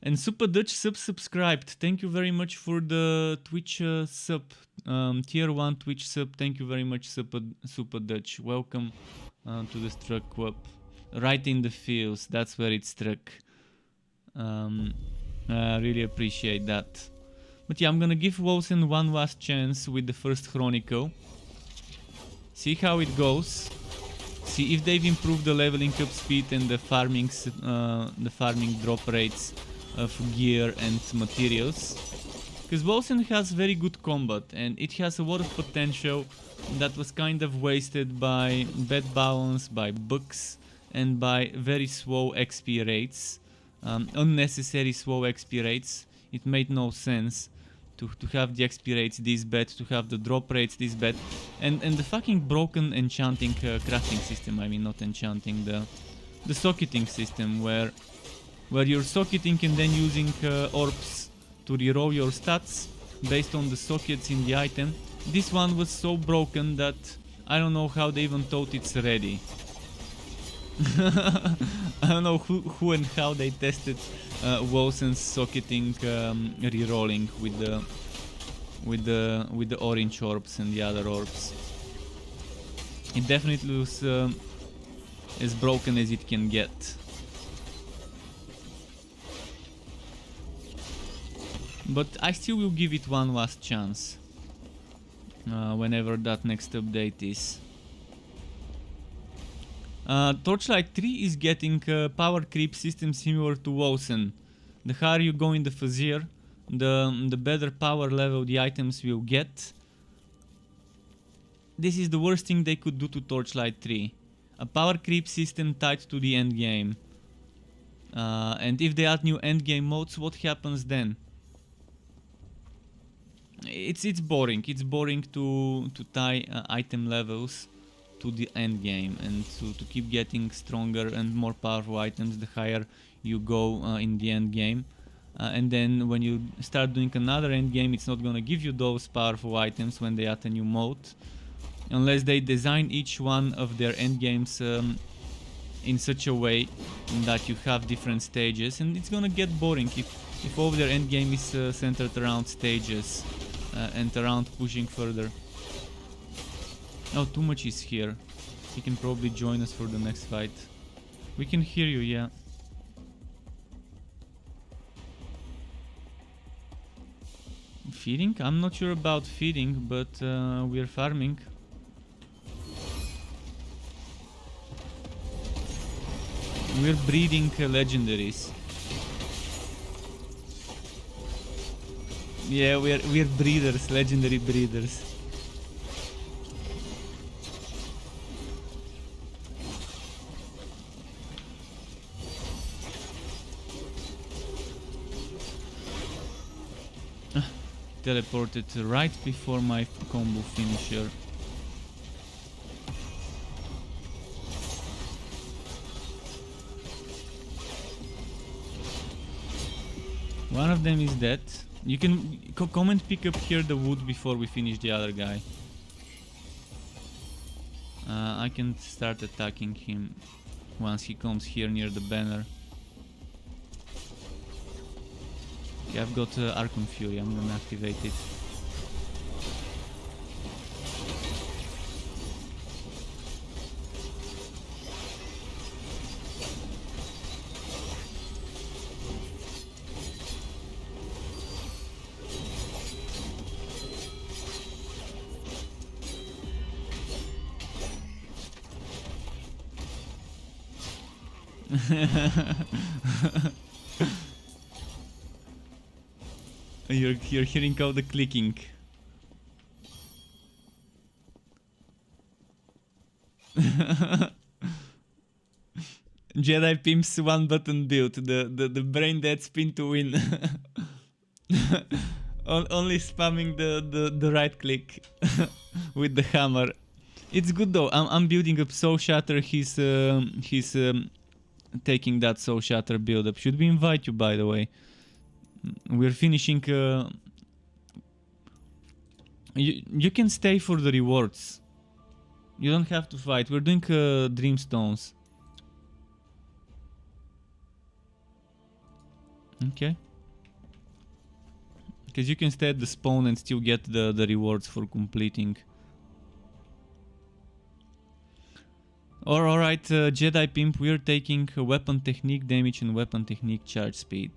And Super Dutch subscribed. Thank you very much for the Twitch sub, tier 1 Twitch sub. Thank you very much, Super Dutch. Welcome to the Struck Club. Right in the fields, that's where it struck. I really appreciate that. But yeah, I'm gonna give Wolsen one last chance with the first Chronicle. See how it goes. See if they've improved the leveling up speed and the farming drop rates of gear and materials. Because Wolsen has very good combat and it has a lot of potential that was kind of wasted by bad balance, by bugs, and by very slow XP rates. Unnecessary slow XP rates. It made no sense to have the XP rates this bad, to have the drop rates this bad, and the fucking broken enchanting crafting system. I mean, not enchanting, the socketing system where you're socketing and then using orbs to reroll your stats based on the sockets in the item. This one was so broken that I don't know how they even thought it's ready. I don't know who and how they tested Wolsen's socketing rerolling with the orange orbs and the other orbs. It definitely was as broken as it can get. But I still will give it one last chance whenever that next update is. Torchlight 3 is getting power creep system similar to Wosen. The higher you go in the Fazir, the better power level the items will get. This is the worst thing they could do to Torchlight 3. A power creep system tied to the endgame. And if they add new endgame modes, what happens then? It's boring. It's boring to tie item levels to the end game, and to keep getting stronger and more powerful items the higher you go in the end game. And then when you start doing another end game, it's not gonna give you those powerful items when they add a new mode, unless they design each one of their end games in such a way that you have different stages, and it's gonna get boring if all their end game is centered around stages and around pushing further. Oh, too much is here. He can probably join us for the next fight. We can hear you, yeah. Feeding? I'm not sure about feeding, but we're farming. We're breeding legendaries. Yeah, we're breeders, legendary breeders. Teleported right before my combo finisher. One of them is dead. You can come and pick up here the wood before we finish the other guy. I can start attacking him once he comes here near the banner. Okay, I've got Archon Fury, I'm gonna activate it. You're hearing all the clicking. Jedi Pimp's one button build, the brain dead spin to win. Only spamming the right click with the hammer. It's good though. I'm building up Soul Shatter. He's taking that Soul Shatter build up. Should we invite you, by the way? We're finishing. You can stay for the rewards. You don't have to fight. We're doing Dreamstones. Okay. Because you can stay at the spawn and still get the rewards for completing. Alright, Jedi Pimp, we're taking weapon technique damage and weapon technique charge speed.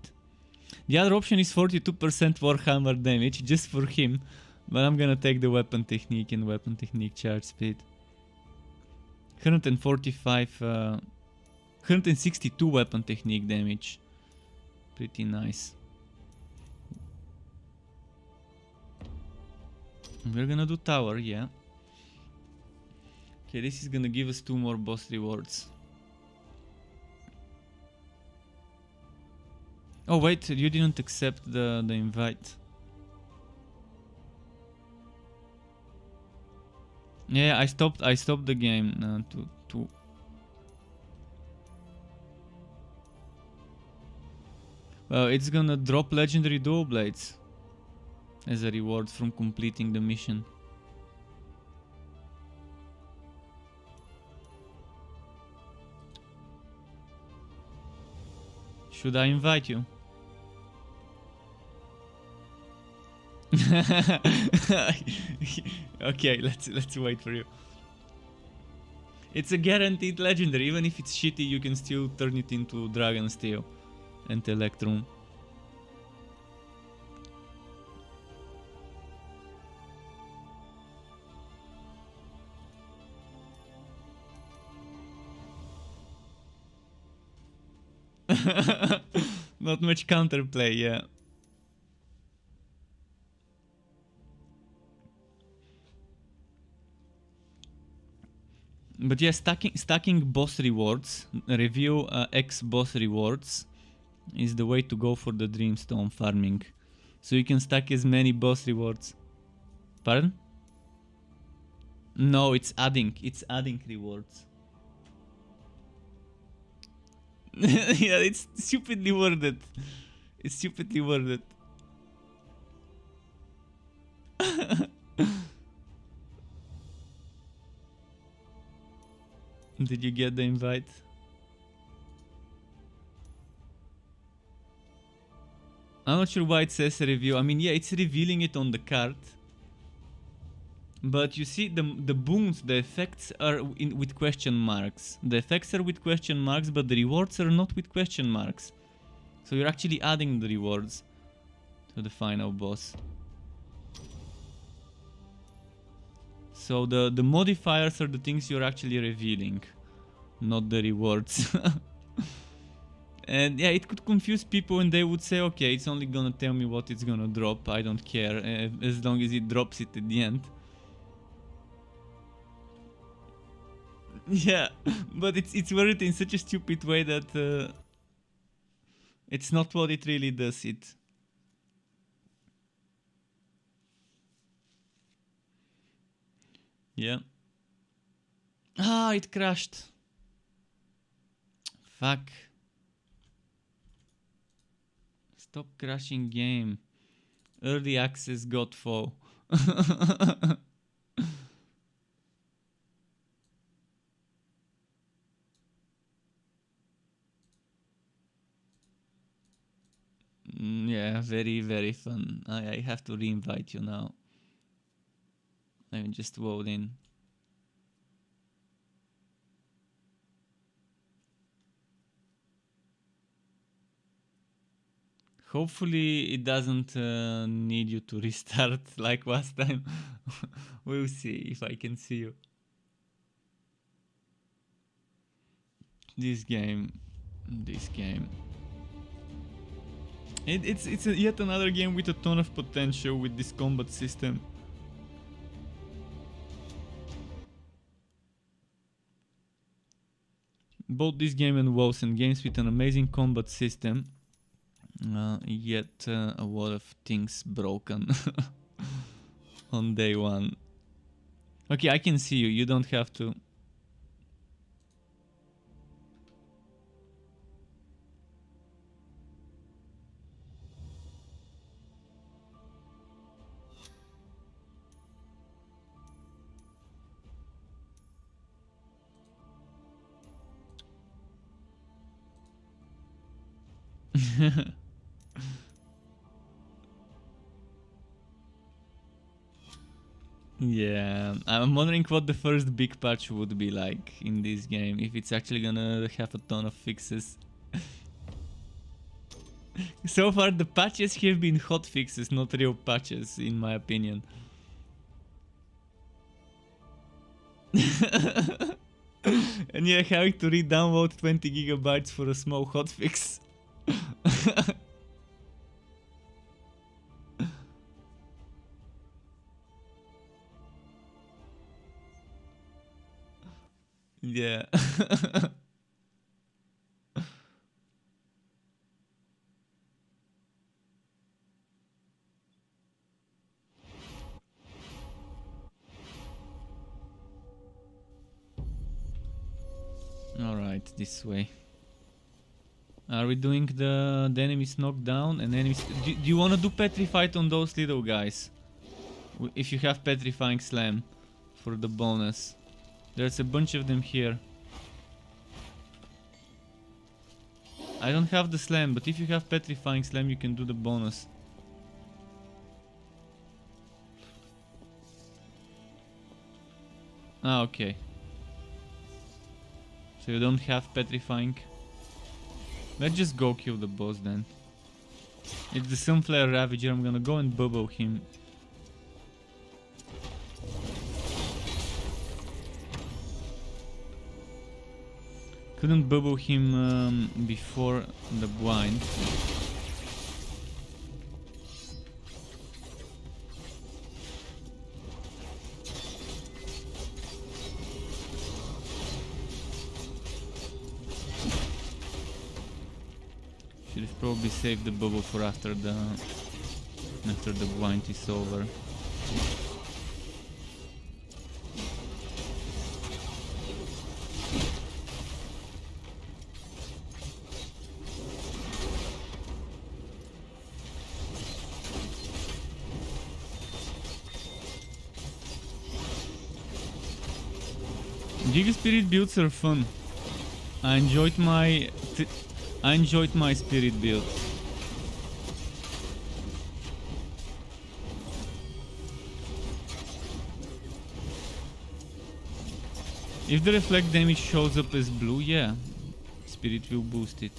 The other option is 42% Warhammer damage, just for him. But I'm gonna take the weapon technique and weapon technique charge speed. 145... 162 weapon technique damage. Pretty nice. We're gonna do tower, yeah. Okay, this is gonna give us 2 more boss rewards. Oh wait, you didn't accept the invite. Yeah, I stopped the game to Well, it's gonna drop legendary dual blades as a reward from completing the mission. Should I invite you? Okay, let's wait for you. It's a guaranteed legendary. Even if it's shitty, you can still turn it into Dragon Steel and Electrum. Not much counterplay, yeah. But yeah, stacking boss rewards, review X boss rewards, is the way to go for the Dreamstone farming. So you can stack as many boss rewards. Pardon? No, it's adding rewards. Yeah, it's stupidly worded. It's stupidly worded. Did you get the invite? I'm not sure why it says review. I mean, yeah, it's revealing it on the card. But you see, the boons, the effects are with question marks. The effects are with question marks, but the rewards are not with question marks. So you're actually adding the rewards to the final boss. So the modifiers are the things you're actually revealing, not the rewards. And yeah, it could confuse people and they would say, okay, it's only gonna tell me what it's gonna drop, I don't care, as long as it drops it at the end. Yeah, but it's worded in such a stupid way that it's not what it really does. Yeah. Ah, it crashed. Fuck. Stop crashing game. Early access Godfall. Yeah, very, very fun. I have to re-invite you now. Let me just vote in. Hopefully it doesn't need you to restart like last time. We'll see if I can see you. This game. It's yet another game with a ton of potential with this combat system. Both this game and WoW and games with an amazing combat system. Yet a lot of things broken on day one. Okay, I can see you. You don't have to. Yeah, I'm wondering what the first big patch would be like in this game, if it's actually gonna have a ton of fixes. So far the patches have been hot fixes, not real patches, in my opinion. And yeah, having to re-download 20 gigabytes for a small hotfix. Yeah. Alright, this way. Are we doing the enemies knocked down and enemies... Do you want to do petrified on those little guys? If you have petrifying slam for the bonus. There's a bunch of them here. I don't have the slam, but if you have petrifying slam you can do the bonus. Ah, okay. So you don't have petrifying. Let's just go kill the boss then. It's the Sunflare Ravager, I'm gonna go and bubble him. Couldn't bubble him before the blind. Should have probably saved the bubble for after the blind is over. Giga Spirit builds are fun. I enjoyed my spirit build. If the reflect damage shows up as blue, yeah, spirit will boost it.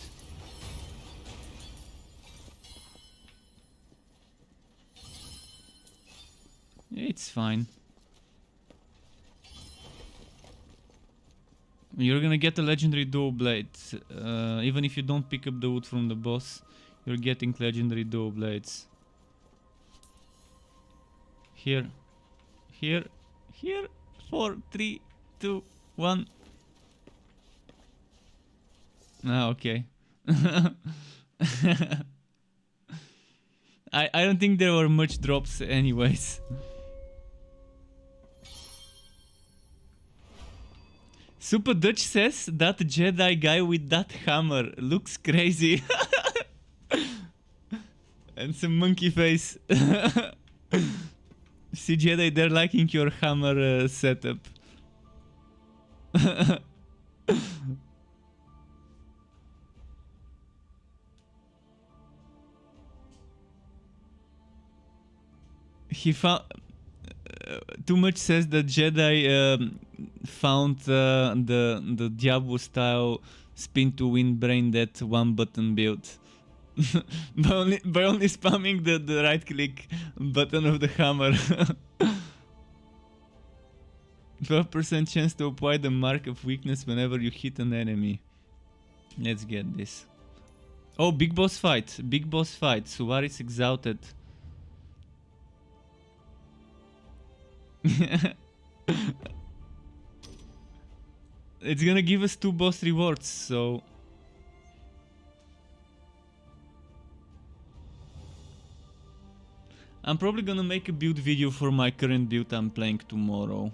It's fine. You're gonna get a legendary dual blade. Even if you don't pick up the wood from the boss, you're getting legendary dual blades. Here. Here. Here. 4, 3, 2, 1. Ah, okay. I don't think there were much drops anyways. Super Dutch says that Jedi guy with that hammer looks crazy. And some monkey face. See Jedi, they're liking your hammer setup. He found... Too Much says that Jedi found the Diablo style spin to win brain dead one button build. by only spamming the right click button of the hammer. 12% chance to apply the mark of weakness whenever you hit an enemy. Let's get this. Oh, big boss fight. Big boss fight. Suwaris exalted. It's gonna give us 2 boss rewards, so... I'm probably gonna make a build video for my current build I'm playing tomorrow.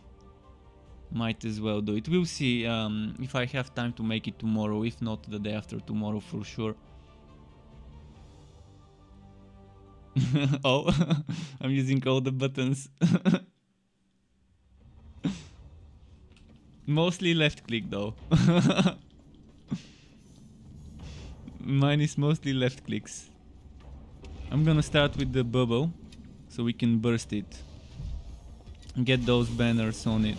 Might as well do it. We'll see if I have time to make it tomorrow, if not the day after tomorrow for sure. Oh, I'm using all the buttons. Mostly left click though. Mine is mostly left clicks. I'm gonna start with the bubble so we can burst it. Get those banners on it.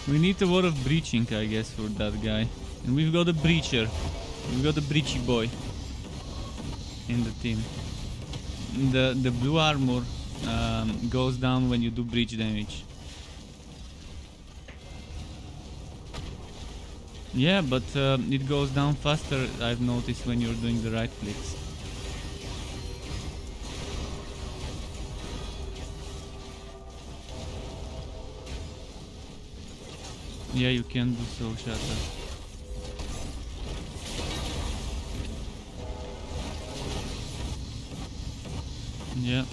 We need a lot of breaching, I guess, for that guy. And we've got a breacher. We've got a breachy boy in the team. The blue armor goes down when you do breach damage. Yeah, but it goes down faster, I've noticed, when you're doing the right clicks. Yeah, you can do so, Shatter. Yeah.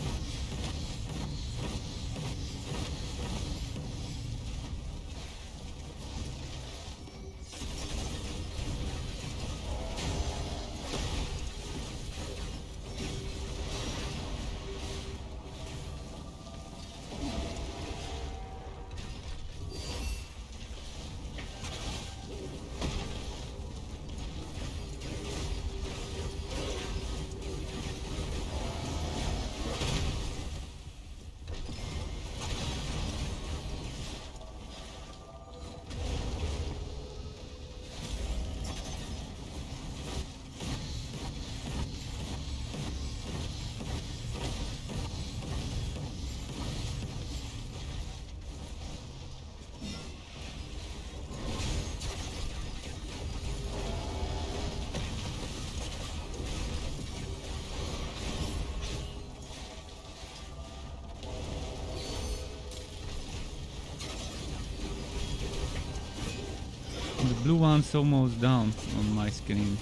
blue one's almost down on my screen.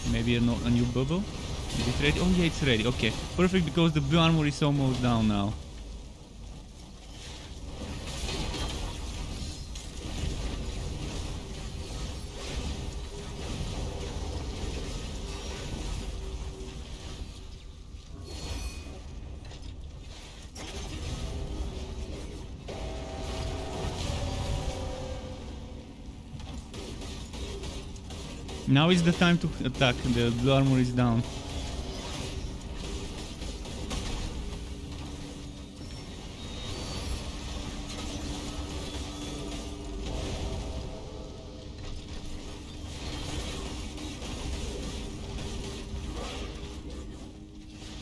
Maybe a new bubble? Is it ready? Oh yeah, it's ready. Okay, perfect, because the blue armor is almost down now. Now is the time to attack. The blue armor is down.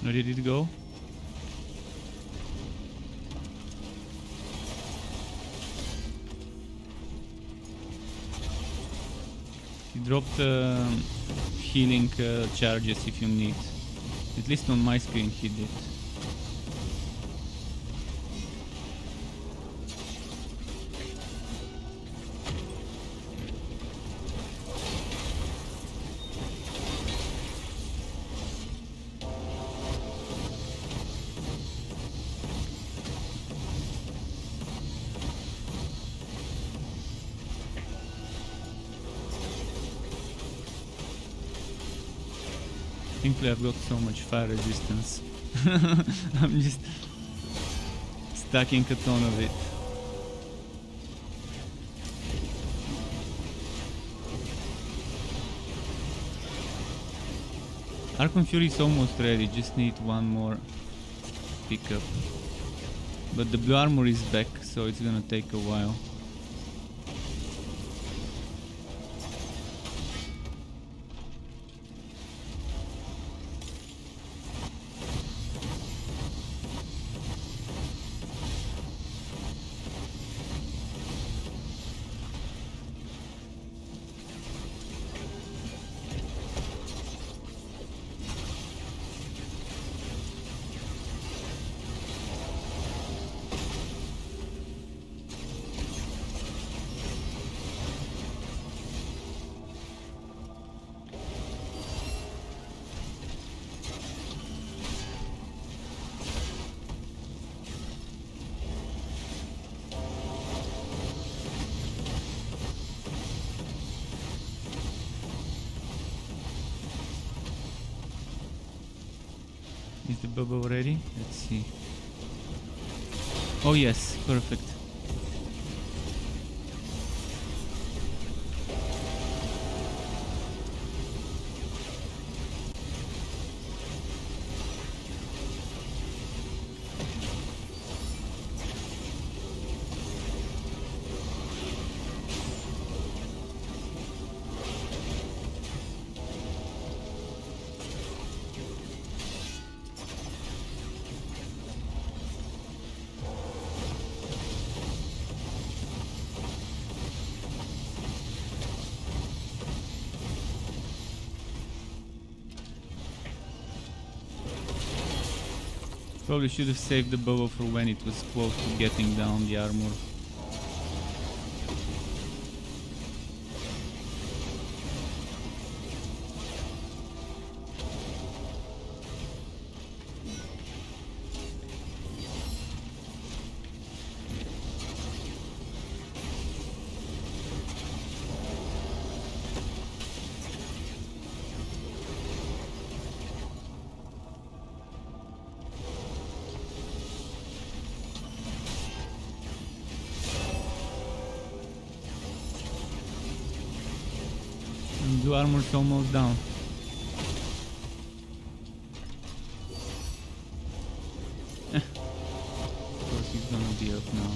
Where did it go? He dropped healing charges if you need. At least on my screen he did. Thankfully I've got so much fire resistance. I'm just stacking a ton of it. Archon Fury is almost ready, just need one more pickup. But the blue armor is back, so it's gonna take a while. Is the bubble ready? Let's see. Oh yes, perfect. Probably should have saved the bubble for when it was close to getting down the armor. The armor's almost down. Of course he's gonna be up now.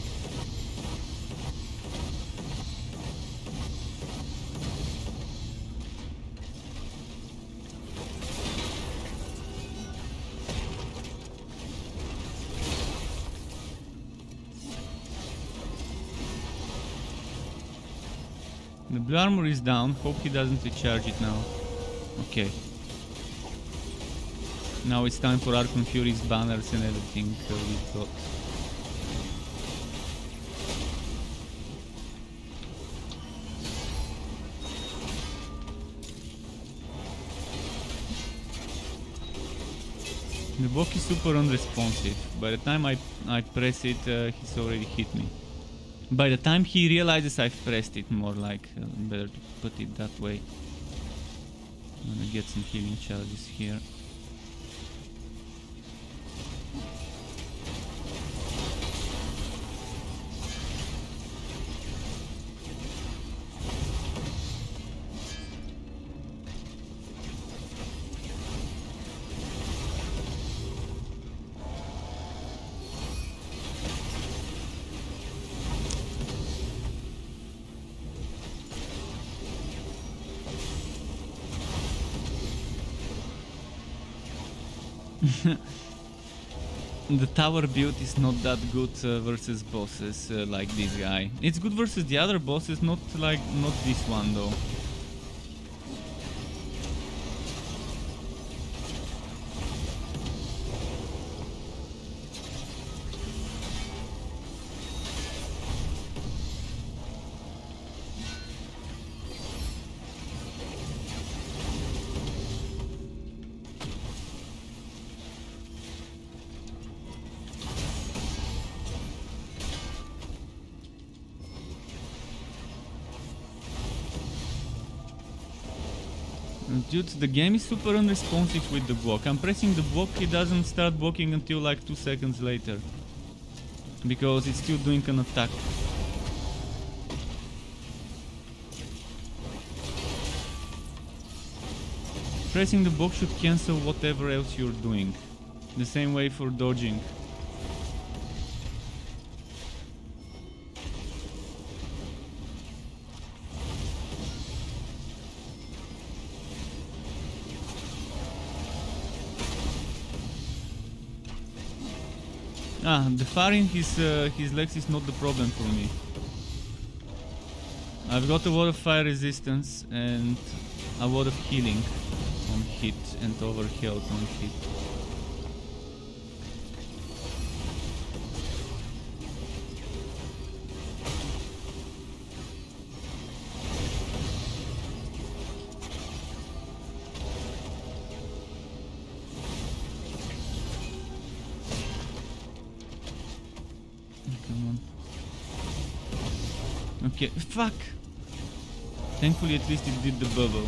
The blue armor is down. Hope he doesn't recharge it now. Okay. Now it's time for Archon Fury's banners and everything we've got. The block is super unresponsive. By the time I press it, he's already hit me. By the time he realizes I've pressed it, more like, better to put it that way. I'm gonna get some healing charges here. The tower build is not that good versus bosses like this guy. It's good versus the other bosses, not this one though. Dude, the game is super unresponsive with the block. I'm pressing the block, it doesn't start blocking until like 2 seconds later. Because it's still doing an attack. Pressing the block should cancel whatever else you're doing. The same way for dodging. The firing his legs is not the problem for me. I've got a lot of fire resistance and a lot of healing on hit and over health on hit. Okay, fuck! Thankfully at least it did the bubble.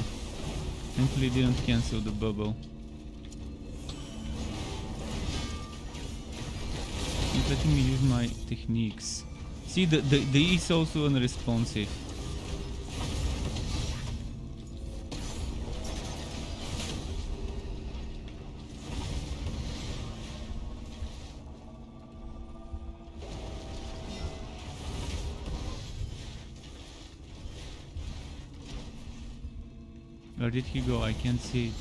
Thankfully it didn't cancel the bubble. It's letting me use my techniques. See, the E is also unresponsive. Where did he go? I can't see it.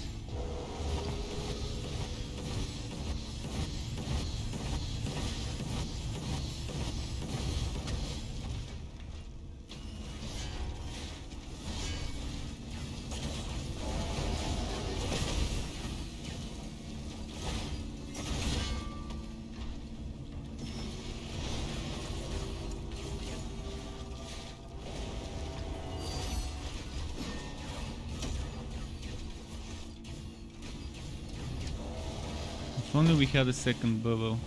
If only we had a second bubble.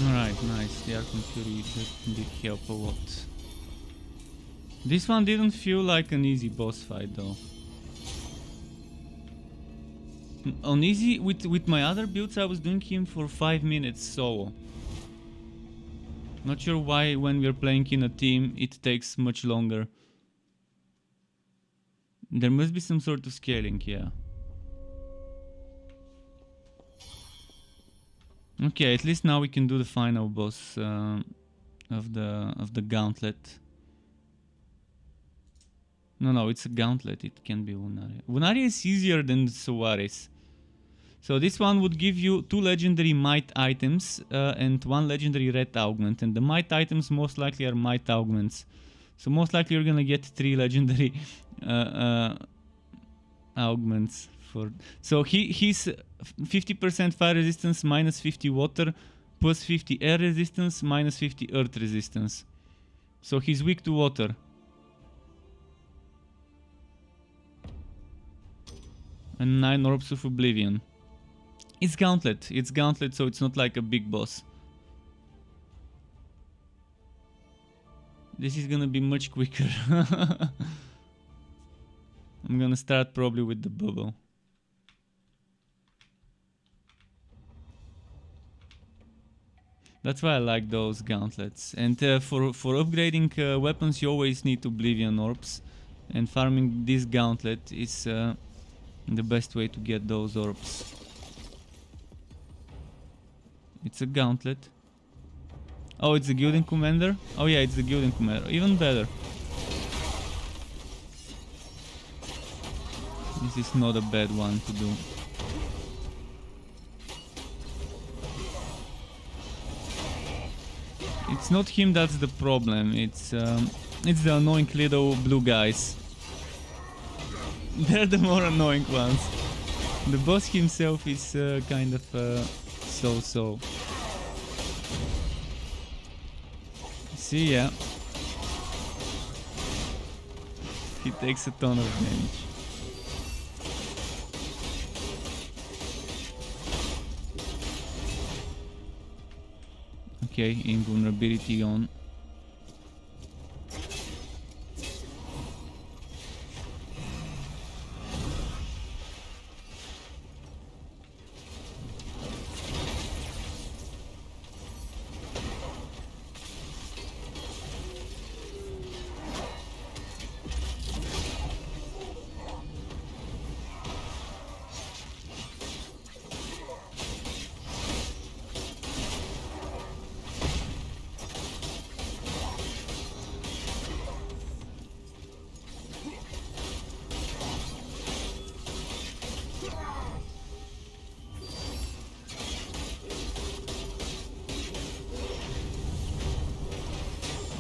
Alright, nice. The Archon Fury did help a lot. This one didn't feel like an easy boss fight though. On easy, with my other builds, I was doing him for 5 minutes solo. Not sure why when we're playing in a team, it takes much longer. There must be some sort of scaling, yeah. Okay, at least now we can do the final boss of the gauntlet. No, it's a gauntlet. It can be Wunaria. Wunaria is easier than Soares. So this one would give you 2 legendary might items and 1 legendary red augment. And the might items most likely are might augments. So most likely you're gonna get 3 legendary augments. So he's 50% fire resistance, minus 50 water, plus 50 air resistance, minus 50 earth resistance. So he's weak to water. And 9 Orbs of Oblivion. It's Gauntlet, so it's not like a big boss. This is gonna be much quicker. I'm gonna start probably with the bubble. That's why I like those gauntlets. And for upgrading weapons, you always need Oblivion Orbs. And farming this gauntlet is the best way to get those orbs. It's a gauntlet. Oh, it's the Guilden Commander? Oh yeah, it's the Guilden Commander. Even better. This is not a bad one to do. It's not him that's the problem. It's the annoying little blue guys. They're the more annoying ones. The boss himself is kind of so-so. See ya. He takes a ton of damage. Okay, invulnerability on.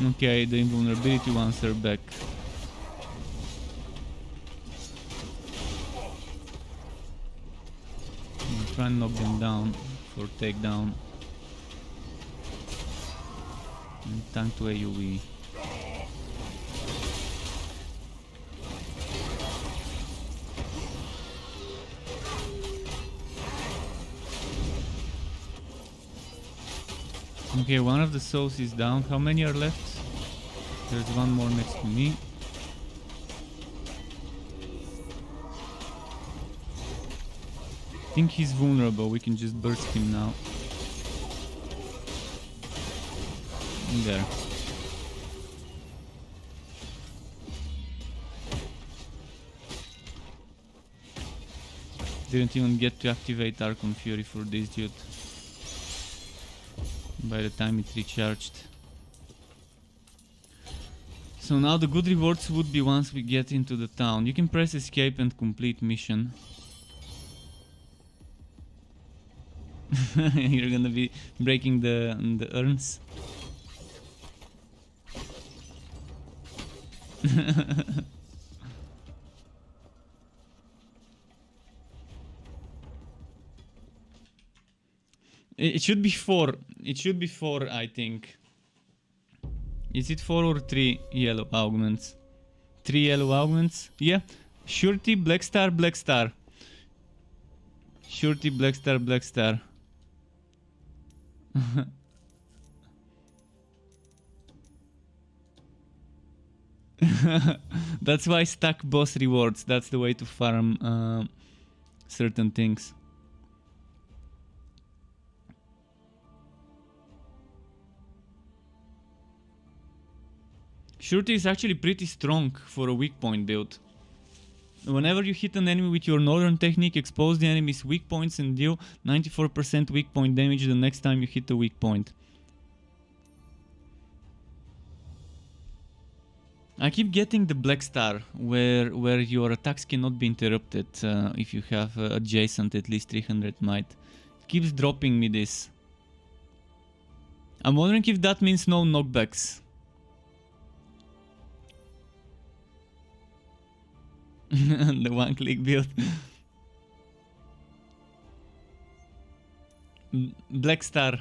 Okay, the invulnerability ones are back. I'll try and knock them down for takedown. And tank to AoE. Okay, one of the souls is down. How many are left? There's one more next to me. I think he's vulnerable. We can just burst him now. In there. Didn't even get to activate Archon Fury for this dude. By the time it recharged. So now the good rewards would be once we get into the town. You can press escape and complete mission. You're gonna be breaking the urns. It should be 4. It should be 4, I think. Is it 4 or 3 yellow augments? 3 yellow augments? Yeah. Surety, Black Star, Black Star. Surety, Black Star, Black Star. That's why stack boss rewards. That's the way to farm certain things. Shooty is actually pretty strong for a weak point build. Whenever you hit an enemy with your northern technique, expose the enemy's weak points and deal 94% weak point damage the next time you hit a weak point. I keep getting the black star, where your attacks cannot be interrupted if you have adjacent at least 300 might. It keeps dropping me this. I'm wondering if that means no knockbacks. The one-click build. Black star.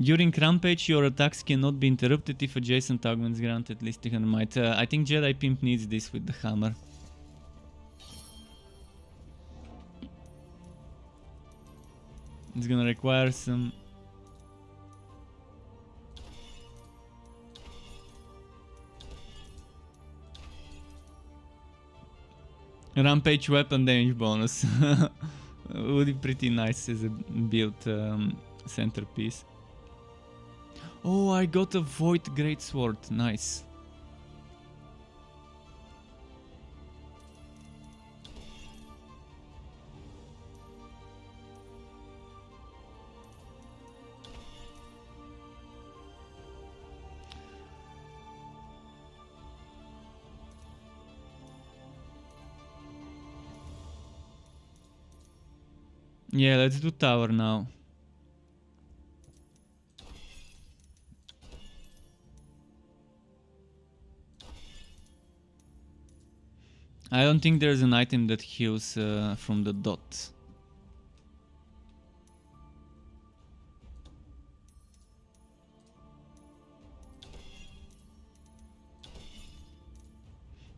During Rampage, your attacks cannot be interrupted if adjacent augments grant at least 300 might. I think Jedi Pimp needs this with the hammer. It's gonna require some... Rampage weapon damage bonus. Would be pretty nice as a build centerpiece. Oh, I got a Void Greatsword. Nice. Yeah, let's do tower now. I don't think there's an item that heals from the dot.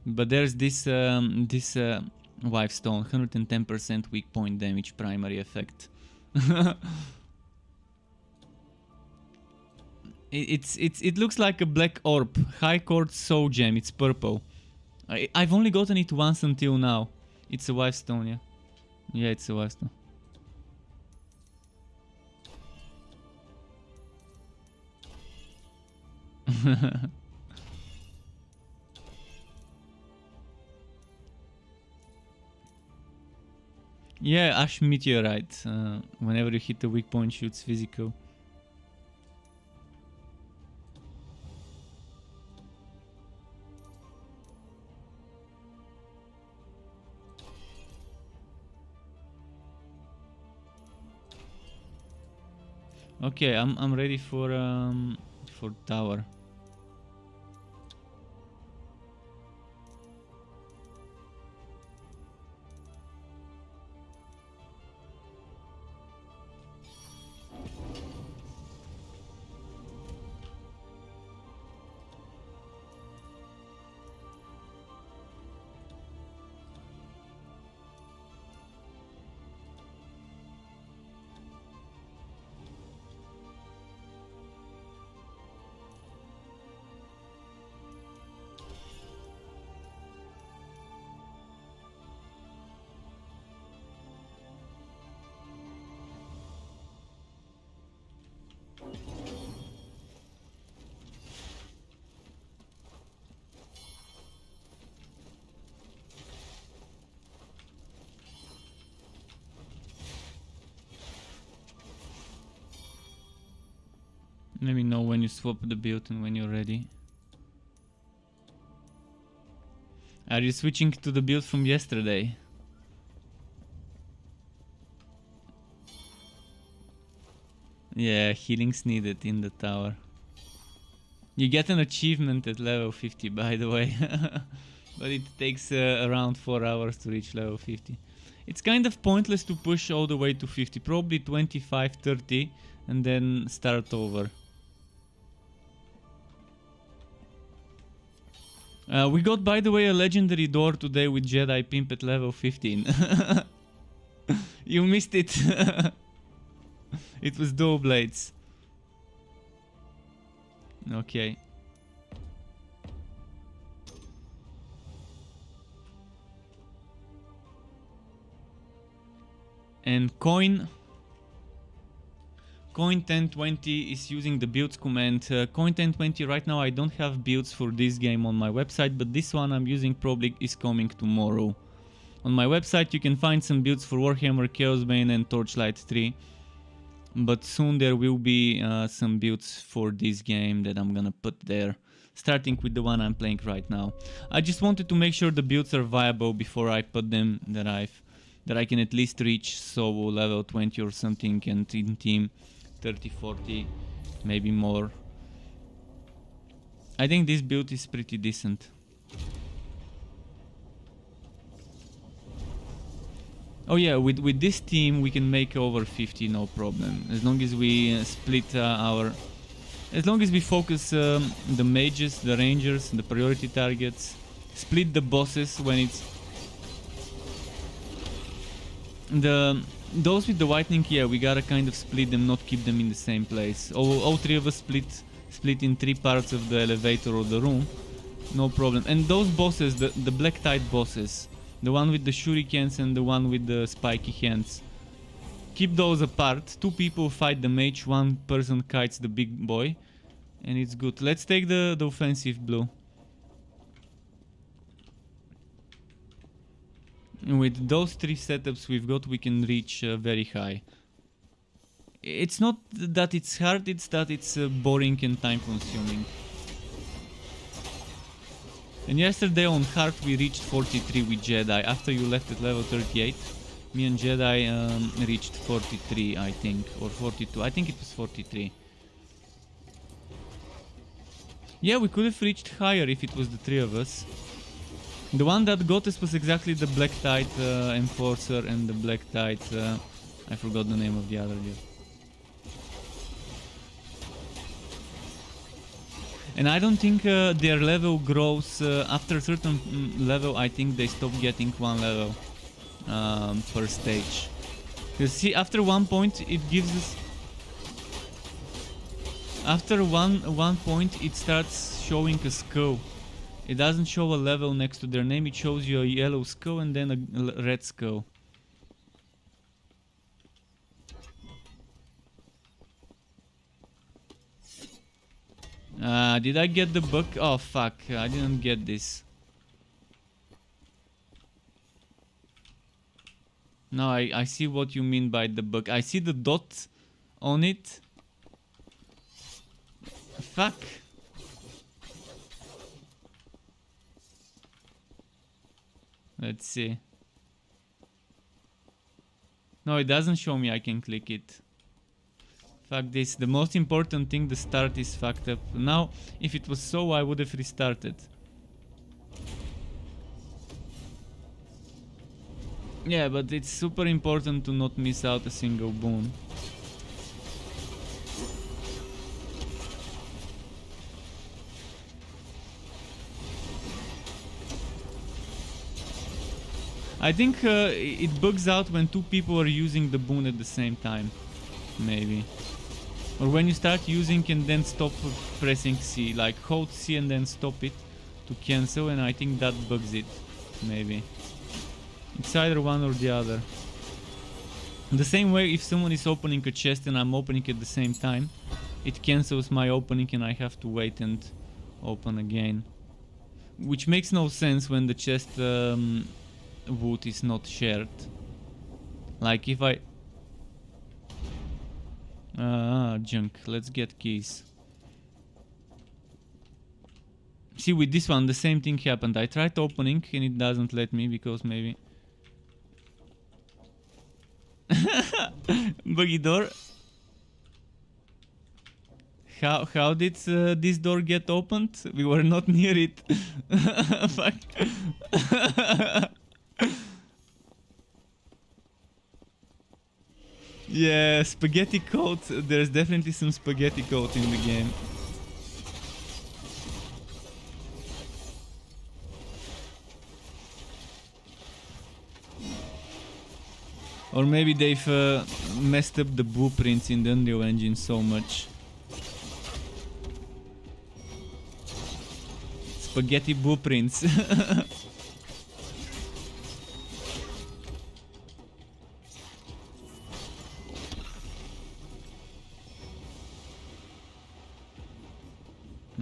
But there's this Wife Stone, 110% weak point damage primary effect. It looks like a black orb. High Court Soul Gem. It's purple. I've only gotten it once until now. It's a Wife Stone, yeah. Yeah, it's a Wife Stone. Yeah, Ash Meteorite. Whenever you hit the weak point, shoots physical. Okay, I'm ready for tower. Let me know when you swap the build and when you're ready. Are you switching to the build from yesterday? Yeah, healing's needed in the tower. You get an achievement at level 50, by the way. But it takes around 4 hours to reach level 50. It's kind of pointless to push all the way to 50. Probably 25, 30 and then start over. We got, by the way, a legendary door today with Jedi Pimp at level 15. You missed it. It was dual blades. Okay. And Coin 1020 is using the builds command. Coin 1020 right now I don't have builds for this game on my website, but this one I'm using probably is coming tomorrow. On my website you can find some builds for Warhammer, Chaosbane and Torchlight 3. But soon there will be some builds for this game that I'm gonna put there. Starting with the one I'm playing right now. I just wanted to make sure the builds are viable before I put them, that I can at least reach solo level 20 or something, and in team 30, 40, maybe more. I think this build is pretty decent. Oh yeah, with this team we can make over 50, no problem. As long as we split as long as we focus the mages, the rangers, the priority targets, split the bosses when it's... Those with the whitening, yeah, we gotta kind of split them, not keep them in the same place. All three of us split in 3 parts of the elevator or the room, no problem. And those bosses, the black tide bosses, the one with the shurikens and the one with the spiky hands, keep those apart. 2 people fight the mage, 1 person kites the big boy, and it's good. Let's take the offensive blue. With those 3 setups we've got, we can reach very high. It's not that it's hard, it's that it's boring and time consuming. And yesterday on hard we reached 43 with Jedi. After you left at level 38, me and Jedi reached 43, I think, or 42. I think it was 43. Yeah, we could have reached higher if it was the 3 of us. The one that got us was exactly the Black Tide Enforcer and the Black Tide... I forgot the name of the other dude. And I don't think their level grows after a certain level. I think they stop getting 1 level per stage. Because see, after 1 point it gives us... After one point it starts showing a skull. It doesn't show a level next to their name, it shows you a yellow skull and then a red skull. Did I get the bug? Oh fuck, I didn't get this. No, I see what you mean by the bug. I see the dot on it. Fuck. Let's see. No, it doesn't show me I can click it. Fuck this. The most important thing, the start, is fucked up. Now, if it was so, I would have restarted. Yeah, but it's super important to not miss out a single boon. I think it bugs out when 2 people are using the boon at the same time. Maybe. Or when you start using and then stop pressing C. Like hold C and then stop it to cancel, and I think that bugs it. Maybe. It's either one or the other. The same way, if someone is opening a chest and I'm opening at the same time, it cancels my opening and I have to wait and open again. Which makes no sense when the chest wood is not shared. Like if I... junk. Let's get keys. See, with this one the same thing happened. I tried opening and it doesn't let me because maybe... Buggy door. How did this door get opened? We were not near it. Fuck. Yeah, spaghetti code. There's definitely some spaghetti code in the game. Or maybe they've messed up the blueprints in the Unreal Engine so much. Spaghetti blueprints.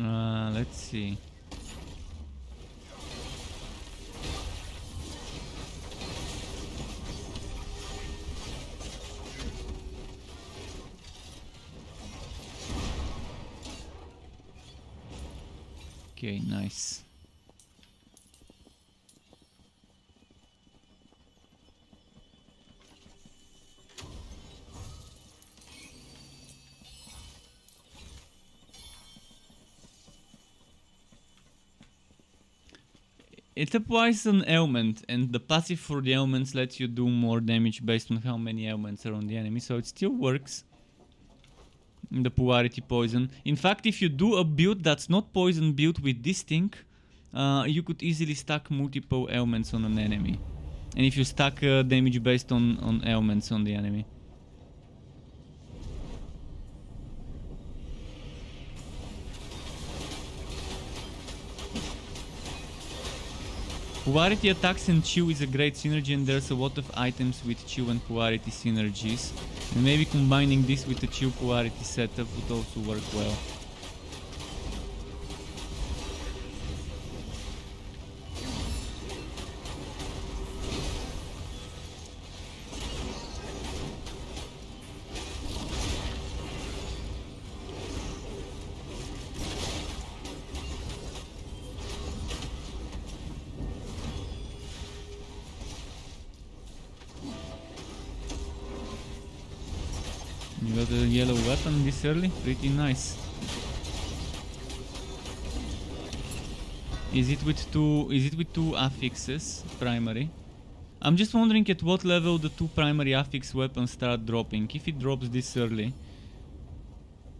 Let's see. Okay, nice. It applies an ailment, and the passive for the ailments lets you do more damage based on how many ailments are on the enemy, so it still works. The polarity poison. In fact, if you do a build that's not poison build with this thing, you could easily stack multiple ailments on an enemy. And if you stack damage based on ailments on the enemy. Polarity attacks and Chill is a great synergy, and there's a lot of items with Chill and Polarity synergies. And maybe combining this with the Chill Polarity setup would also work well. You got a yellow weapon this early? Pretty nice. Is it with two affixes, primary? I'm just wondering at what level the two primary affix weapons start dropping. If it drops this early,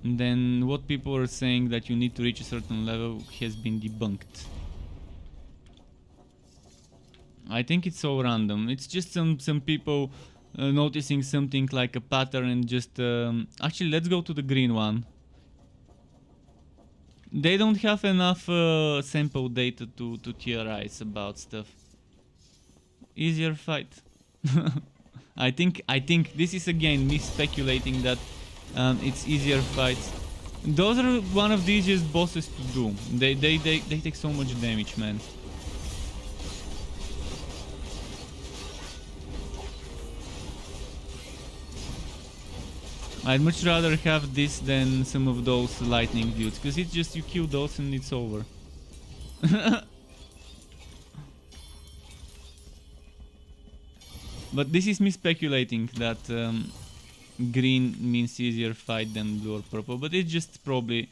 then what people are saying that you need to reach a certain level has been debunked. I think it's so random. It's just some people noticing something like a pattern and just... actually, let's go to the green one. They don't have enough sample data to theorize about stuff. Easier fight. I think this is again me speculating that it's easier fights. Those are one of the easiest bosses to do. They take so much damage, man. I'd much rather have this than some of those lightning dudes, because it's just you kill those and it's over. But this is me speculating that green means easier fight than blue or purple, but it's just probably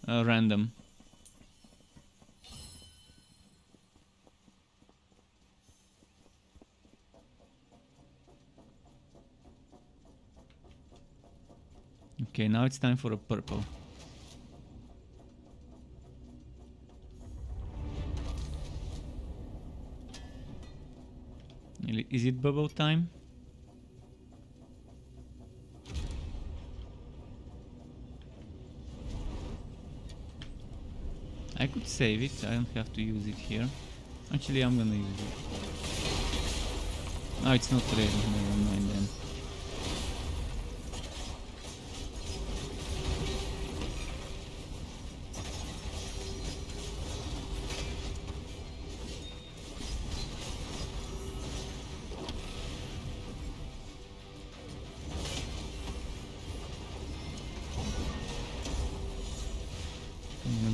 random. Okay, now it's time for a purple. Is it bubble time? I could save it, I don't have to use it here. Actually, I'm gonna use it. Oh, it's not ready, never mind then.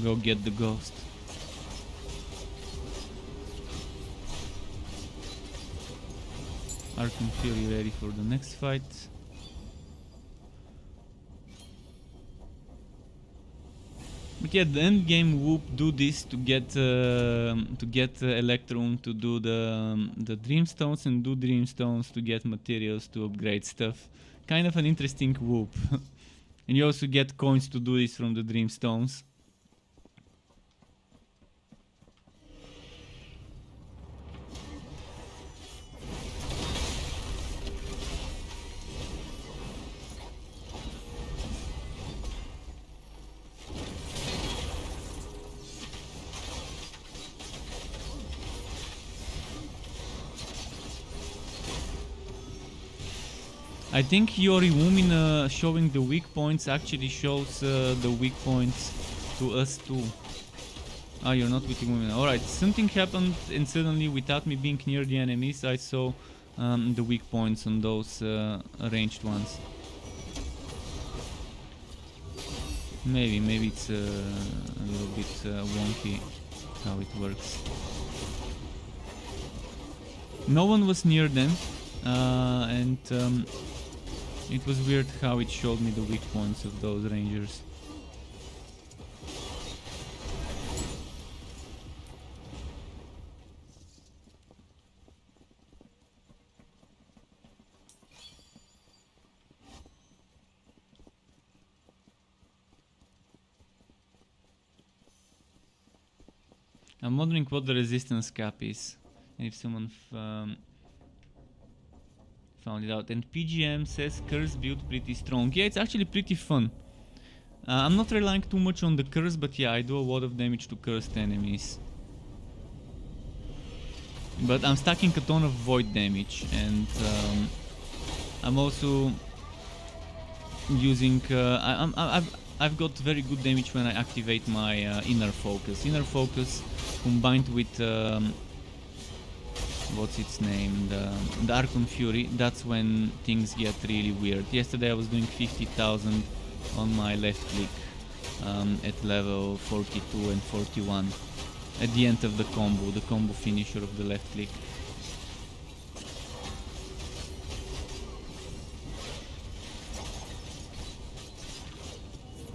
Go get the ghost. Arkham Fury ready for the next fight. But yeah, the end game whoop do this to get Electrum to do the Dreamstones, and do Dreamstones to get materials to upgrade stuff. Kind of an interesting whoop. And you also get coins to do this from the Dreamstones. I think Yori Wumina showing the weak points actually shows the weak points to us too. Ah, you're not with the women. Alright, something happened and suddenly without me being near the enemies I saw the weak points on those ranged ones. Maybe it's a little bit wonky how it works. No one was near them, and it was weird how it showed me the weak points of those rangers. I'm wondering what the resistance cap is, and if someone found it out. And PGM says curse build pretty strong. Yeah, it's actually pretty fun. I'm not relying too much on the curse, but yeah, I do a lot of damage to cursed enemies. But I'm stacking a ton of void damage, and I'm also using... I've got very good damage when I activate my inner focus. Inner focus combined with what's its name, the Archon Fury. That's when things get really weird. Yesterday I was doing 50,000 on my left click at level 42 and 41 at the end of the combo finisher of the left click.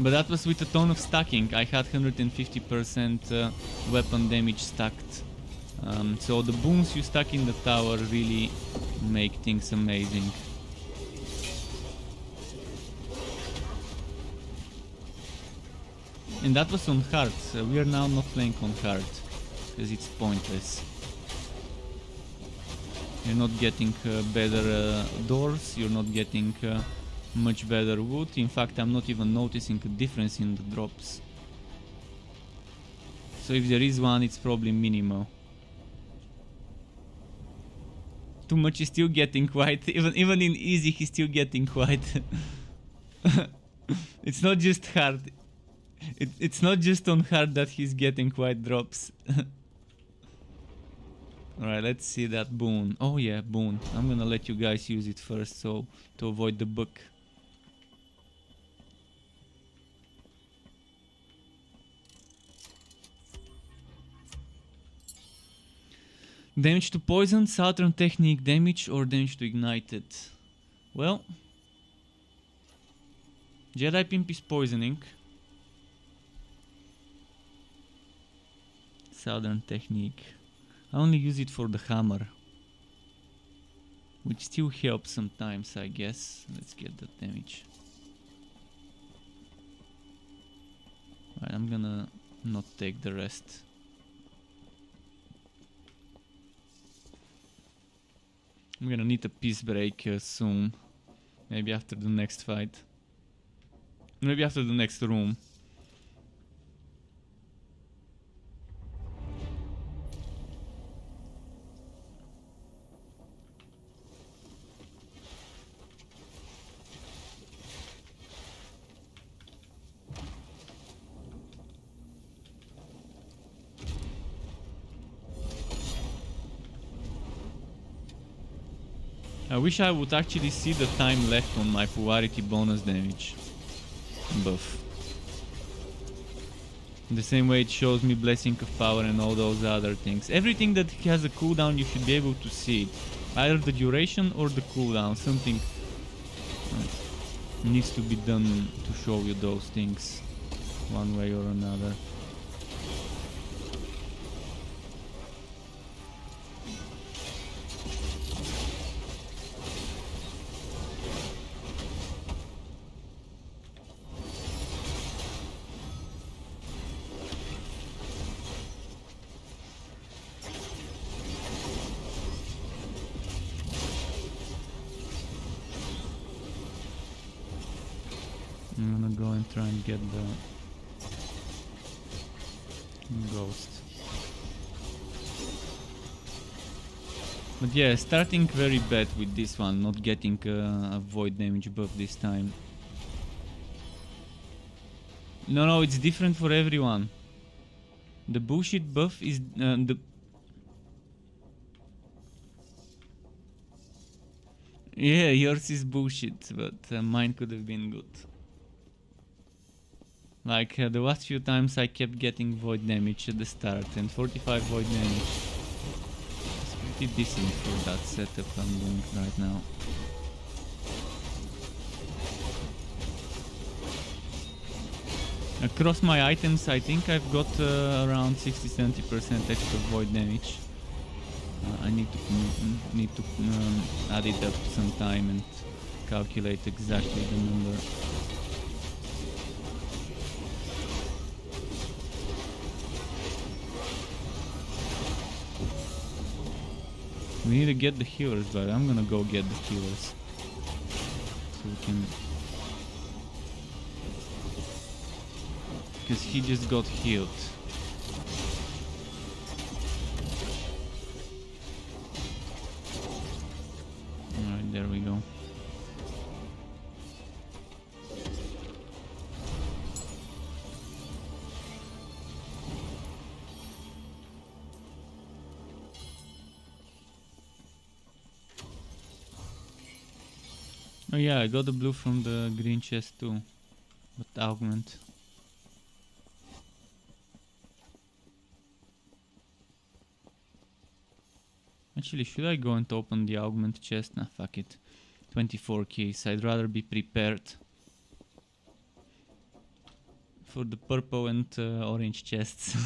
But that was with a ton of stacking. I had 150% weapon damage stacked. So the booms you stack in the tower really make things amazing. And that was on hard. We are now not playing on hard because it's pointless. You're not getting better doors, you're not getting much better wood. In fact, I'm not even noticing a difference in the drops. So if there is one, it's probably minimal. Too much is still getting white. Even in easy, he's still getting white. It's not just hard. It's not just on hard that he's getting white drops. Alright, let's see that boon. Oh yeah, boon. I'm gonna let you guys use it first, so to avoid the bug. Damage to poison, Southern Technique damage, or damage to ignited? Well, Jedi Pimp is poisoning. Southern Technique. I only use it for the hammer, which still helps sometimes, I guess. Let's get the damage. Right, I'm gonna not take the rest. I'm gonna need a peace break soon. Maybe after the next fight. Maybe after the next room. I wish I would actually see the time left on my polarity bonus damage buff. The same way it shows me Blessing of Power and all those other things. Everything that has a cooldown you should be able to see it. Either the duration or the cooldown. Something needs to be done to show you those things one way or another. I'm gonna go and try and get the ghost. But yeah, starting very bad with this one, not getting a void damage buff this time. No, it's different for everyone. The bullshit buff is the... Yeah, yours is bullshit, but mine could have been good. Like the last few times I kept getting void damage at the start, and 45 void damage is pretty decent for that setup I'm doing right now. Across my items I think I've got around 60-70% extra void damage. I need to add it up sometime and calculate exactly the number. We need to get the healers, but I'm gonna go get the healers so we can, because he just got healed. Alright, there we go. Oh yeah, I got the blue from the green chest too, but augment. Actually, should I go and open the augment chest? Nah, fuck it. 24 keys. I'd rather be prepared for the purple and orange chests.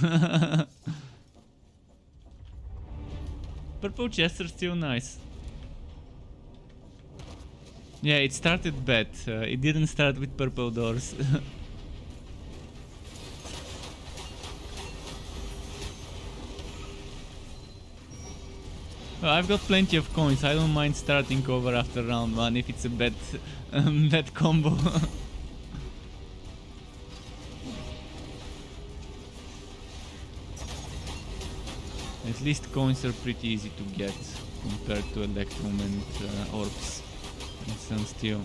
Purple chests are still nice. Yeah, it started bad. It didn't start with purple doors. Well, I've got plenty of coins. I don't mind starting over after round 1 if it's a bad, bad combo. At least coins are pretty easy to get compared to Electrum and Orbs and Sunsteel.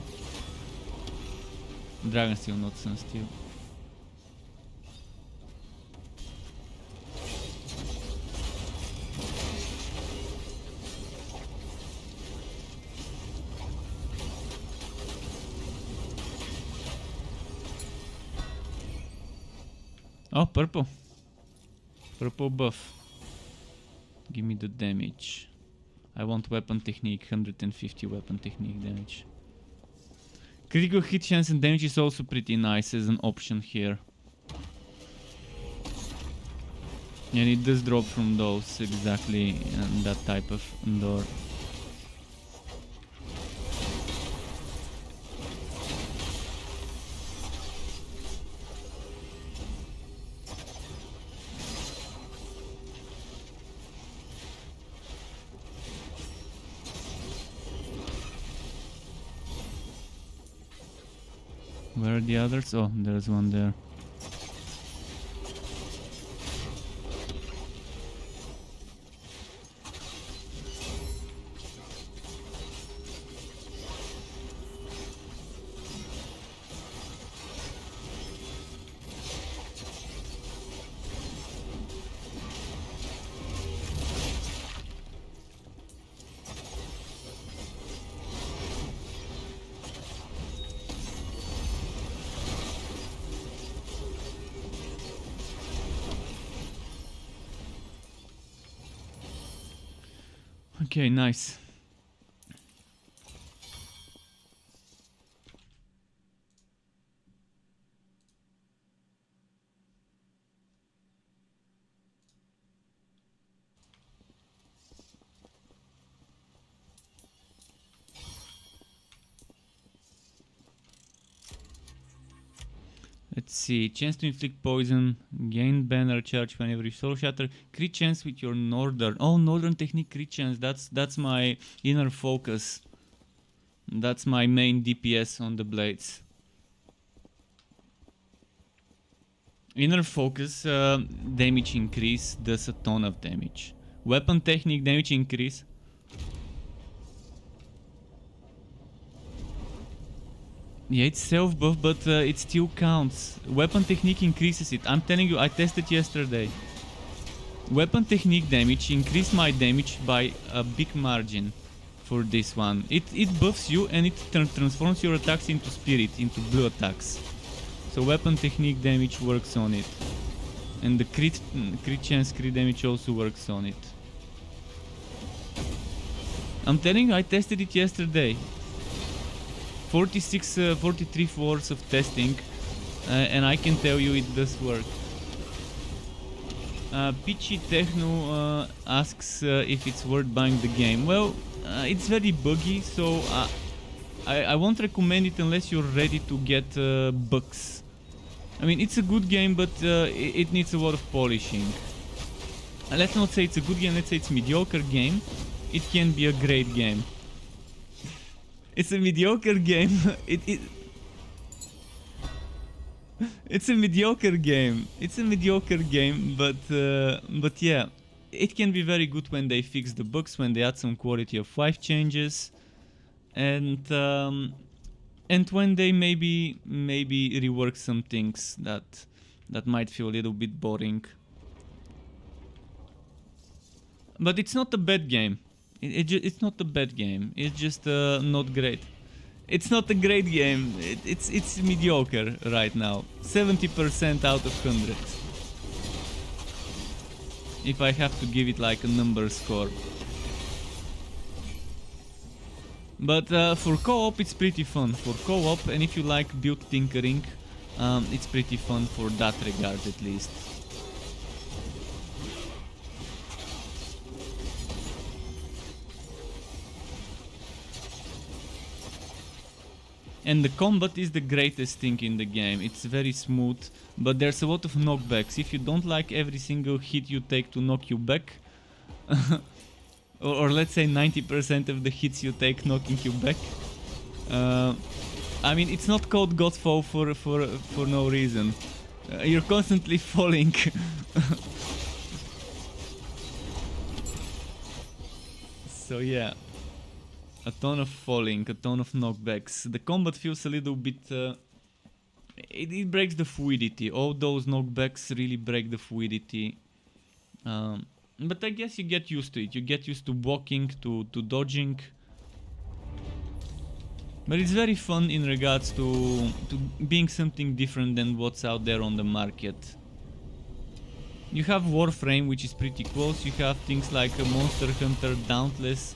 Dragonsteel, not Sunsteel. Oh, purple. Purple buff. Give me the damage. I want weapon technique, 150 weapon technique damage. Critical hit chance and damage is also pretty nice as an option here. And it does drop from those, exactly, that type of door. Where are the others? Oh, there's one there. Okay, nice. Let's see, chance to inflict poison, gain banner charge whenever you soul shatter, crit chance with your northern. Oh, northern technique crit chance, that's my inner focus. That's my main DPS on the blades. Inner focus damage increase does a ton of damage. Weapon technique damage increase. Yeah, it's self buff, but it still counts. Weapon technique increases it. I'm telling you, I tested yesterday. Weapon technique damage increased my damage by a big margin for this one. It buffs you and it transforms your attacks into spirit, into blue attacks. So weapon technique damage works on it. And the crit chance, crit damage also works on it. I'm telling you, I tested it yesterday. 43 hours of testing, and I can tell you it does work. Peachy Techno asks if it's worth buying the game. Well, it's very buggy, so I won't recommend it unless you're ready to get bugs. I mean, it's a good game, but it needs a lot of polishing. Let's not say it's a good game, let's say it's a mediocre game. It can be a great game. It's a mediocre game. It's a mediocre game. It's a mediocre game, but yeah, it can be very good when they fix the bugs, when they add some quality of life changes, and when they maybe rework some things that might feel a little bit boring. But it's not a bad game. It's not a bad game. It's just not great. It's not a great game. It's mediocre right now. 70% out of 100. If I have to give it like a number score. But for co-op it's pretty fun. For co-op, and if you like build tinkering, it's pretty fun for that regard at least. And the combat is the greatest thing in the game. It's very smooth, but there's a lot of knockbacks. If you don't like every single hit you take to knock you back, or let's say 90% of the hits you take knocking you back, I mean, it's not called Godfall for no reason. You're constantly falling. So yeah. A ton of falling, a ton of knockbacks. The combat feels a little bit... it breaks the fluidity. All those knockbacks really break the fluidity. But I guess you get used to it. You get used to blocking, to dodging. But it's very fun in regards to being something different than what's out there on the market. You have Warframe, which is pretty close. You have things like Monster Hunter, Dauntless,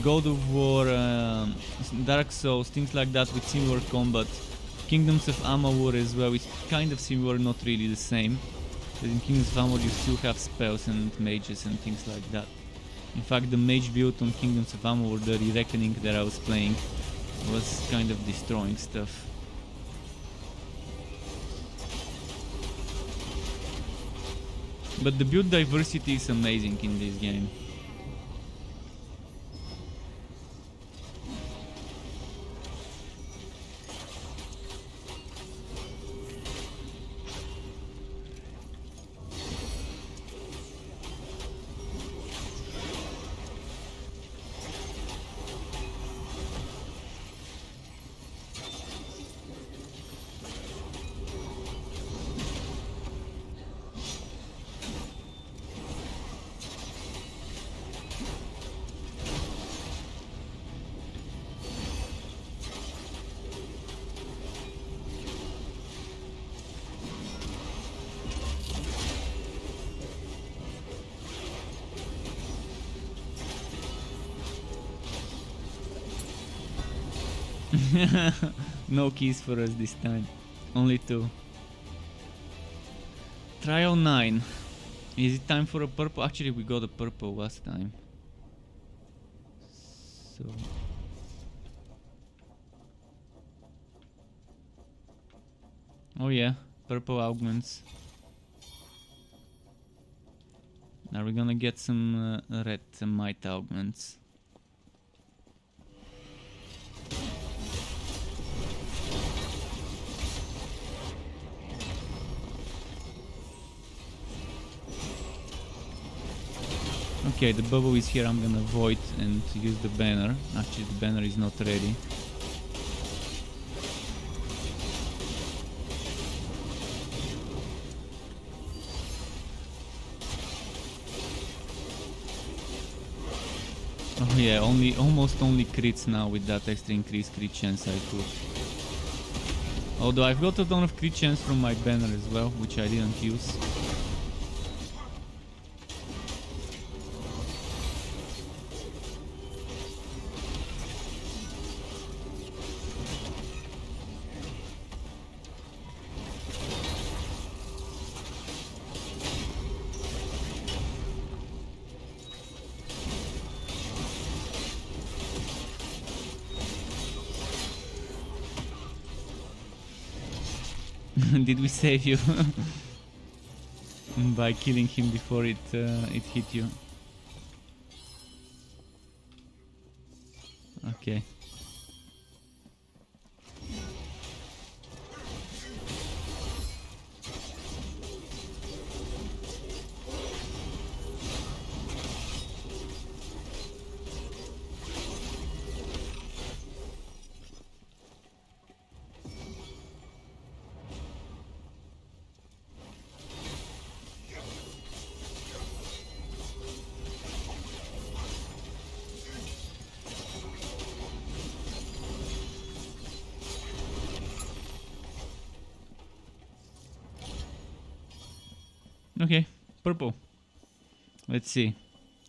God of War, Dark Souls, things like that with similar combat. Kingdoms of Amalur as well, it's kind of similar, not really the same. But in Kingdoms of Amalur you still have spells and mages and things like that. In fact, the mage build on Kingdoms of Amalur, the Re-Reckoning that I was playing, was kind of destroying stuff. But the build diversity is amazing in this game. No keys for us this time. Only 2. Trial 9. Is it time for a purple? Actually, we got a purple last time. So... oh yeah, purple augments. Now we're gonna get some red might augments. Okay, the bubble is here. I'm gonna avoid and use the banner. Actually, the banner is not ready. Yeah, almost only crits now with that extra increased crit chance I put. Although I've got a ton of crit chance from my banner as well, which I didn't use. Did we save you? By killing him before it hit you. Okay. Okay, purple. Let's see.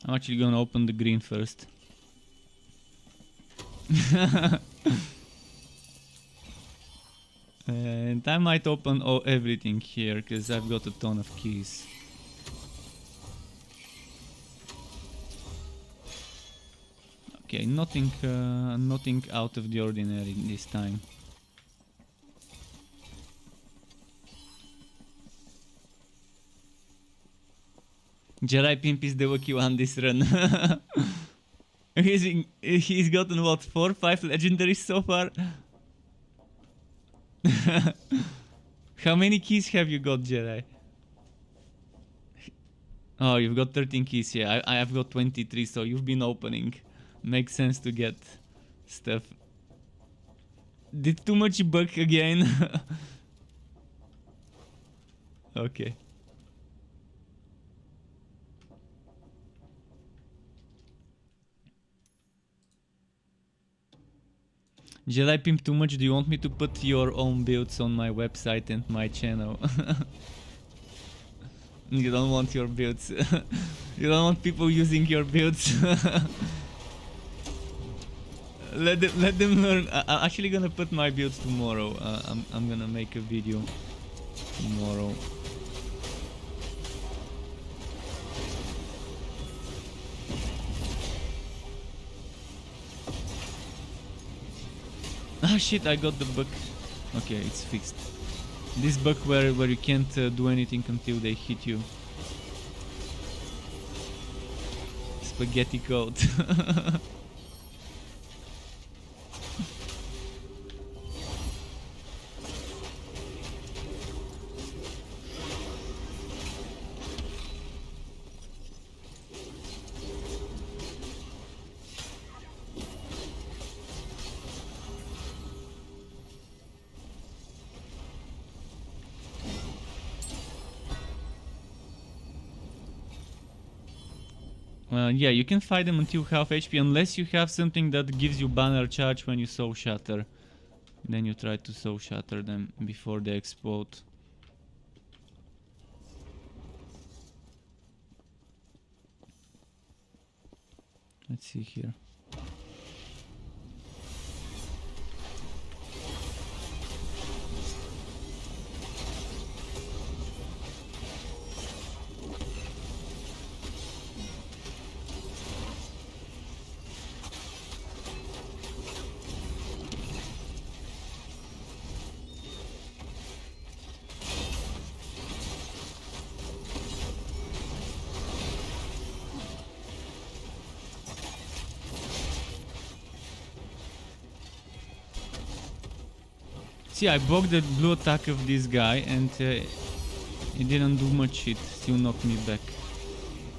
I'm actually gonna open the green first. And I might open everything here because I've got a ton of keys. Okay, nothing out of the ordinary this time. Jedi Pimp is the lucky one this run. He's gotten what, 4 or 5 legendaries so far? How many keys have you got, Jedi? Oh, you've got 13 keys, yeah. I have got 23, so you've been opening. Makes sense to get stuff. Did too much bug again? Okay. Jedi Pimp too much? Do you want me to put your own builds on my website and my channel? You don't want your builds. You don't want people using your builds. Let them learn. I'm actually gonna put my builds tomorrow. I'm gonna make a video tomorrow. Ah shit, I got the bug. Okay, it's fixed. This bug where you can't do anything until they hit you. Spaghetti code. Yeah, you can fight them until half HP unless you have something that gives you banner charge when you soul shatter. Then you try to soul shatter them before they explode. Let's see here. See, I blocked the blue attack of this guy and it didn't do much, it still knocked me back.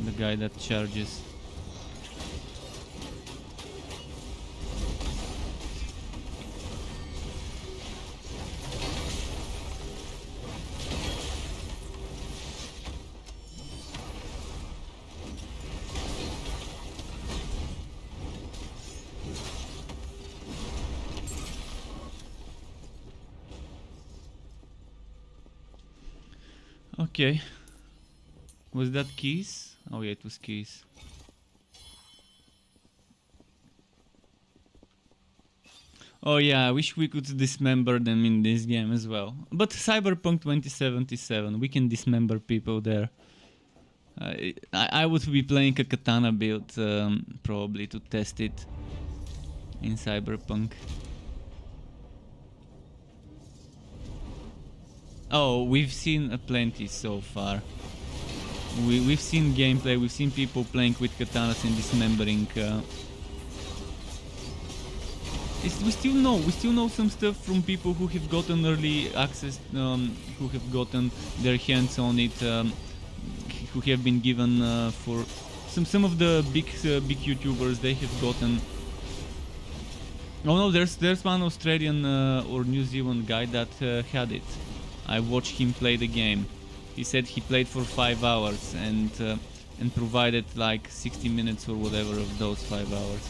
The guy that charges. Okay. Was that keys? Oh yeah, it was keys. Oh yeah, I wish we could dismember them in this game as well. But Cyberpunk 2077, we can dismember people there. I would be playing a katana build probably to test it in Cyberpunk. Oh, we've seen plenty so far. We've seen gameplay, we've seen people playing with katanas and dismembering. We still know some stuff from people who have gotten early access, who have gotten their hands on it, who have been given for some of the big YouTubers. They have gotten. Oh no, there's one Australian or New Zealand guy that had it. I watched him play the game. He said he played for 5 hours and provided like 60 minutes or whatever of those 5 hours.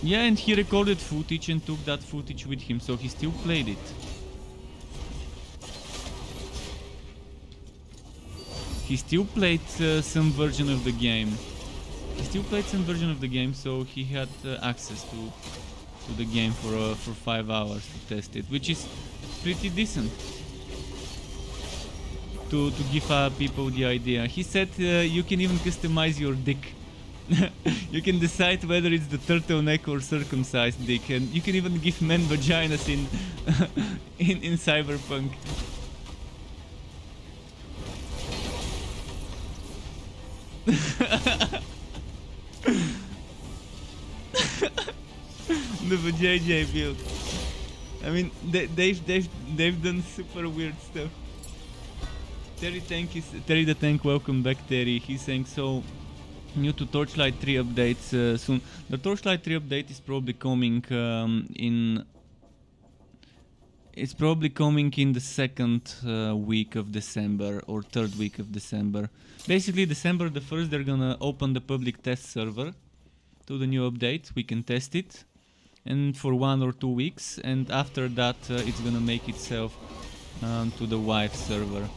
Yeah, and he recorded footage and took that footage with him, so he still played it. He still played some version of the game. So he had access to the game for 5 hours to test it, which is pretty decent. To give people the idea. He said you can even customize your dick. You can decide whether it's the turtleneck or circumcised dick, and you can even give men vaginas in in Cyberpunk. The JJ build. I mean, they've done super weird stuff. Terry the Tank. Welcome back, Terry. He's saying so. New to Torchlight 3 updates soon. The Torchlight 3 update is probably coming in. It's probably coming in the second week of December or third week of December. Basically, December the 1st, they're gonna open the public test server to the new update. We can test it, and for 1 or 2 weeks, and after that, it's gonna make itself to the wife server.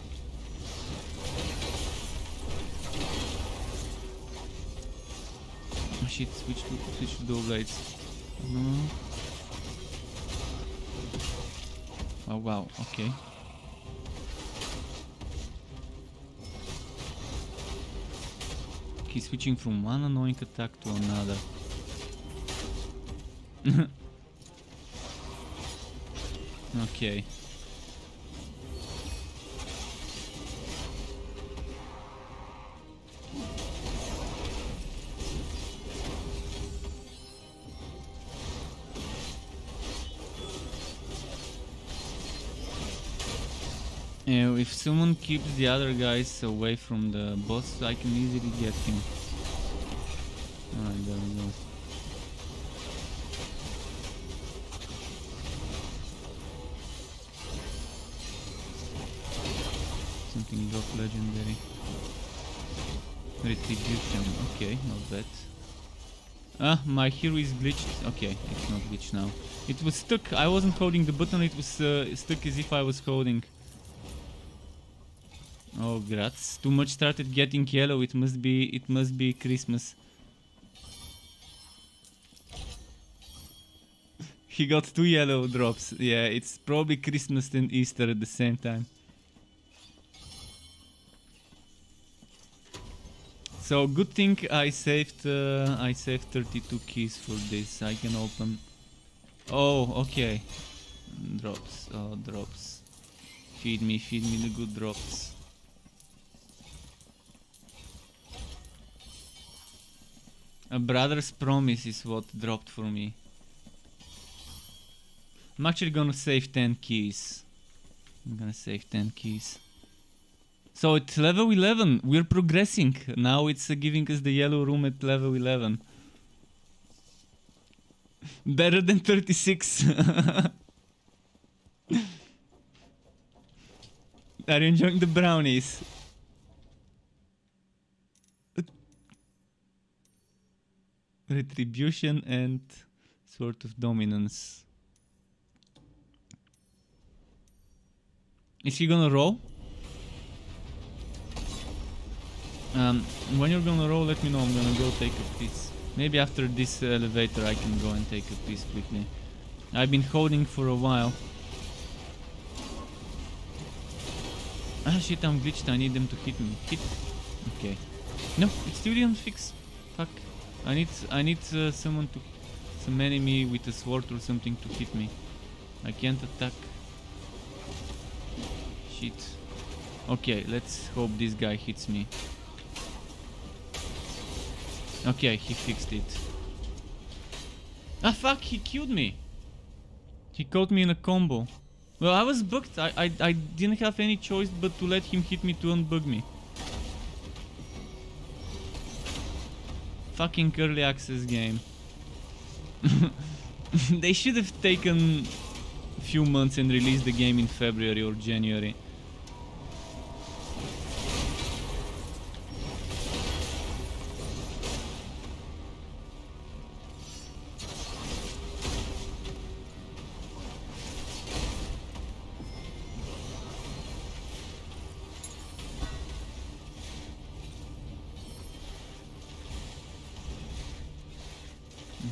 Oh shit, switch to dual blades. No. Oh wow, okay. He's switching from one annoying attack to another. Okay. If someone keeps the other guys away from the boss, I can easily get him. Alright, there we go. Something drop legendary. Retribution, okay, not bad. Ah, my hero is glitched. Okay, it's not glitched now. It was stuck, I wasn't holding the button, it was stuck as if I was holding. Oh, grats. Too much started getting yellow. It must be Christmas. He got 2 yellow drops. Yeah, it's probably Christmas and Easter at the same time. So good thing I saved 32 keys for this. I can open. Oh, okay. Drops. Oh, drops. Feed me the good drops. A brother's promise is what dropped for me. I'm actually gonna save 10 keys. So it's level 11. We're progressing. Now it's giving us the yellow room at level 11. Better than 36. Are you enjoying the brownies? Retribution and sort of dominance. Is he gonna roll? When you're gonna roll, let me know. I'm gonna go take a piss. Maybe after this elevator I can go and take a piss quickly. I've been holding for a while. Ah shit, I'm glitched. I need them to hit me. Hit. Okay. No, it still didn't fix. Fuck. I need someone to, some enemy with a sword or something to hit me. I can't attack. Shit. Okay, let's hope this guy hits me. Okay, he fixed it. Ah fuck, he killed me. He caught me in a combo. Well, I was bugged. I didn't have any choice but to let him hit me to unbug me. Fucking early access game. They should have taken a few months and released the game in February or January.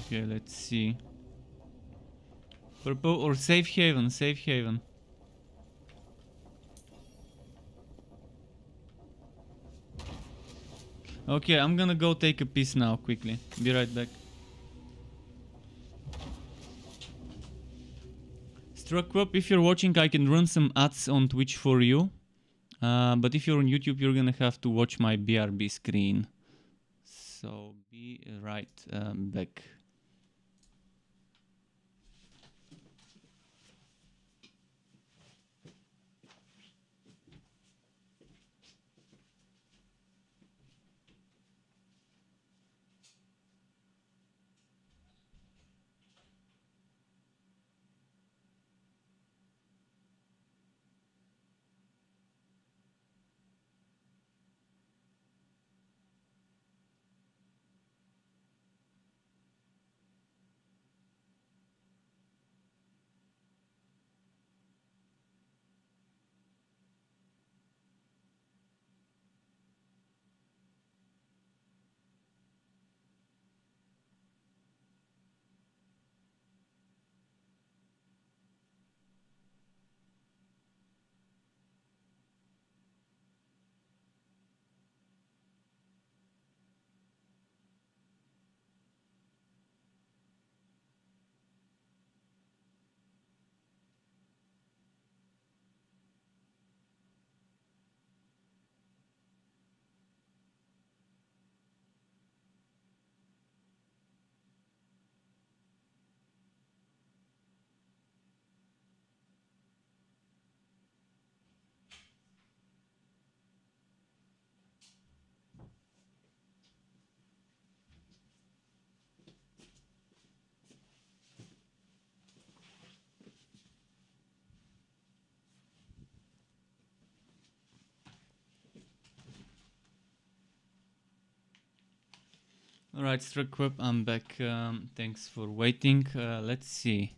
Okay, let's see. Purple or safe haven, safe haven. Okay, I'm gonna go take a piss now quickly. Be right back. Struck up, if you're watching, I can run some ads on Twitch for you. But if you're on YouTube, you're gonna have to watch my BRB screen. So be right back. Alright, Struck Web, I'm back. Thanks for waiting. Let's see.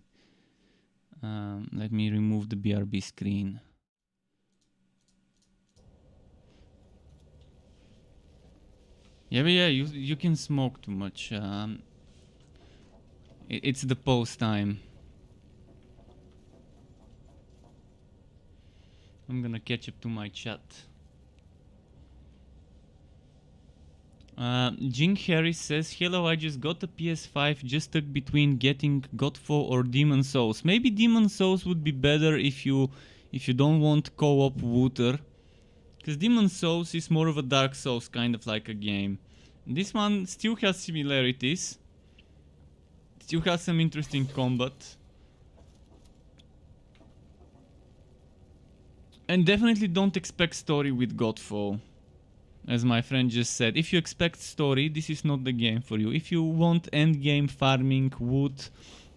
Let me remove the BRB screen. Yeah, but yeah, you can smoke too much. It's the post time. I'm gonna catch up to my chat. Jing Harris says, hello, I just got a PS5, just stuck between getting Godfall or Demon Souls. Maybe Demon Souls would be better if you don't want co-op water. Because Demon Souls is more of a Dark Souls kind of like a game. This one still has similarities. Still has some interesting combat. And definitely don't expect story with Godfall. As my friend just said, if you expect story, this is not the game for you. If you want endgame farming, wood,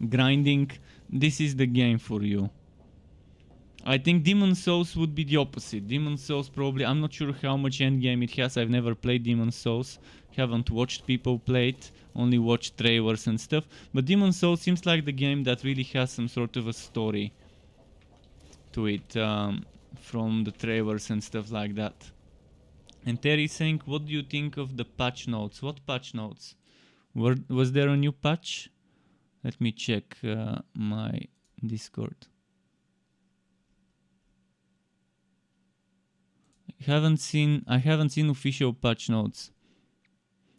grinding, this is the game for you. I think Demon Souls would be the opposite. Demon Souls probably, I'm not sure how much endgame it has. I've never played Demon Souls. Haven't watched people play it. Only watched trailers and stuff. But Demon Souls seems like the game that really has some sort of a story to it. from the trailers and stuff like that. And Terry saying, what do you think of the patch notes? What patch notes? Was there a new patch? Let me check my Discord. I haven't seen official patch notes.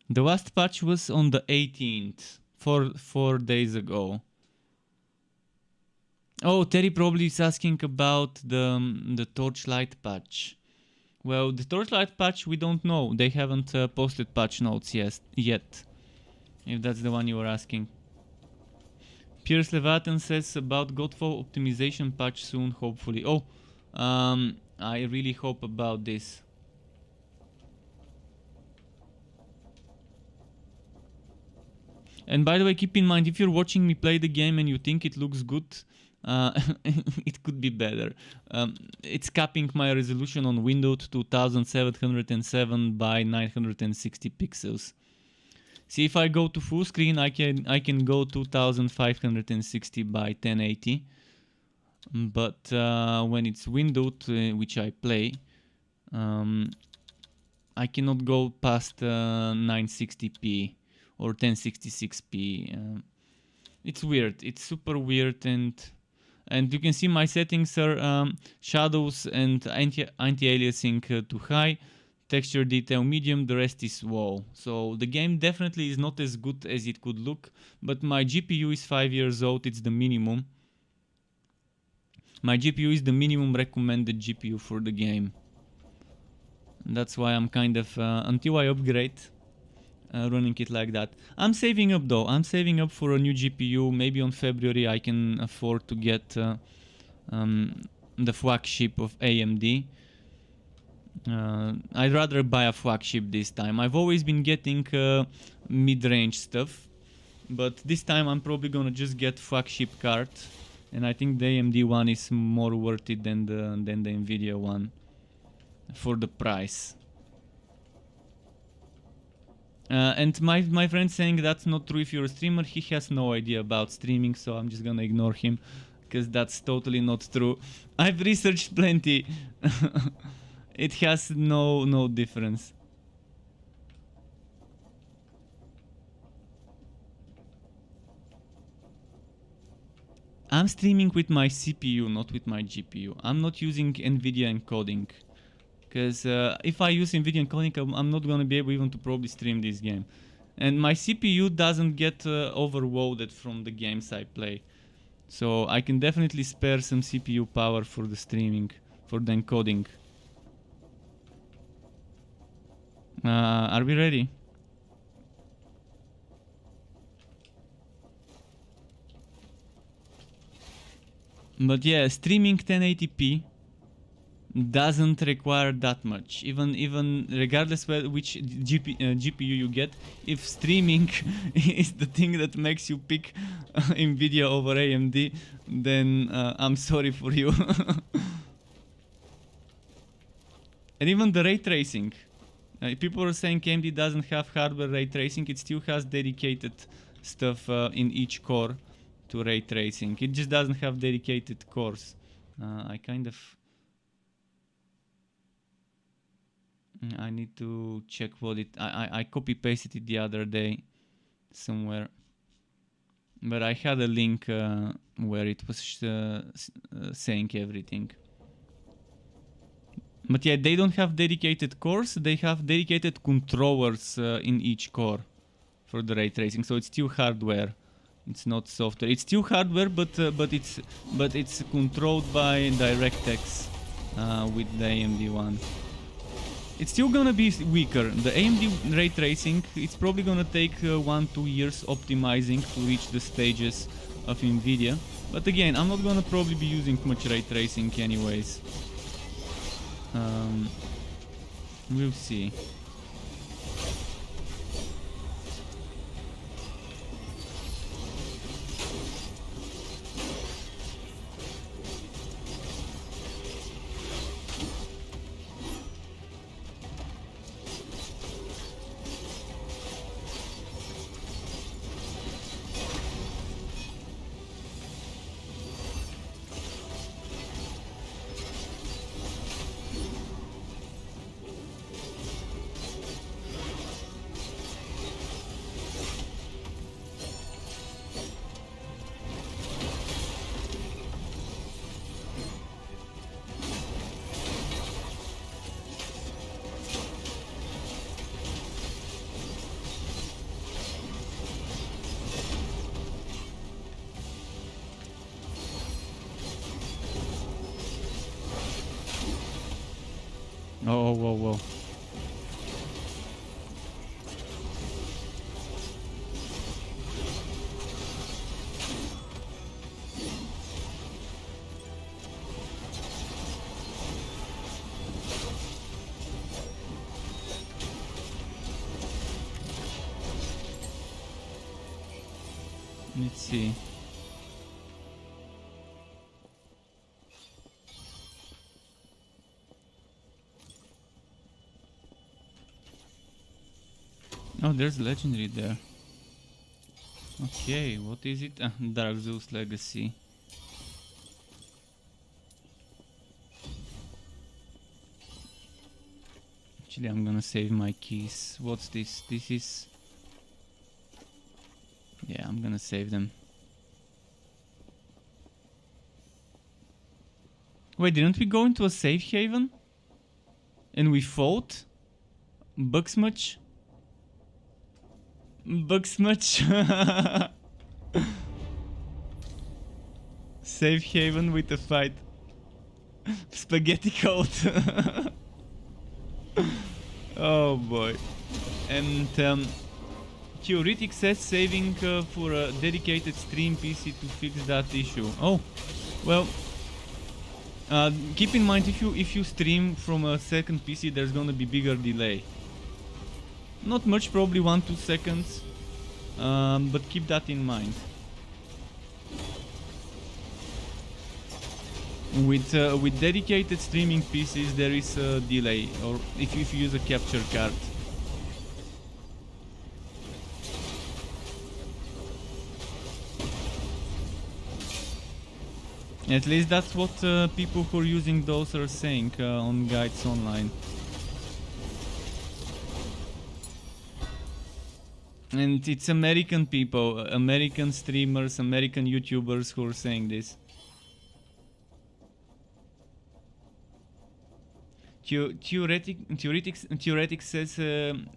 The last patch was on the 18th, 4 days ago. Oh, Terry probably is asking about the Torchlight patch. Well, the Torchlight patch, we don't know. They haven't posted patch notes yet. If that's the one you were asking. Pierce Leviathan says about Godfall optimization patch soon, hopefully. Oh, I really hope about this. And by the way, keep in mind, if you're watching me play the game and you think it looks good, it could be better. It's capping my resolution on Windows to 2707 by 960 pixels. See, if I go to full screen, I can go 2560 by 1080. But when it's windowed, which I play, I cannot go past 960p or 1066p. It's weird. It's super weird, and you can see my settings are shadows and anti-aliasing to high, texture detail medium, the rest is low. So the game definitely is not as good as it could look, but my GPU is 5 years old, it's the minimum. My GPU is the minimum recommended GPU for the game. And that's why I'm kind of, until I upgrade, running it like that. I'm saving up though, I'm saving up for a new GPU. Maybe on February I can afford to get the flagship of AMD. I'd rather buy a flagship this time. I've always been getting mid-range stuff, but this time I'm probably gonna just get flagship card, and I think the AMD one is more worth it than the Nvidia one for the price. And my friend saying that's not true if you're a streamer. He has no idea about streaming, so I'm just gonna ignore him because that's totally not true. I've researched plenty. It has no difference. I'm streaming with my CPU, not with my GPU. I'm not using NVIDIA encoding. Because if I use NVIDIA encoding, I'm not going to be able even to probably stream this game. And my CPU doesn't get overloaded from the games I play. So I can definitely spare some CPU power for the streaming, for the encoding. Are we ready? But yeah, streaming 1080p doesn't require that much. Even regardless which GPU you get, if streaming is the thing that makes you pick Nvidia over AMD, then I'm sorry for you. And even the ray tracing. People are saying AMD doesn't have hardware ray tracing. It still has dedicated stuff in each core to ray tracing. It just doesn't have dedicated cores. I need to check what it... I copy pasted it the other day somewhere. But I had a link where it was saying everything. But yeah, they don't have dedicated cores, they have dedicated controllers in each core for the ray tracing, so it's still hardware. It's not software. It's still hardware, but it's controlled by DirectX with the AMD one. It's still gonna be weaker. The AMD ray tracing, it's probably gonna take 1-2 years optimizing to reach the stages of Nvidia. But again, I'm not gonna probably be using much ray tracing anyways. We'll see. Oh, whoa, whoa. Let's see. Oh, there's legendary there. Okay, what is it? Dark Zeus Legacy. Actually, I'm gonna save my keys. What's this? This is... Yeah, I'm gonna save them. Wait, didn't we go into a safe haven? And we fought? Bugsmuch? Bugsmuch? Safe haven with a fight. Spaghetti code. Oh boy. And Theoretic says saving for a dedicated stream PC to fix that issue. Oh, well, keep in mind if you stream from a second PC, there's gonna be bigger delay. Not much, probably 1-2 seconds, but keep that in mind. With dedicated streaming PCs, there is a delay, or if you use a capture card. At least that's what people who are using those are saying on guides online. And it's American people, American streamers, American YouTubers who are saying this. Theoretic says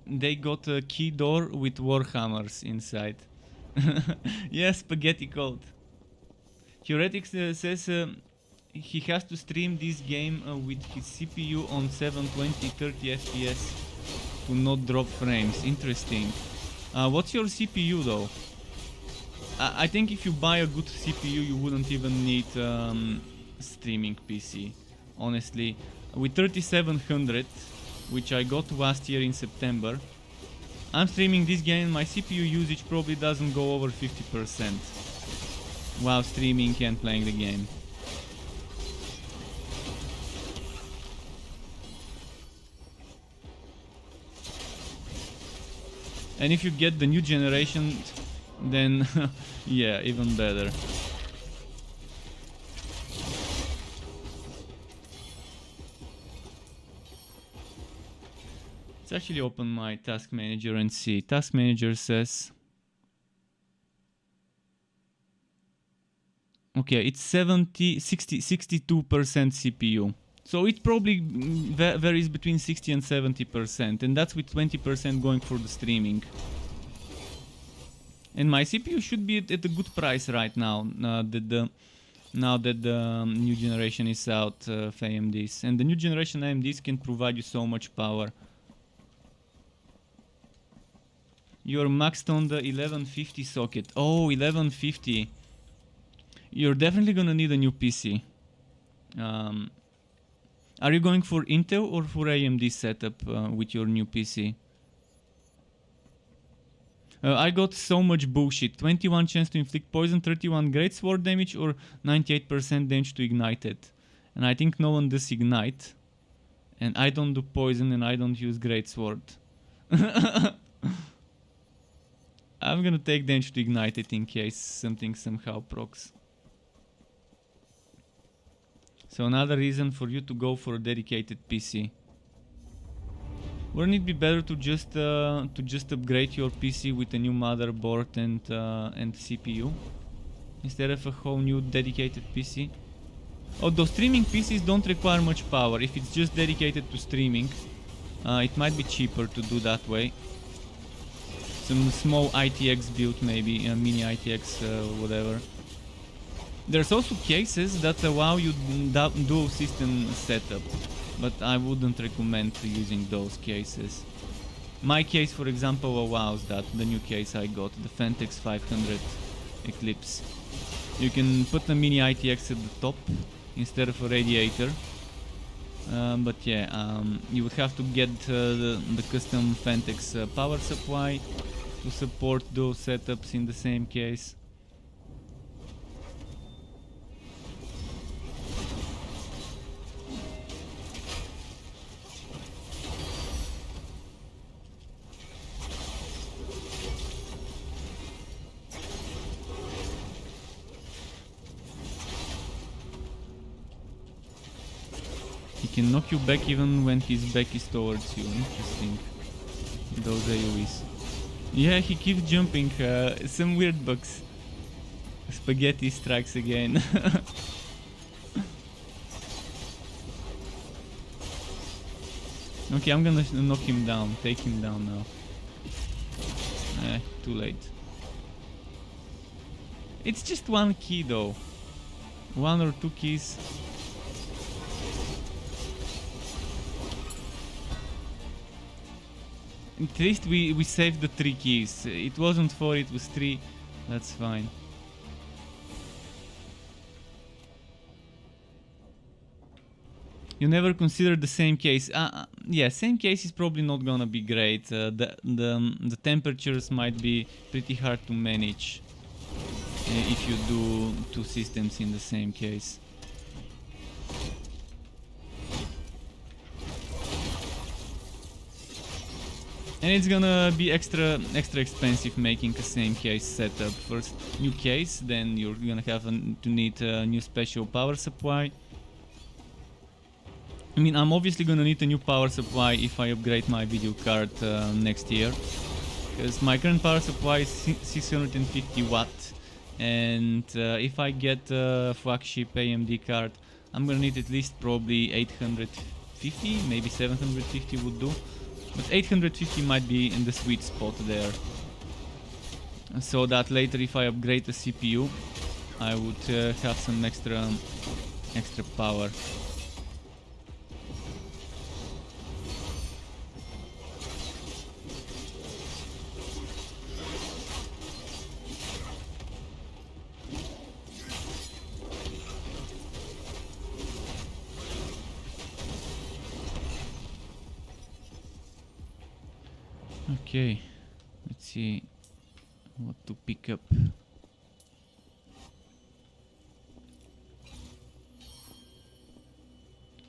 they got a key door with warhammers inside. Yes, spaghetti code. Theoretic says he has to stream this game with his CPU on 720 30 FPS to not drop frames. Interesting. What's your CPU though? I think if you buy a good CPU you wouldn't even need streaming PC. Honestly, with 3700, which I got last year in September, I'm streaming this game and my CPU usage probably doesn't go over 50% while streaming and playing the game. And if you get the new generation, then yeah, even better. Let's actually open my task manager and see. Task manager says, okay, it's 62% CPU. So it probably varies between 60 and 70%, and that's with 20% going for the streaming. And my CPU should be at a good price right now, now that the new generation is out of AMDs. And the new generation AMDs can provide you so much power. You're maxed on the 1150 socket. Oh, 1150. You're definitely gonna need a new PC. Are you going for Intel or for AMD setup with your new PC? I got so much bullshit. 21 chance to inflict poison, 31 great sword damage, or 98% damage to ignite it. And I think no one does ignite. And I don't do poison and I don't use great sword. I'm gonna take damage to ignite it in case something somehow procs. So another reason for you to go for a dedicated PC. Wouldn't it be better to just upgrade your PC with a new motherboard and CPU instead of a whole new dedicated PC? Although streaming PCs don't require much power. If it's just dedicated to streaming, it might be cheaper to do that way. Some small ITX build, maybe a mini ITX, whatever. There's also cases that allow you dual system setup. but I wouldn't recommend using those cases. My case, for example, allows that, the new case I got, the Fentex 500 Eclipse. You can put a mini ITX at the top instead of a radiator. But yeah, you would have to get the custom Fentex power supply to support those setups in the same case. He can knock you back even when his back is towards you. Interesting. Those AoEs. Yeah, he keeps jumping. Some weird bugs. Spaghetti strikes again. Okay, I'm gonna knock him down. Take him down now. Too late. It's just one key though. One or two keys. At least we saved the 3 keys. It wasn't 4, it was 3. That's fine. You never consider the same case. Yeah, same case is probably not gonna be great. The temperatures might be pretty hard to manage if you do 2 systems in the same case. And it's gonna be extra expensive making a same case setup. First new case, then you're gonna have to need a new special power supply. I mean, I'm obviously gonna need a new power supply if I upgrade my video card next year, because my current power supply is 650 watt, and if I get a flagship AMD card, I'm gonna need at least probably 850, maybe 750 would do. But 850 might be in the sweet spot there. So that later if I upgrade the CPU, I would have some extra power. Okay, let's see what to pick up.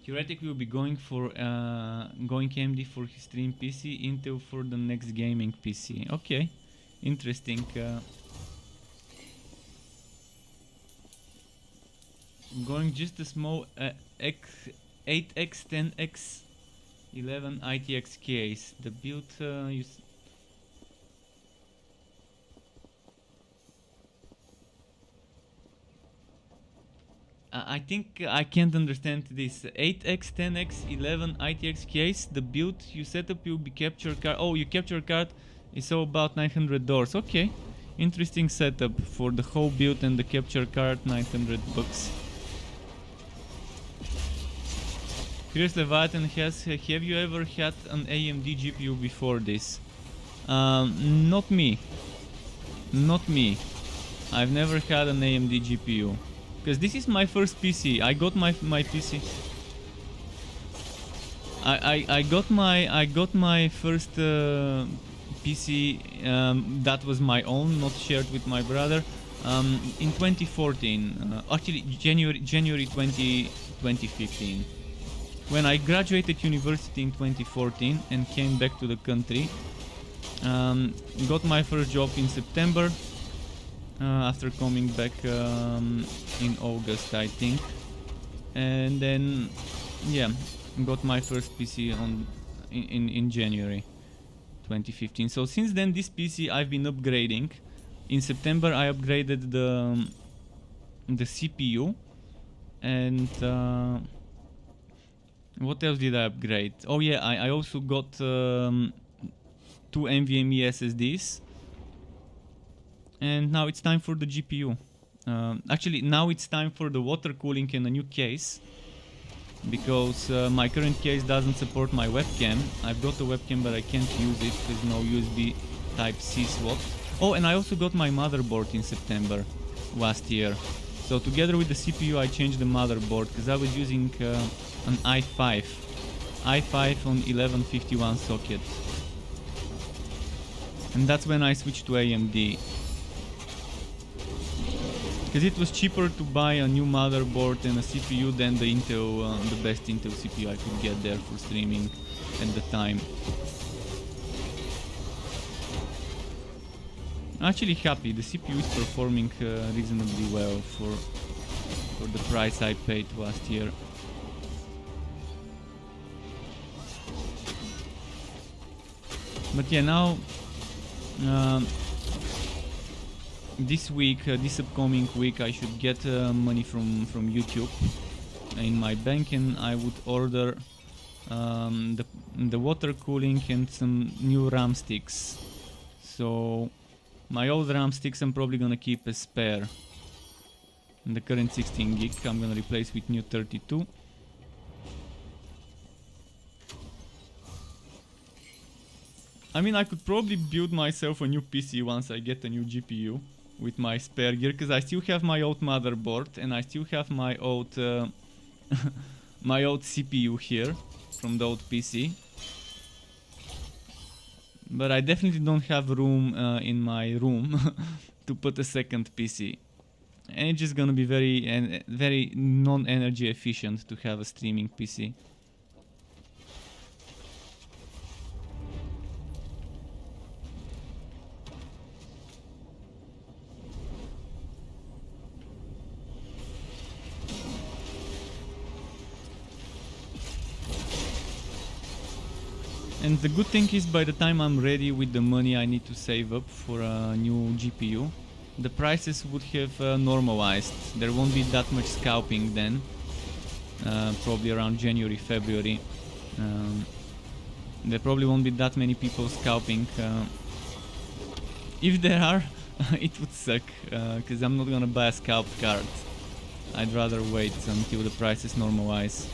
Theoretically, we'll be going AMD for his stream PC, Intel for the next gaming PC. Okay, interesting. Going just a small 8x, 10x, 11 ITX case. The build I think I can't understand this. 8x, 10x, 11 ITX case. The build you set up will be capture card. Oh, you capture card is all about $900. Okay, interesting setup for the whole build and the capture card. $900. Chris Leviathan have you ever had an AMD GPU before this? Not me. Not me. I've never had an AMD GPU. Because this is my first PC. I got my PC. I got my first PC that was my own, not shared with my brother, in 2014. Actually, January 2015. When I graduated university in 2014 and came back to the country, got my first job in September, after coming back in August, I think, and then yeah, got my first PC in January 2015. So since then, this PC I've been upgrading. In September, I upgraded the CPU, and what else did I upgrade? Oh yeah, I also got 2 NVMe SSDs, and now it's time for the GPU. Actually, now it's time for the water cooling and a new case. because my current case doesn't support my webcam. I've got a webcam but I can't use it because no USB Type-C slot. Oh, and I also got my motherboard in September last year. So together with the CPU I changed the motherboard because I was using an i5 on 1151 socket. And that's when I switched to AMD. Because it was cheaper to buy a new motherboard and a CPU than the Intel, the best Intel CPU I could get there for streaming at the time. Actually happy, the CPU is performing reasonably well for the price I paid last year. But yeah, now this week, this upcoming week, I should get money from YouTube in my bank, and I would order the water cooling and some new RAM sticks. So my old RAM sticks I'm probably gonna keep as spare. And the current 16 gig I'm gonna replace with new 32. I mean, I could probably build myself a new PC once I get a new GPU with my spare gear, because I still have my old motherboard and I still have my old my old CPU here from the old PC. But I definitely don't have room in my room to put a second PC. And it's just gonna be very non-energy efficient to have a streaming PC. And the good thing is, by the time I'm ready with the money I need to save up for a new GPU, the prices would have normalized. There won't be that much scalping then, probably around January, February. There probably won't be that many people scalping. If there are, it would suck, because I'm not gonna buy a scalped card. I'd rather wait until the prices normalize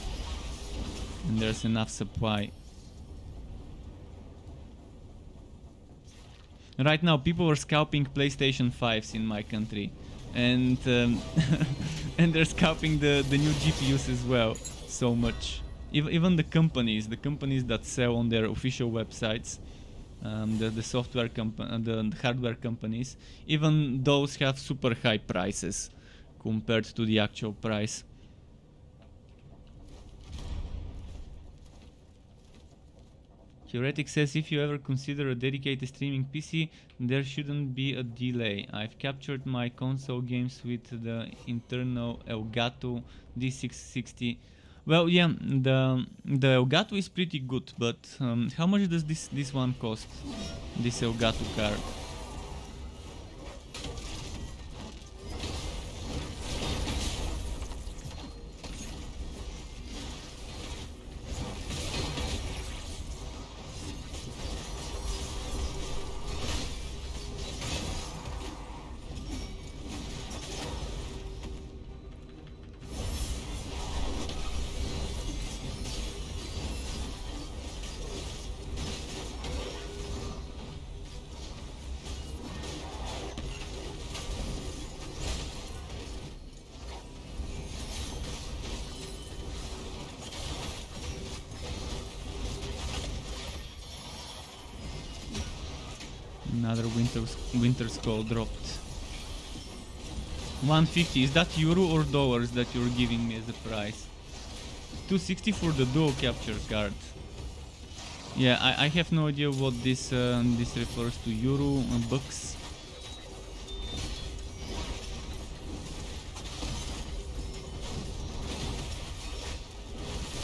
and there's enough supply. Right now, people are scalping PlayStation 5s in my country, and and they're scalping the new GPUs as well. So much. Even the companies that sell on their official websites, the software the hardware companies, even those have super high prices compared to the actual price. Theoretic says, if you ever consider a dedicated streaming PC, there shouldn't be a delay. I've captured my console games with the internal Elgato D660. Well, yeah, the Elgato is pretty good, but how much does this one cost? This Elgato card? Another winter skull dropped. 150, is that euro or dollars that you're giving me as a price? 260 for the dual capture card. Yeah, I have no idea what this refers to, euro, bucks.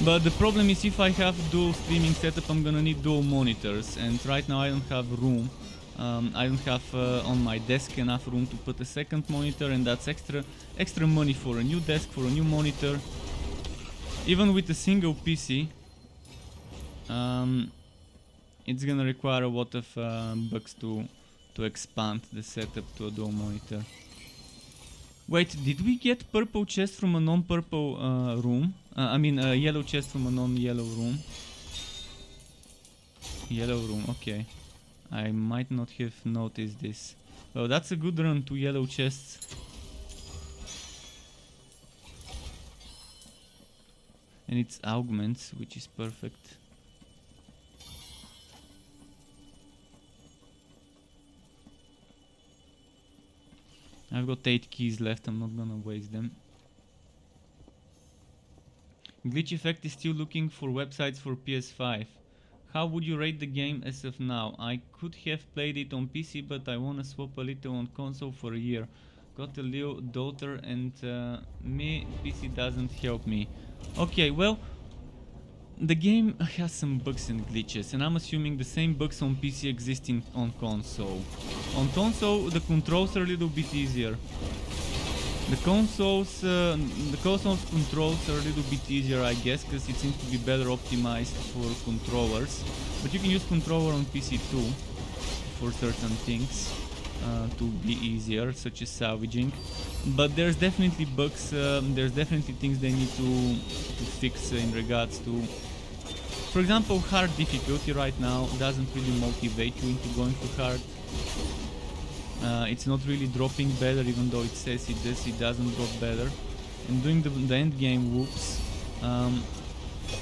But the problem is, if I have dual streaming setup, I'm gonna need dual monitors, and right now I don't have room. I don't have on my desk enough room to put a second monitor, and that's extra money for a new desk, for a new monitor. Even with a single PC, it's gonna require a lot of bucks to expand the setup to a dual monitor. Wait, did we get purple chest from a non-purple room? I mean, yellow chest from a non-yellow room. Yellow room, okay. I might not have noticed this. Well, that's a good run, 2 yellow chests. And it's augments, which is perfect. I've got 8 keys left, I'm not gonna waste them. Glitch Effect is still looking for websites for PS5. How would you rate the game as of now? I could have played it on PC, but I wanna swap a little on console for a year. Got a little daughter and me, PC doesn't help me. Okay, well, the game has some bugs and glitches, and I'm assuming the same bugs on PC existing on console. On console, the controls are a little bit easier. The console's controls are a little bit easier, I guess, because it seems to be better optimized for controllers. But you can use controller on PC too for certain things to be easier, such as salvaging. But there's definitely bugs. There's definitely things they need to fix in regards to. For example, hard difficulty right now doesn't really motivate you into going to hard. It's not really dropping better, even though it says it does. It doesn't drop better. And doing the end game whoops,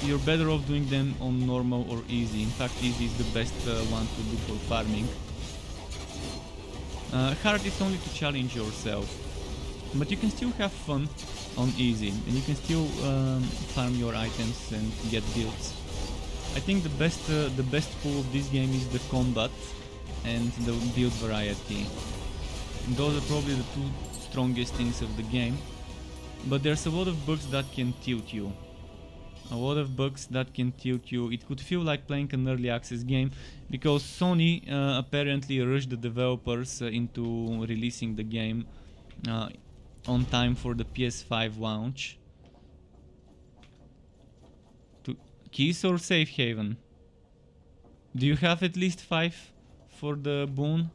you're better off doing them on normal or easy. In fact, easy is the best one to do for farming. Hard is only to challenge yourself, but you can still have fun on easy, and you can still farm your items and get builds. I think the best pull of this game is the combat and the build variety. And those are probably the 2 strongest things of the game. But there's a lot of bugs that can tilt you. It could feel like playing an early access game, because Sony apparently rushed the developers into releasing the game on time for the PS5 launch. Keys or safe haven? Do you have at least 5 for the boon?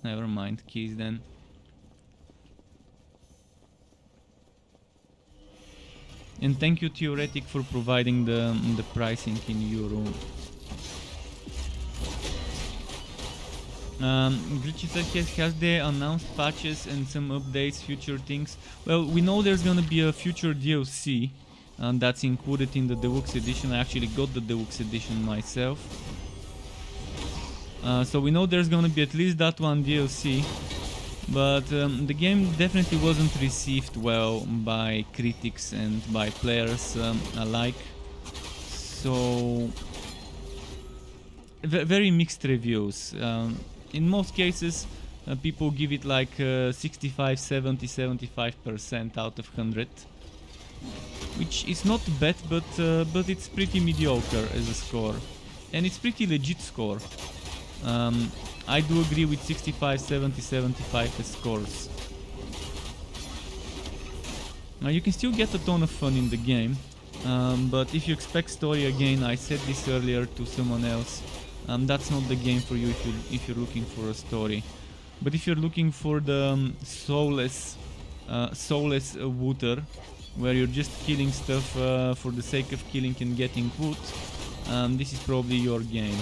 Never mind, keys then. And thank you, Theoretic, for providing the pricing in euro. Glitchy has they announced patches and some updates, future things? Well, we know there's gonna be a future DLC that's included in the deluxe edition. I actually got the deluxe edition myself. So we know there's gonna be at least that one DLC. But the game definitely wasn't received well by critics and by players alike. So very mixed reviews. In most cases, people give it like 65, 70, 75% out of 100, which is not bad, but it's pretty mediocre as a score, and it's pretty legit score. I do agree with 65, 70, 75 as scores. Now you can still get a ton of fun in the game, but if you expect story again, I said this earlier to someone else, that's not the game for you if you're looking for a story. But if you're looking for the soulless looter, where you're just killing stuff for the sake of killing and getting loot, this is probably your game.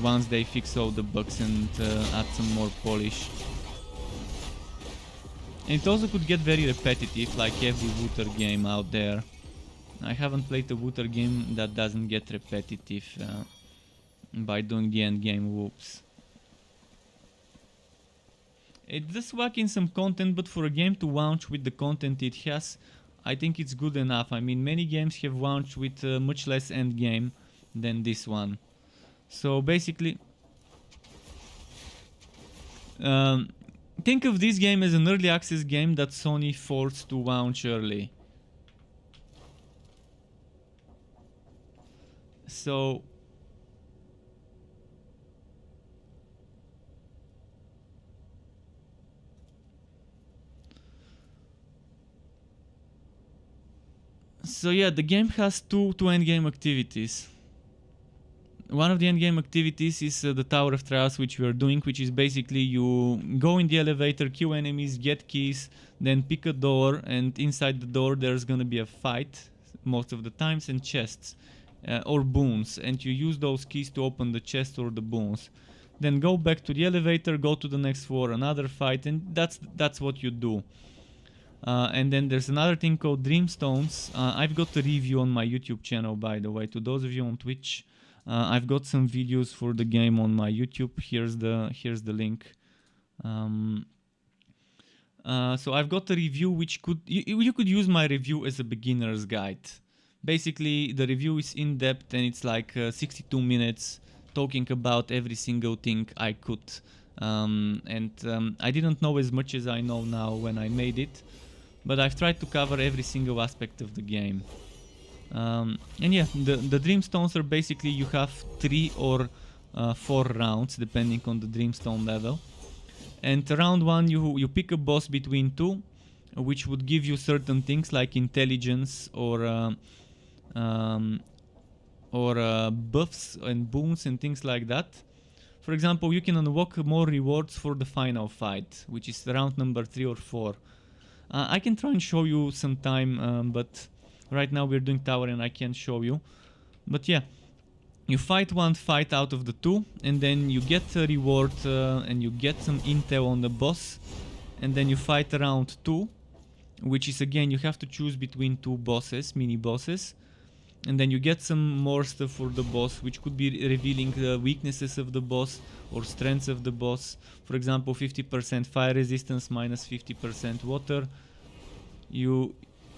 Once they fix all the bugs and add some more polish. And it also could get very repetitive, like every looter game out there. I haven't played a looter game that doesn't get repetitive by doing the end game loops. It does whack in some content, but for a game to launch with the content it has, I think it's good enough. I mean, many games have launched with much less end game than this one. So basically, think of this game as an early access game that Sony forced to launch early. So yeah, the game has two endgame activities. one of the endgame activities is the Tower of Trials, which we are doing, which is basically you go in the elevator, kill enemies, get keys, then pick a door, and inside the door there's gonna be a fight most of the times, and chests or boons, and you use those keys to open the chest or the boons. Then go back to the elevator, go to the next floor, another fight, and that's what you do. And then there's another thing called Dreamstones. I've got a review on my YouTube channel, by the way. To those of you on Twitch, I've got some videos for the game on my YouTube. Here's the link. So I've got a review which you could use my review as a beginner's guide. Basically, the review is in depth and it's like 62 minutes talking about every single thing I could. I didn't know as much as I know now when I made it, but I've tried to cover every single aspect of the game. And yeah, the Dreamstones are basically you have 3 or 4 rounds depending on the Dreamstone level. And round 1 you pick a boss between 2, which would give you certain things like intelligence or buffs and boons and things like that. For example, you can unlock more rewards for the final fight, which is round number 3 or 4. I can try and show you sometime, but right now we're doing tower and I can't show you. But yeah, you fight one fight out of the 2, and then you get a reward and you get some intel on the boss, and then you fight round 2, which is again you have to choose between 2 bosses, mini bosses. And then you get some more stuff for the boss, which could be revealing the weaknesses of the boss or strengths of the boss. For example, 50% fire resistance minus 50% water. You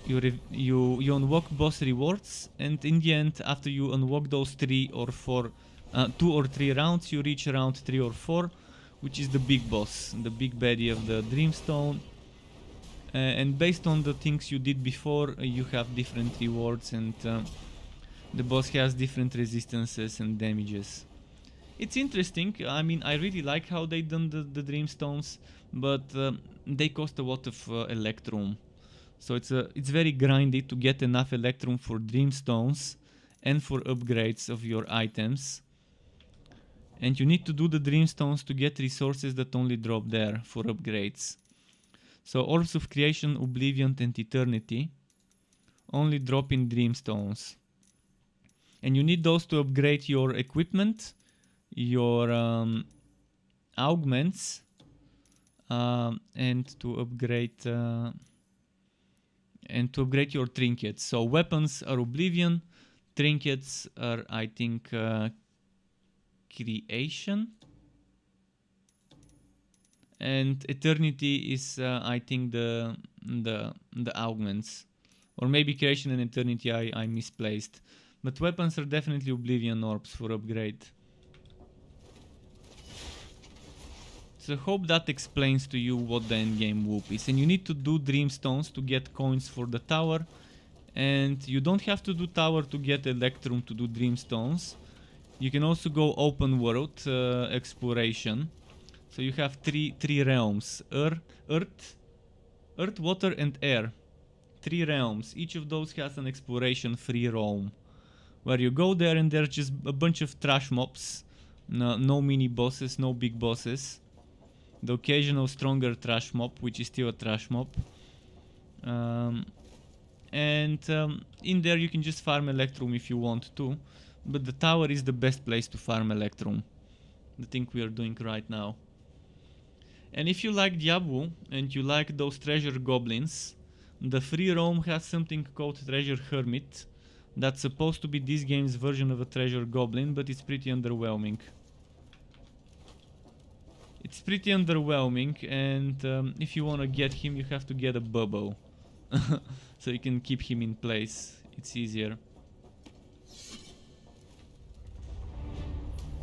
unlock boss rewards, and in the end, after you unlock those 2 or 3 rounds, you reach round 3 or 4, which is the big boss, the big baddie of the Dreamstone. And based on the things you did before, you have different rewards, and the boss has different resistances and damages. It's interesting. I mean, I really like how they done the Dreamstones, but they cost a lot of Electrum. So it's very grindy to get enough Electrum for Dreamstones and for upgrades of your items. And you need to do the Dreamstones to get resources that only drop there for upgrades. So Orbs of Creation, Oblivion and Eternity only drop in Dreamstones. And you need those to upgrade your equipment, your augments, and to upgrade your trinkets. So weapons are Oblivion, trinkets are I think Creation, and Eternity is I think the augments, or maybe Creation and Eternity I misplaced. But weapons are definitely Oblivion orbs for upgrade. So hope that explains to you what the endgame whoop is. And you need to do Dreamstones to get coins for the tower. And you don't have to do tower to get Electrum to do Dreamstones. You can also go open world exploration. So you have three realms. Earth, water and air. 3 realms. Each of those has an exploration free roam, where you go there and there's just a bunch of trash mobs. No mini bosses, no big bosses. The occasional stronger trash mob, which is still a trash mob. In there you can just farm Electrum if you want to. But the tower is the best place to farm Electrum. The thing we are doing right now. And if you like Diablo and you like those treasure goblins, the free roam has something called Treasure Hermit. That's supposed to be this game's version of a treasure goblin, but it's pretty underwhelming. And if you want to get him, you have to get a bubble. So you can keep him in place. It's easier.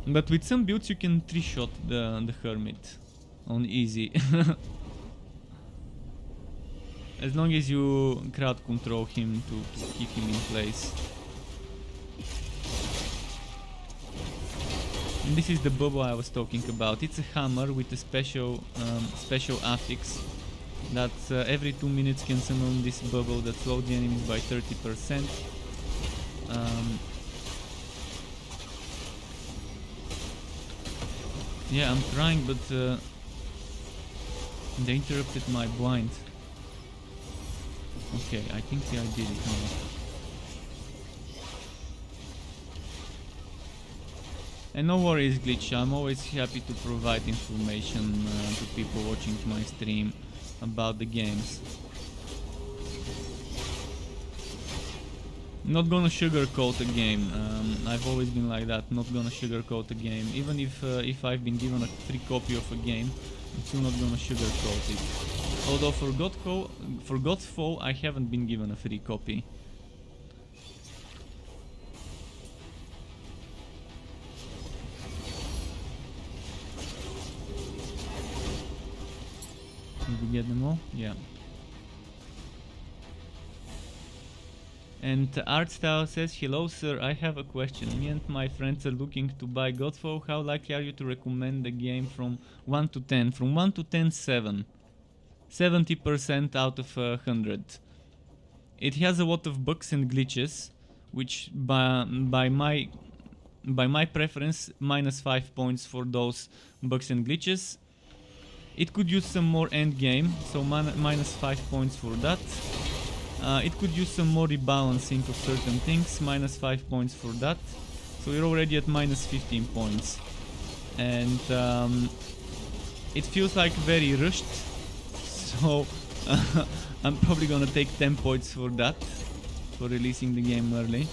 But with some builds you can 3-shot the Hermit on easy. As long as you crowd control him to keep him in place. And this is the bubble I was talking about. It's a hammer with a special affix that every 2 minutes can summon this bubble that slows the enemies by 30%. Yeah, I'm trying, but they interrupted my blind. Okay, I think I did it now. And no worries, Glitch, I'm always happy to provide information to people watching my stream about the games. Not gonna sugarcoat a game. I've always been like that, not gonna sugarcoat a game. Even if I've been given a free copy of a game, I'm still not gonna sugarcoat it. Although for Godfall, I haven't been given a free copy. Did we get them all? Yeah. And Artstyle says, hello sir, I have a question. Me and my friends are looking to buy Godfall. How likely are you to recommend the game from 1 to 10? From 1 to 10, 7. 70% out of 100. It has a lot of bugs and glitches, which by my preference, minus 5 points for those bugs and glitches. It could use some more endgame, so minus 5 points for that. It could use some more rebalancing of certain things, minus 5 points for that. So we're already at minus 15 points. And it feels like very rushed, so I'm probably gonna take 10 points for that, for releasing the game early.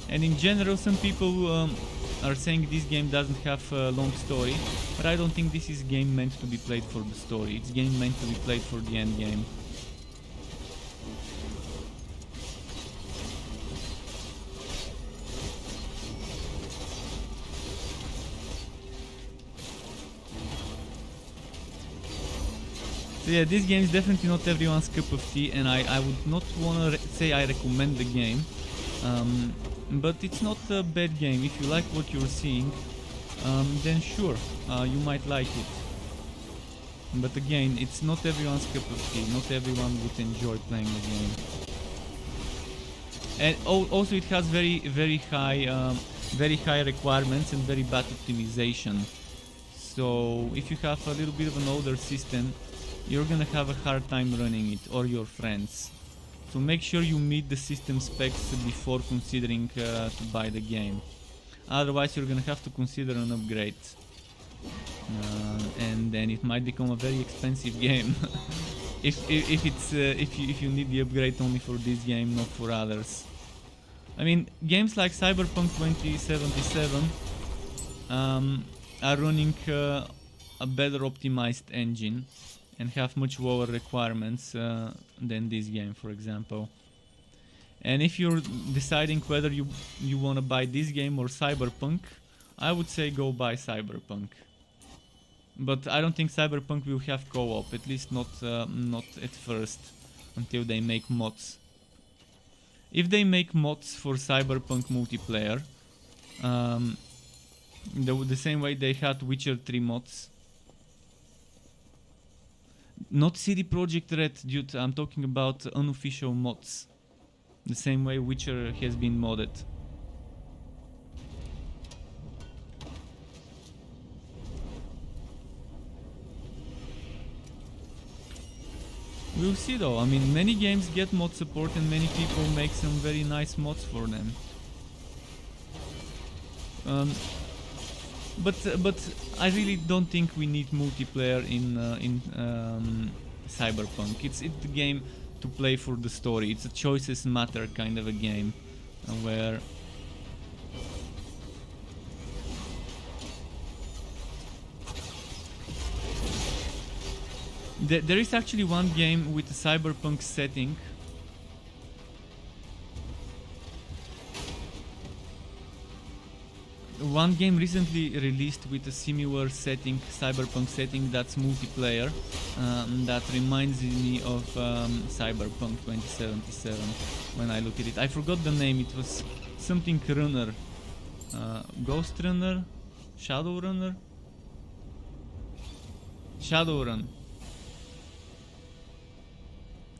And in general, some people are saying this game doesn't have a long story, but I don't think this is a game meant to be played for the story. It's a game meant to be played for the end game. So yeah, this game is definitely not everyone's cup of tea, and I would not want to say I recommend the game. But it's not a bad game. If you like what you're seeing, then sure, you might like it. But again, it's not everyone's cup of tea. Not everyone would enjoy playing the game. And also, it has very high requirements and very bad optimization. So if you have a little bit of an older system, you're gonna have a hard time running it, or your friends. So make sure you meet the system specs before considering to buy the game. Otherwise, you're gonna have to consider an upgrade, and then it might become a very expensive game. if you need the upgrade only for this game, not for others. I mean, games like Cyberpunk 2077 are running a better optimized engine and have much lower requirements than this game, for example. And if you're deciding whether you want to buy this game or Cyberpunk, I would say go buy Cyberpunk. But I don't think Cyberpunk will have co-op, at least not at first, until they make mods. If they make mods for Cyberpunk multiplayer, the same way they had Witcher 3 mods. Not CD Projekt Red, dude, I'm talking about unofficial mods. The same way Witcher has been modded. We'll see though, I mean, many games get mod support and many people make some very nice mods for them. But I really don't think we need multiplayer in Cyberpunk. It's the game to play for the story. It's a choices matter kind of a game, where there is actually one game with a Cyberpunk setting. One game recently released with a similar setting, Cyberpunk setting, that's multiplayer, that reminds me of Cyberpunk 2077 when I look at it. I forgot the name, it was something runner. Ghost Runner? Shadow Runner? Shadowrun.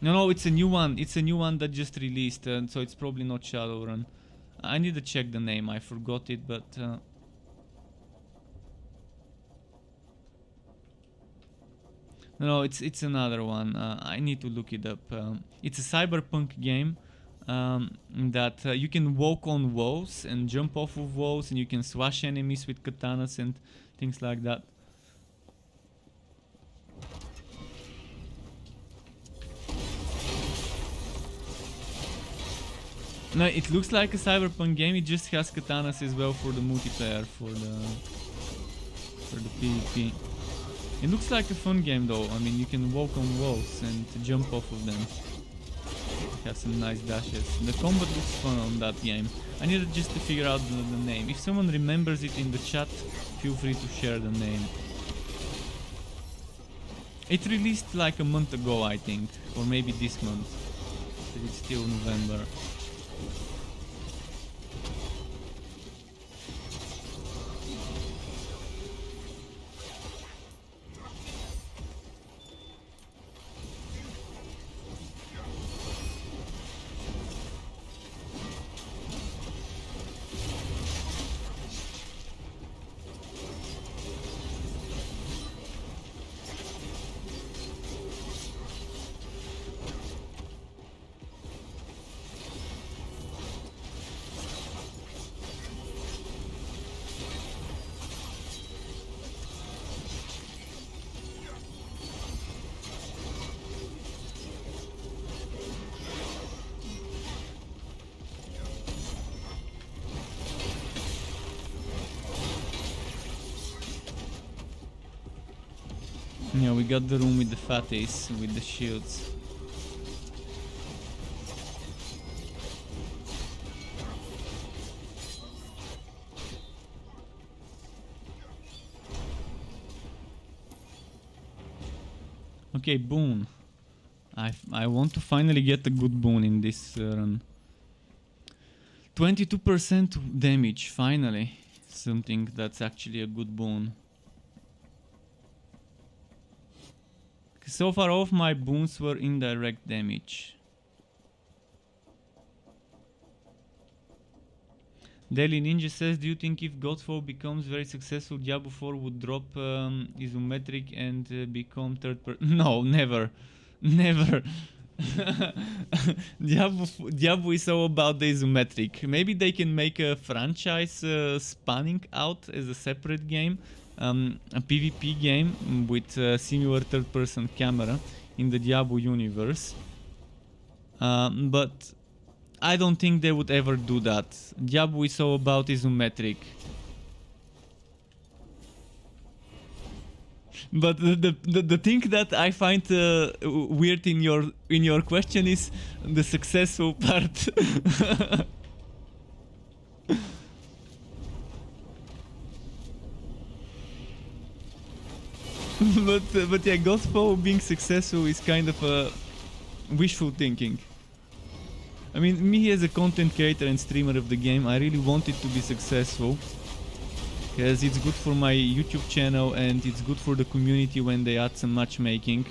No, it's a new one. It's a new one that just released, so it's probably not Shadowrun. I need to check the name, I forgot it, but No, it's another one. I need to look it up. It's a cyberpunk game that you can walk on walls and jump off of walls, and you can swash enemies with katanas and things like that. No, it looks like a cyberpunk game. It just has katanas as well for the multiplayer, for the PvP. It looks like a fun game though. I mean, you can walk on walls and jump off of them. It has some nice dashes. The combat looks fun on that game. I needed just to figure out the name. If someone remembers it in the chat, feel free to share the name. It released like a month ago, I think, or maybe this month. But it's still November. Yeah, we got the room with the fatties, with the shields. Okay, boon. I want to finally get a good boon in this run. 22% damage, finally. Something that's actually a good boon. So far all of my boons were indirect damage. Daily Ninja says, do you think if Godfall becomes very successful, Diablo 4 would drop isometric and become third person? No, never. Never. Diablo is all about the isometric. Maybe they can make a franchise spanning out as a separate game. A PvP game with a similar third-person camera in the Diablo universe. But I don't think they would ever do that. Diablo is all about isometric. But the thing that I find weird in your question is the successful part. but yeah, Godfall being successful is kind of wishful thinking. I mean, me as a content creator and streamer of the game, I really want it to be successful. Because it's good for my YouTube channel and it's good for the community when they add some matchmaking.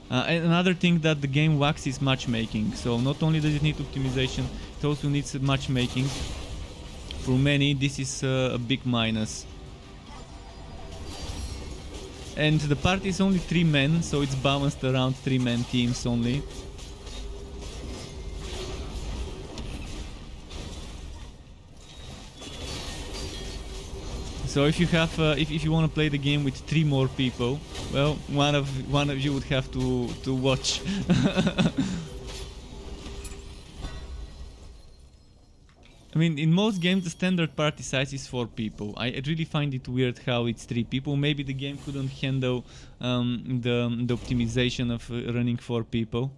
And another thing that the game lacks is matchmaking. So not only does it need optimization, it also needs matchmaking. For many, this is a big minus. And the party is only 3 men, so it's balanced around 3-man teams only. So if you have, if you want to play the game with 3 more people, well, one of you would have to watch. I mean, in most games the standard party size is 4 people. I really find it weird how it's 3 people. Maybe the game couldn't handle the optimization of running 4 people.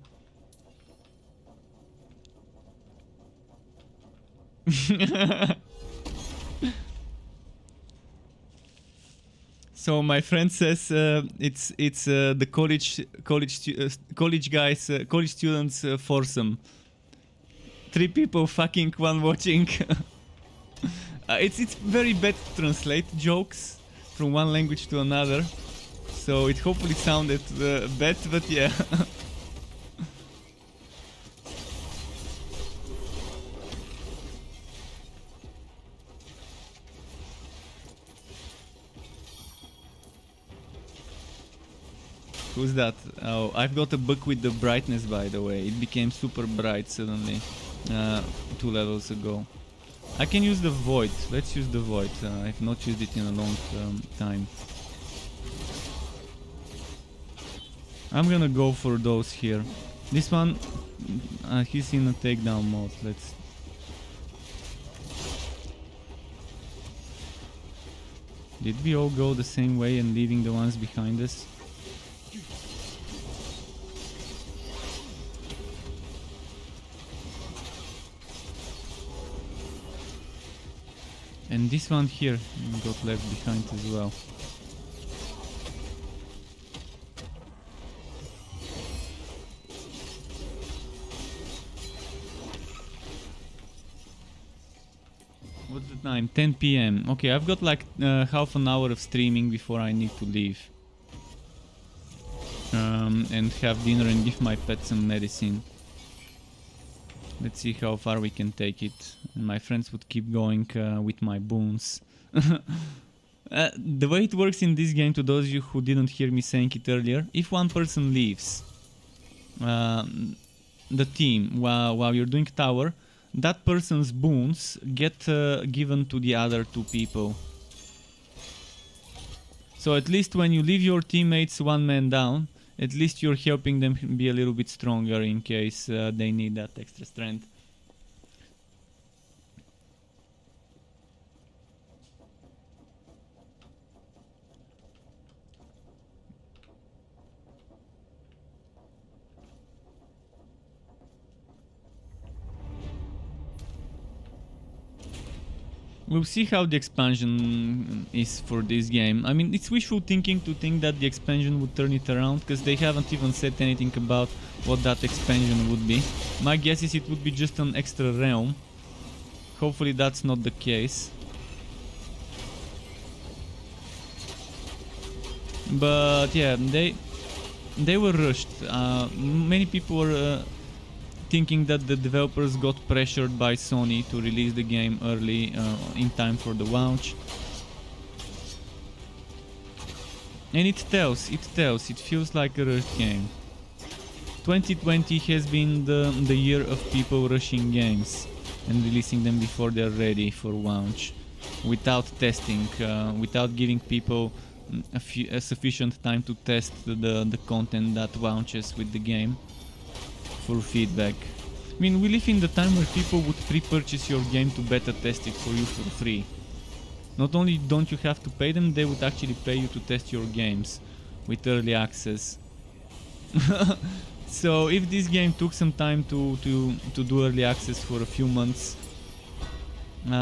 So my friend says it's the college students foursome. 3 people fucking, 1 watching. It's very bad to translate jokes from one language to another, so it hopefully sounded bad, but yeah. Who's that? Oh, I've got a bug with the brightness, by the way. It became super bright suddenly 2 levels ago. I can use the void. Let's use the void. I've not used it in a long time. I'm gonna go for those here. This one, he's in a takedown mode. Let's. Did we all go the same way and leaving the ones behind us? And this one here got left behind as well. What's the time? 10 PM. Okay, I've got like half an hour of streaming before I need to leave. And have dinner and give my pet some medicine. Let's see how far we can take it. And my friends would keep going with my boons. The way it works in this game, to those of you who didn't hear me saying it earlier, if one person leaves the team while you're doing tower, that person's boons get given to the other 2 people. So at least when you leave your teammates 1 man down, at least you're helping them be a little bit stronger in case they need that extra strength. We'll see how the expansion is for this game. I mean, it's wishful thinking to think that the expansion would turn it around, because they haven't even said anything about what that expansion would be. My guess is it would be just an extra realm. Hopefully that's not the case. But yeah, they were rushed. Many people were thinking that the developers got pressured by Sony to release the game early in time for the launch. And it feels like a rushed game. 2020 has been the year of people rushing games and releasing them before they're ready for launch, without testing, without giving people a sufficient time to test the content that launches with the game for feedback. I mean, we live in the time where people would pre-purchase your game to beta test it for you for free. Not only don't you have to pay them, they would actually pay you to test your games with early access. So if this game took some time to do early access for a few months,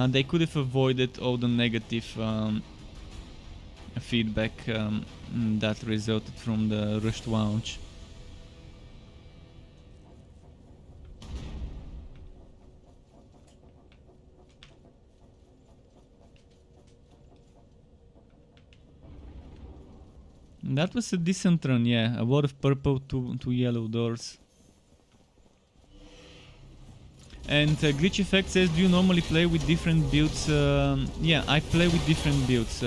they could have avoided all the negative feedback that resulted from the rushed launch. That was a decent run, yeah. A lot of purple, two yellow doors. And Glitch Effect says, do you normally play with different builds? Yeah, I play with different builds.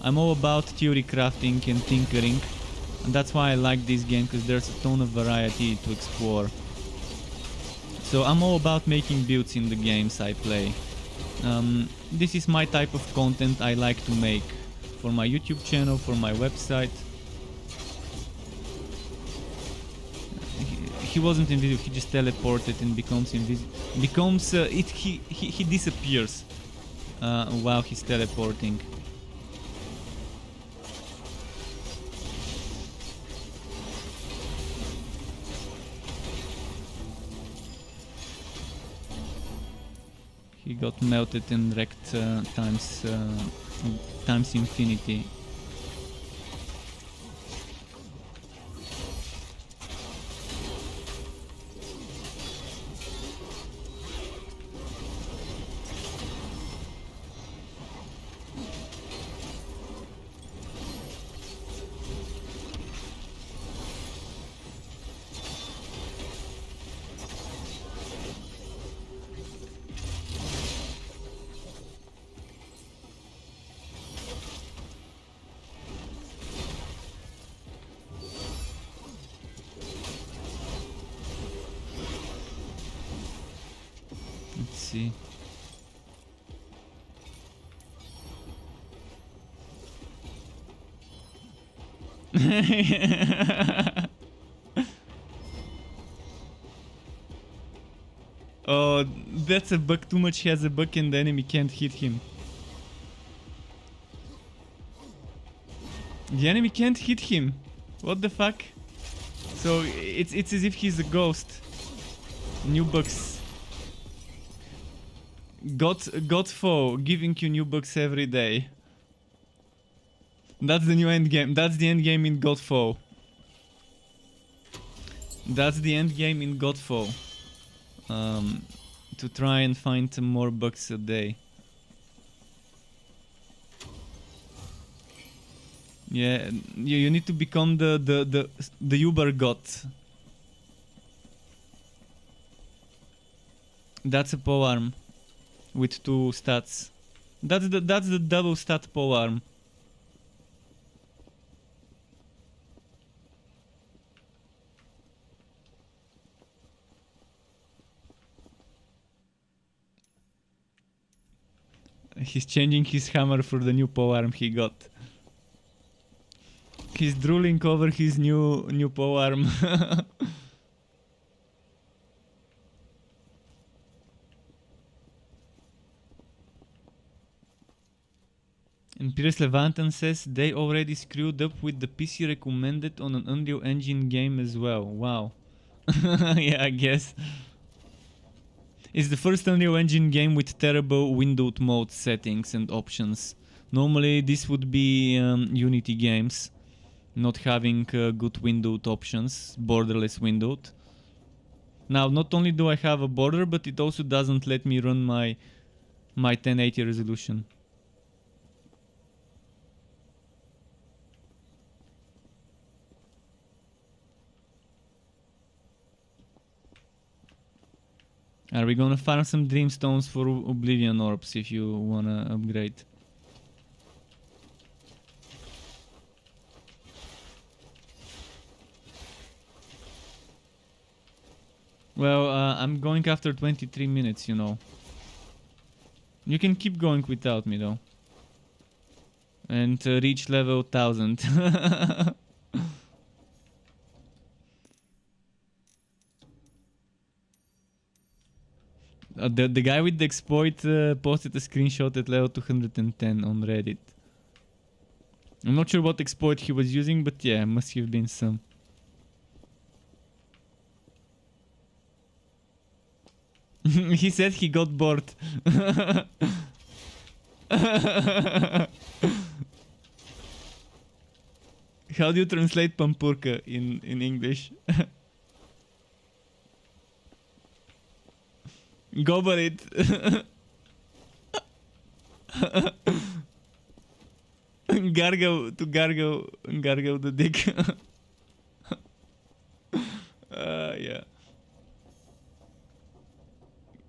I'm all about theory crafting and tinkering. And that's why I like this game, because there's a ton of variety to explore. So I'm all about making builds in the games I play. This is my type of content I like to make. For my YouTube channel, for my website. He wasn't invisible, he just teleported and becomes invisible. He disappears while he's teleporting. He got melted and wrecked times infinity. see. Oh, that's a bug. Too much. He has a bug and the enemy can't hit him. The enemy can't hit him. What the fuck? So it's as if he's a ghost. New bugs. Godfall giving you new bugs every day. That's the new end game. That's the end game in Godfall. That's the end game in Godfall. To try and find more bugs a day. Yeah, you need to become the Uber God. That's a polearm with 2 stats. That's the double stat polearm. He's changing his hammer for the new polearm he got. He's drooling over his new polearm. And Pires Levantan says they already screwed up with the PC recommended on an Unreal Engine game as well. Wow. Yeah, I guess. It's the first Unreal Engine game with terrible windowed mode settings and options. Normally this would be Unity games, not having good windowed options, borderless windowed. Now, not only do I have a border, but it also doesn't let me run my 1080 resolution. Are we gonna farm some dreamstones for Oblivion orbs if you wanna upgrade? Well, I'm going after 23 minutes, you know. You can keep going without me though. And reach level 1000. The guy with the exploit posted a screenshot at level 210 on Reddit. I'm not sure what exploit he was using, but yeah, must have been some. He said he got bored. How do you translate Pampurka in English? Go for it. Gargle the dick. Yeah.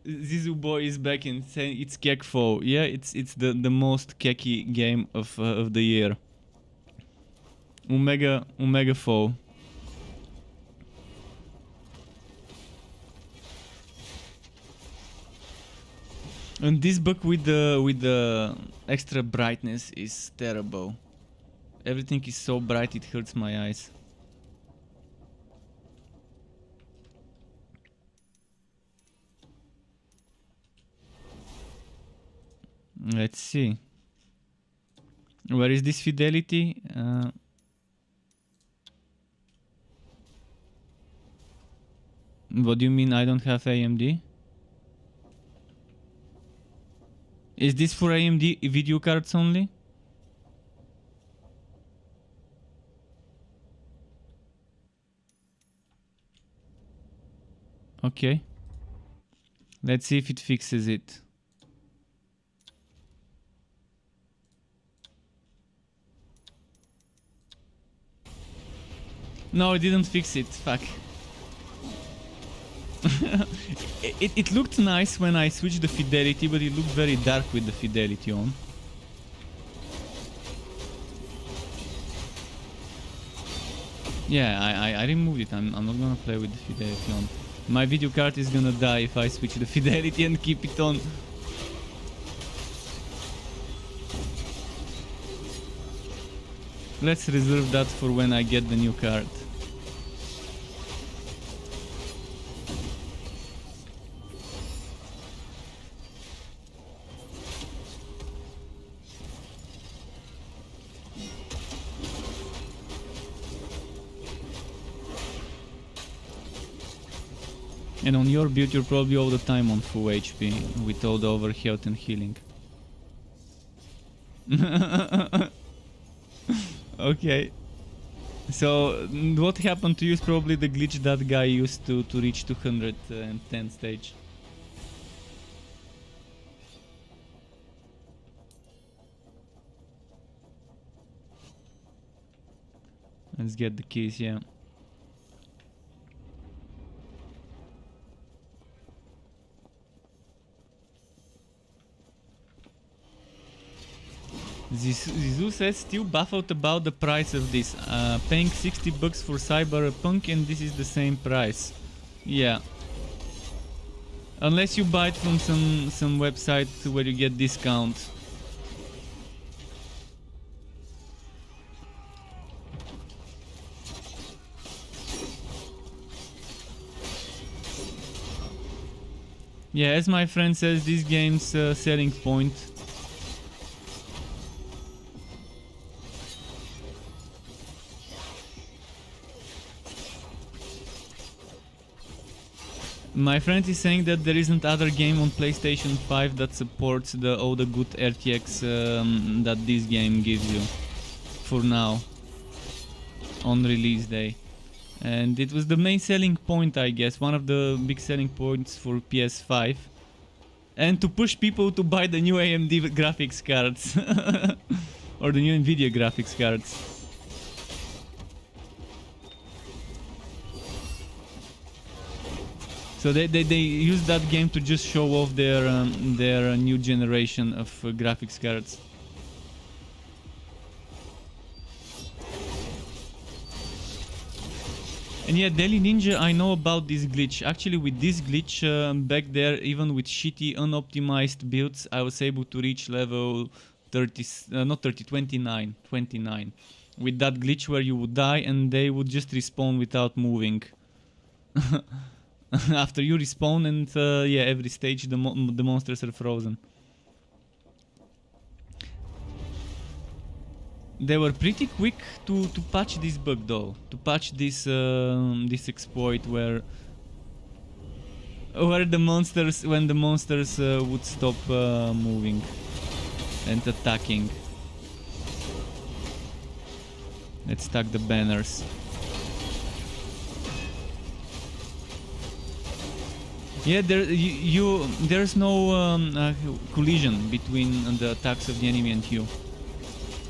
Zizu boy is back and saying it's Kekfo. Yeah, it's the most keki game of the year. Omega Foe. And this bug with the extra brightness is terrible. Everything is so bright it hurts my eyes. Let's see. Where is this fidelity? What do you mean I don't have AMD? Is this for AMD video cards only? Okay. Let's see if it fixes it. No, it didn't fix it. Fuck. It looked nice when I switched the fidelity, but it looked very dark with the fidelity on. Yeah, I removed it. I'm not gonna play with the fidelity on. My video card is gonna die if I switch the fidelity and keep it on. Let's reserve that for when I get the new card. And on your build you're probably all the time on full HP with all the over health and healing. Okay. So what happened to you is probably the glitch that guy used to reach 210 stage. Let's get the keys, yeah. Zizu says still baffled about the price of this. Paying 60 bucks for Cyberpunk and this is the same price. Yeah. Unless you buy it from some website where you get discount. Yeah, as my friend says, this game's selling point. My friend is saying that there isn't other game on PlayStation 5 that supports all the good RTX that this game gives you. For now. On release day. And it was the main selling point, I guess. One of the big selling points for PS5. And to push people to buy the new AMD graphics cards. Or the new Nvidia graphics cards. So they use that game to just show off their new generation of graphics cards. And yeah, Daily Ninja, I know about this glitch. Actually, with this glitch back there, even with shitty unoptimized builds, I was able to reach level 30, not 30, 29. With that glitch where you would die and they would just respawn without moving. After you respawn and yeah, every stage the monsters are frozen. They were pretty quick to patch this bug though, to patch this this exploit where the monsters, when the monsters would stop moving and attacking. Let's stack the banners. Yeah, there's no collision between the attacks of the enemy and you.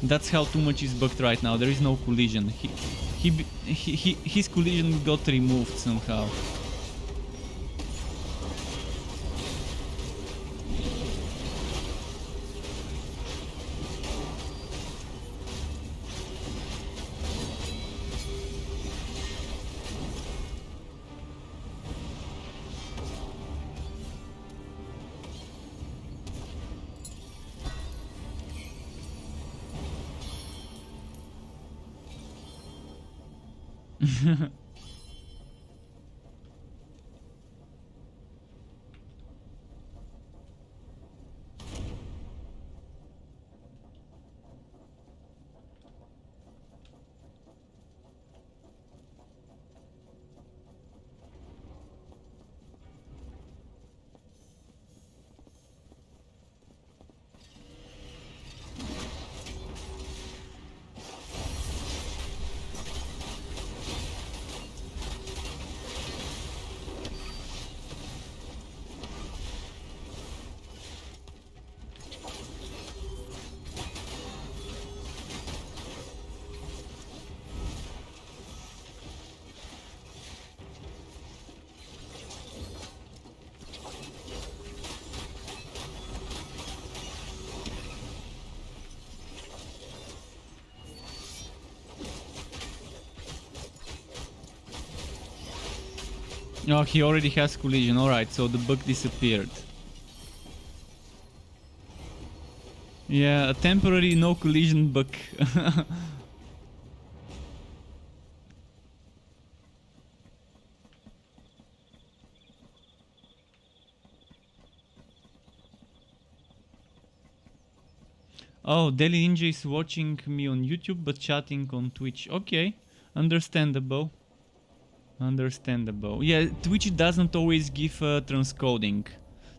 That's how too much is bugged right now. There is no collision. His collision got removed somehow. Oh, he already has collision. Alright, so the bug disappeared. Yeah, a temporary no collision bug. Oh, Deli Ninja is watching me on YouTube but chatting on Twitch. Okay, understandable. Understandable. Yeah, Twitch doesn't always give transcoding.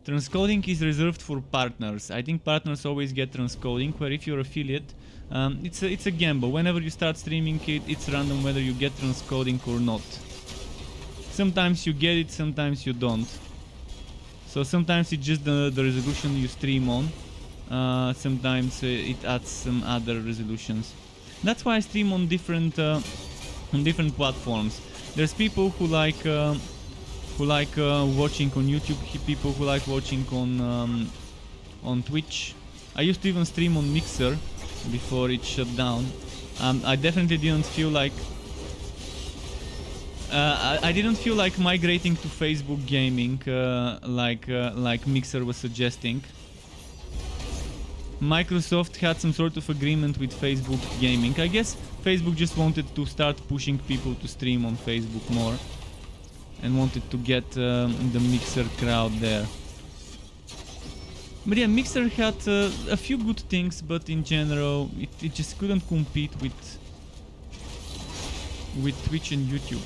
Transcoding is reserved for partners. I think partners always get transcoding, where if you're affiliate, it's a gamble. Whenever you start streaming it, it's random whether you get transcoding or not. Sometimes you get it, sometimes you don't. So sometimes it's just the resolution you stream on. Sometimes it adds some other resolutions. That's why I stream on different platforms. There's people who like watching on YouTube, people who like watching on Twitch. I used to even stream on Mixer before it shut down. I definitely didn't feel like I didn't feel like migrating to Facebook gaming like Mixer was suggesting. Microsoft had some sort of agreement with Facebook gaming. I guess Facebook just wanted to start pushing people to stream on Facebook more and wanted to get the Mixer crowd there. But yeah, Mixer had a few good things, but in general it just couldn't compete with Twitch and YouTube.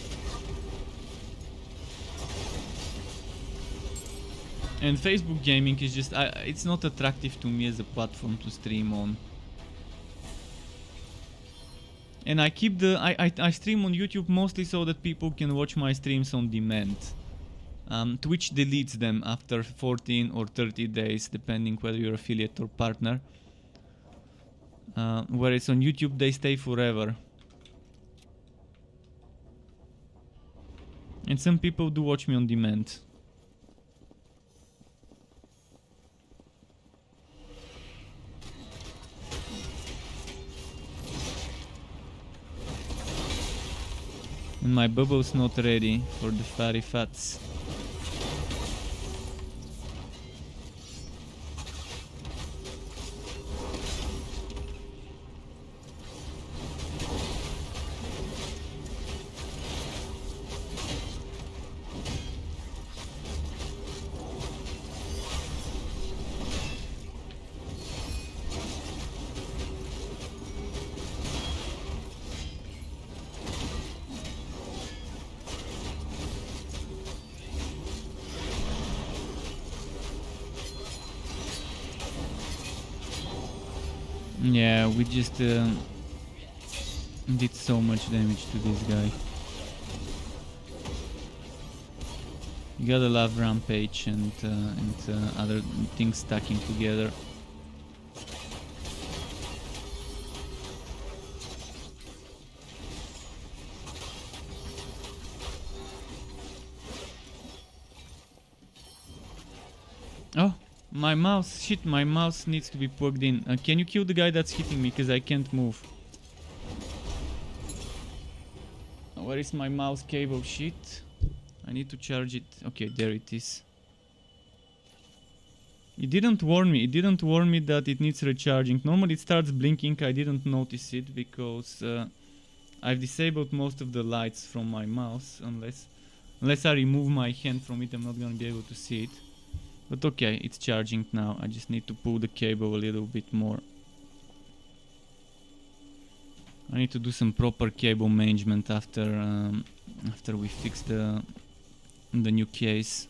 And Facebook gaming is just, it's not attractive to me as a platform to stream on. And I keep I stream on YouTube mostly so that people can watch my streams on demand. Twitch deletes them after 14 or 30 days, depending whether you're affiliate or partner. Whereas on YouTube they stay forever. And some people do watch me on demand. And my bubble's not ready for the fatty fats. Yeah, we just did so much damage to this guy. You gotta love Rampage and other things stacking together. Oh! My mouse, shit, my mouse needs to be plugged in. Can you kill the guy that's hitting me, because I can't move. Where is my mouse cable? Shit. I need to charge it. Okay, there it is. It didn't warn me. It didn't warn me that it needs recharging. Normally it starts blinking. I didn't notice it because I've disabled most of the lights from my mouse. Unless I remove my hand from it, I'm not gonna be able to see it. But okay, it's charging now. I just need to pull the cable a little bit more. I need to do some proper cable management after we fix the new case.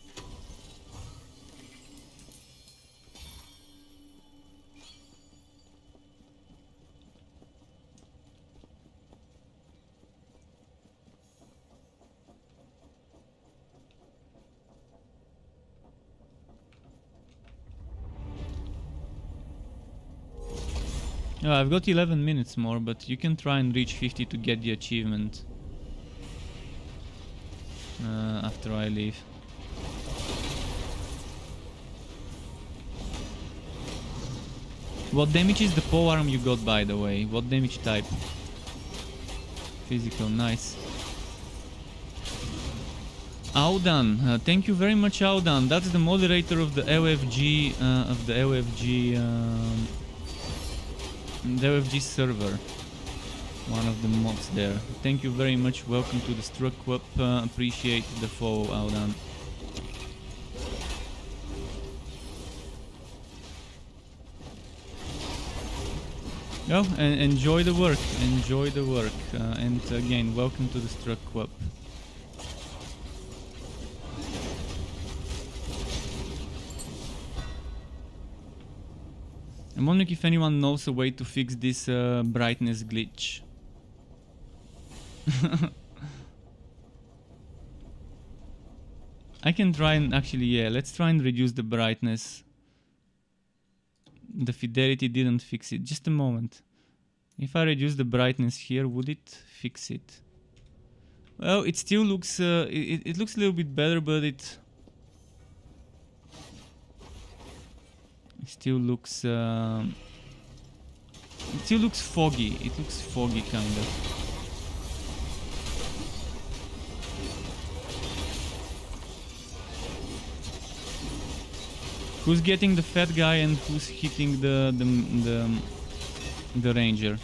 I've got 11 minutes more, but you can try and reach 50 to get the achievement after I leave. What damage is the polearm you got, by the way? What damage type? Physical, nice. Audan, thank you very much, Audan. That's the moderator of the LFG server. One of the mods there. Thank you very much. Welcome to the Struck Club. Appreciate the follow, Audan. Oh, and enjoy the work. Enjoy the work. And again, welcome to the Struck Club. I'm wondering if anyone knows a way to fix this brightness glitch. I can try and actually, yeah, let's try and reduce the brightness. The fidelity didn't fix it. Just a moment. If I reduce the brightness here, would it fix it? Well, it still looks, it looks a little bit better, but it still looks foggy. It looks foggy, kind of. Who's getting the fat guy and who's hitting the ranger?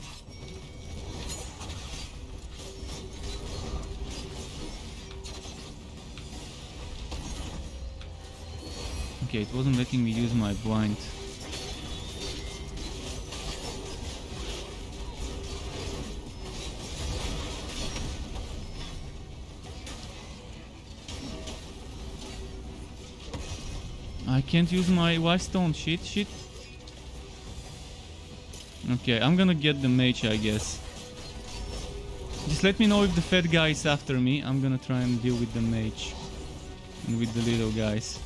Okay, it wasn't letting me use my blind. I can't use my wife stone. Shit. Okay, I'm gonna get the mage, I guess. Just let me know if the fat guy is after me. I'm gonna try and deal with the mage and with the little guys.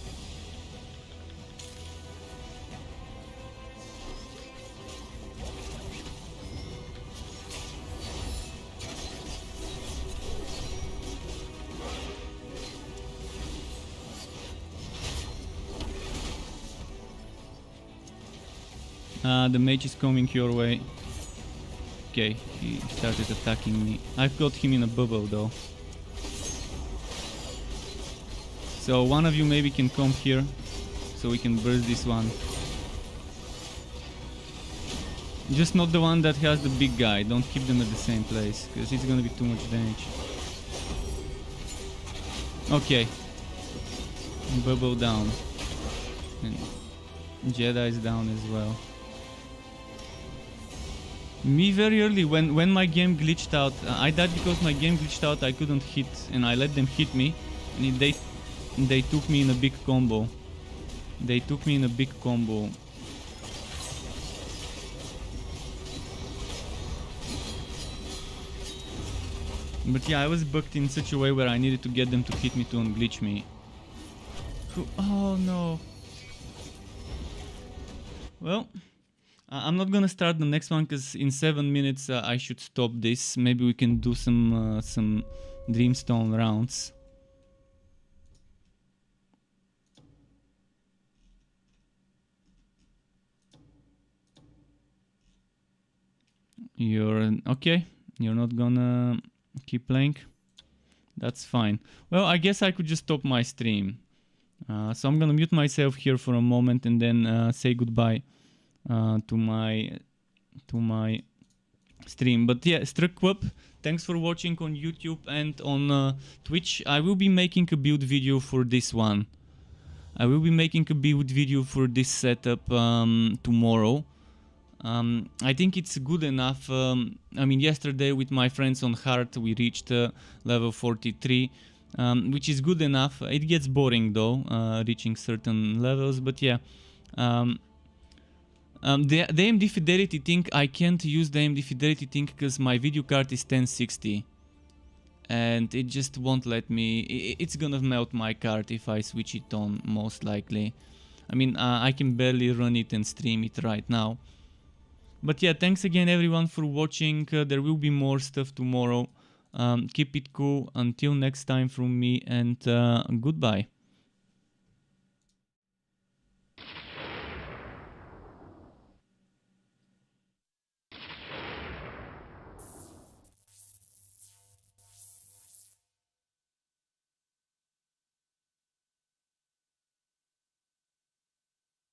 The mage is coming your way. Okay, he started attacking me. I've got him in a bubble though. So one of you maybe can come here so we can burst this one. Just not the one that has the big guy. Don't keep them at the same place because it's gonna be too much damage. Okay. Bubble down. And Jedi is down as well. Me very early, when my game glitched out, I died because my game glitched out, I couldn't hit, and I let them hit me, and they took me in a big combo. They took me in a big combo. But yeah, I was bugged in such a way where I needed to get them to hit me to unglitch me. Oh no. Well, I'm not gonna start the next one because in 7 minutes I should stop this. Maybe we can do some Dreamstone rounds. You're okay. You're not gonna keep playing. That's fine. Well, I guess I could just stop my stream. So I'm gonna mute myself here for a moment and then say goodbye to my stream. But yeah, Struck, thanks for watching on YouTube and on Twitch. I will be making a build video for this one. I will be making a build video for this setup tomorrow. I think it's good enough. I mean, yesterday with my friends on hard we reached level 43, which is good enough. It gets boring though, reaching certain levels, but yeah. The AMD fidelity thing, I can't use the AMD fidelity thing because my video card is 1060 and it just won't let me. It's gonna melt my card if I switch it on, most likely. I mean, I can barely run it and stream it right now. But yeah, thanks again everyone for watching. There will be more stuff tomorrow. Keep it cool. Until next time from me, and goodbye.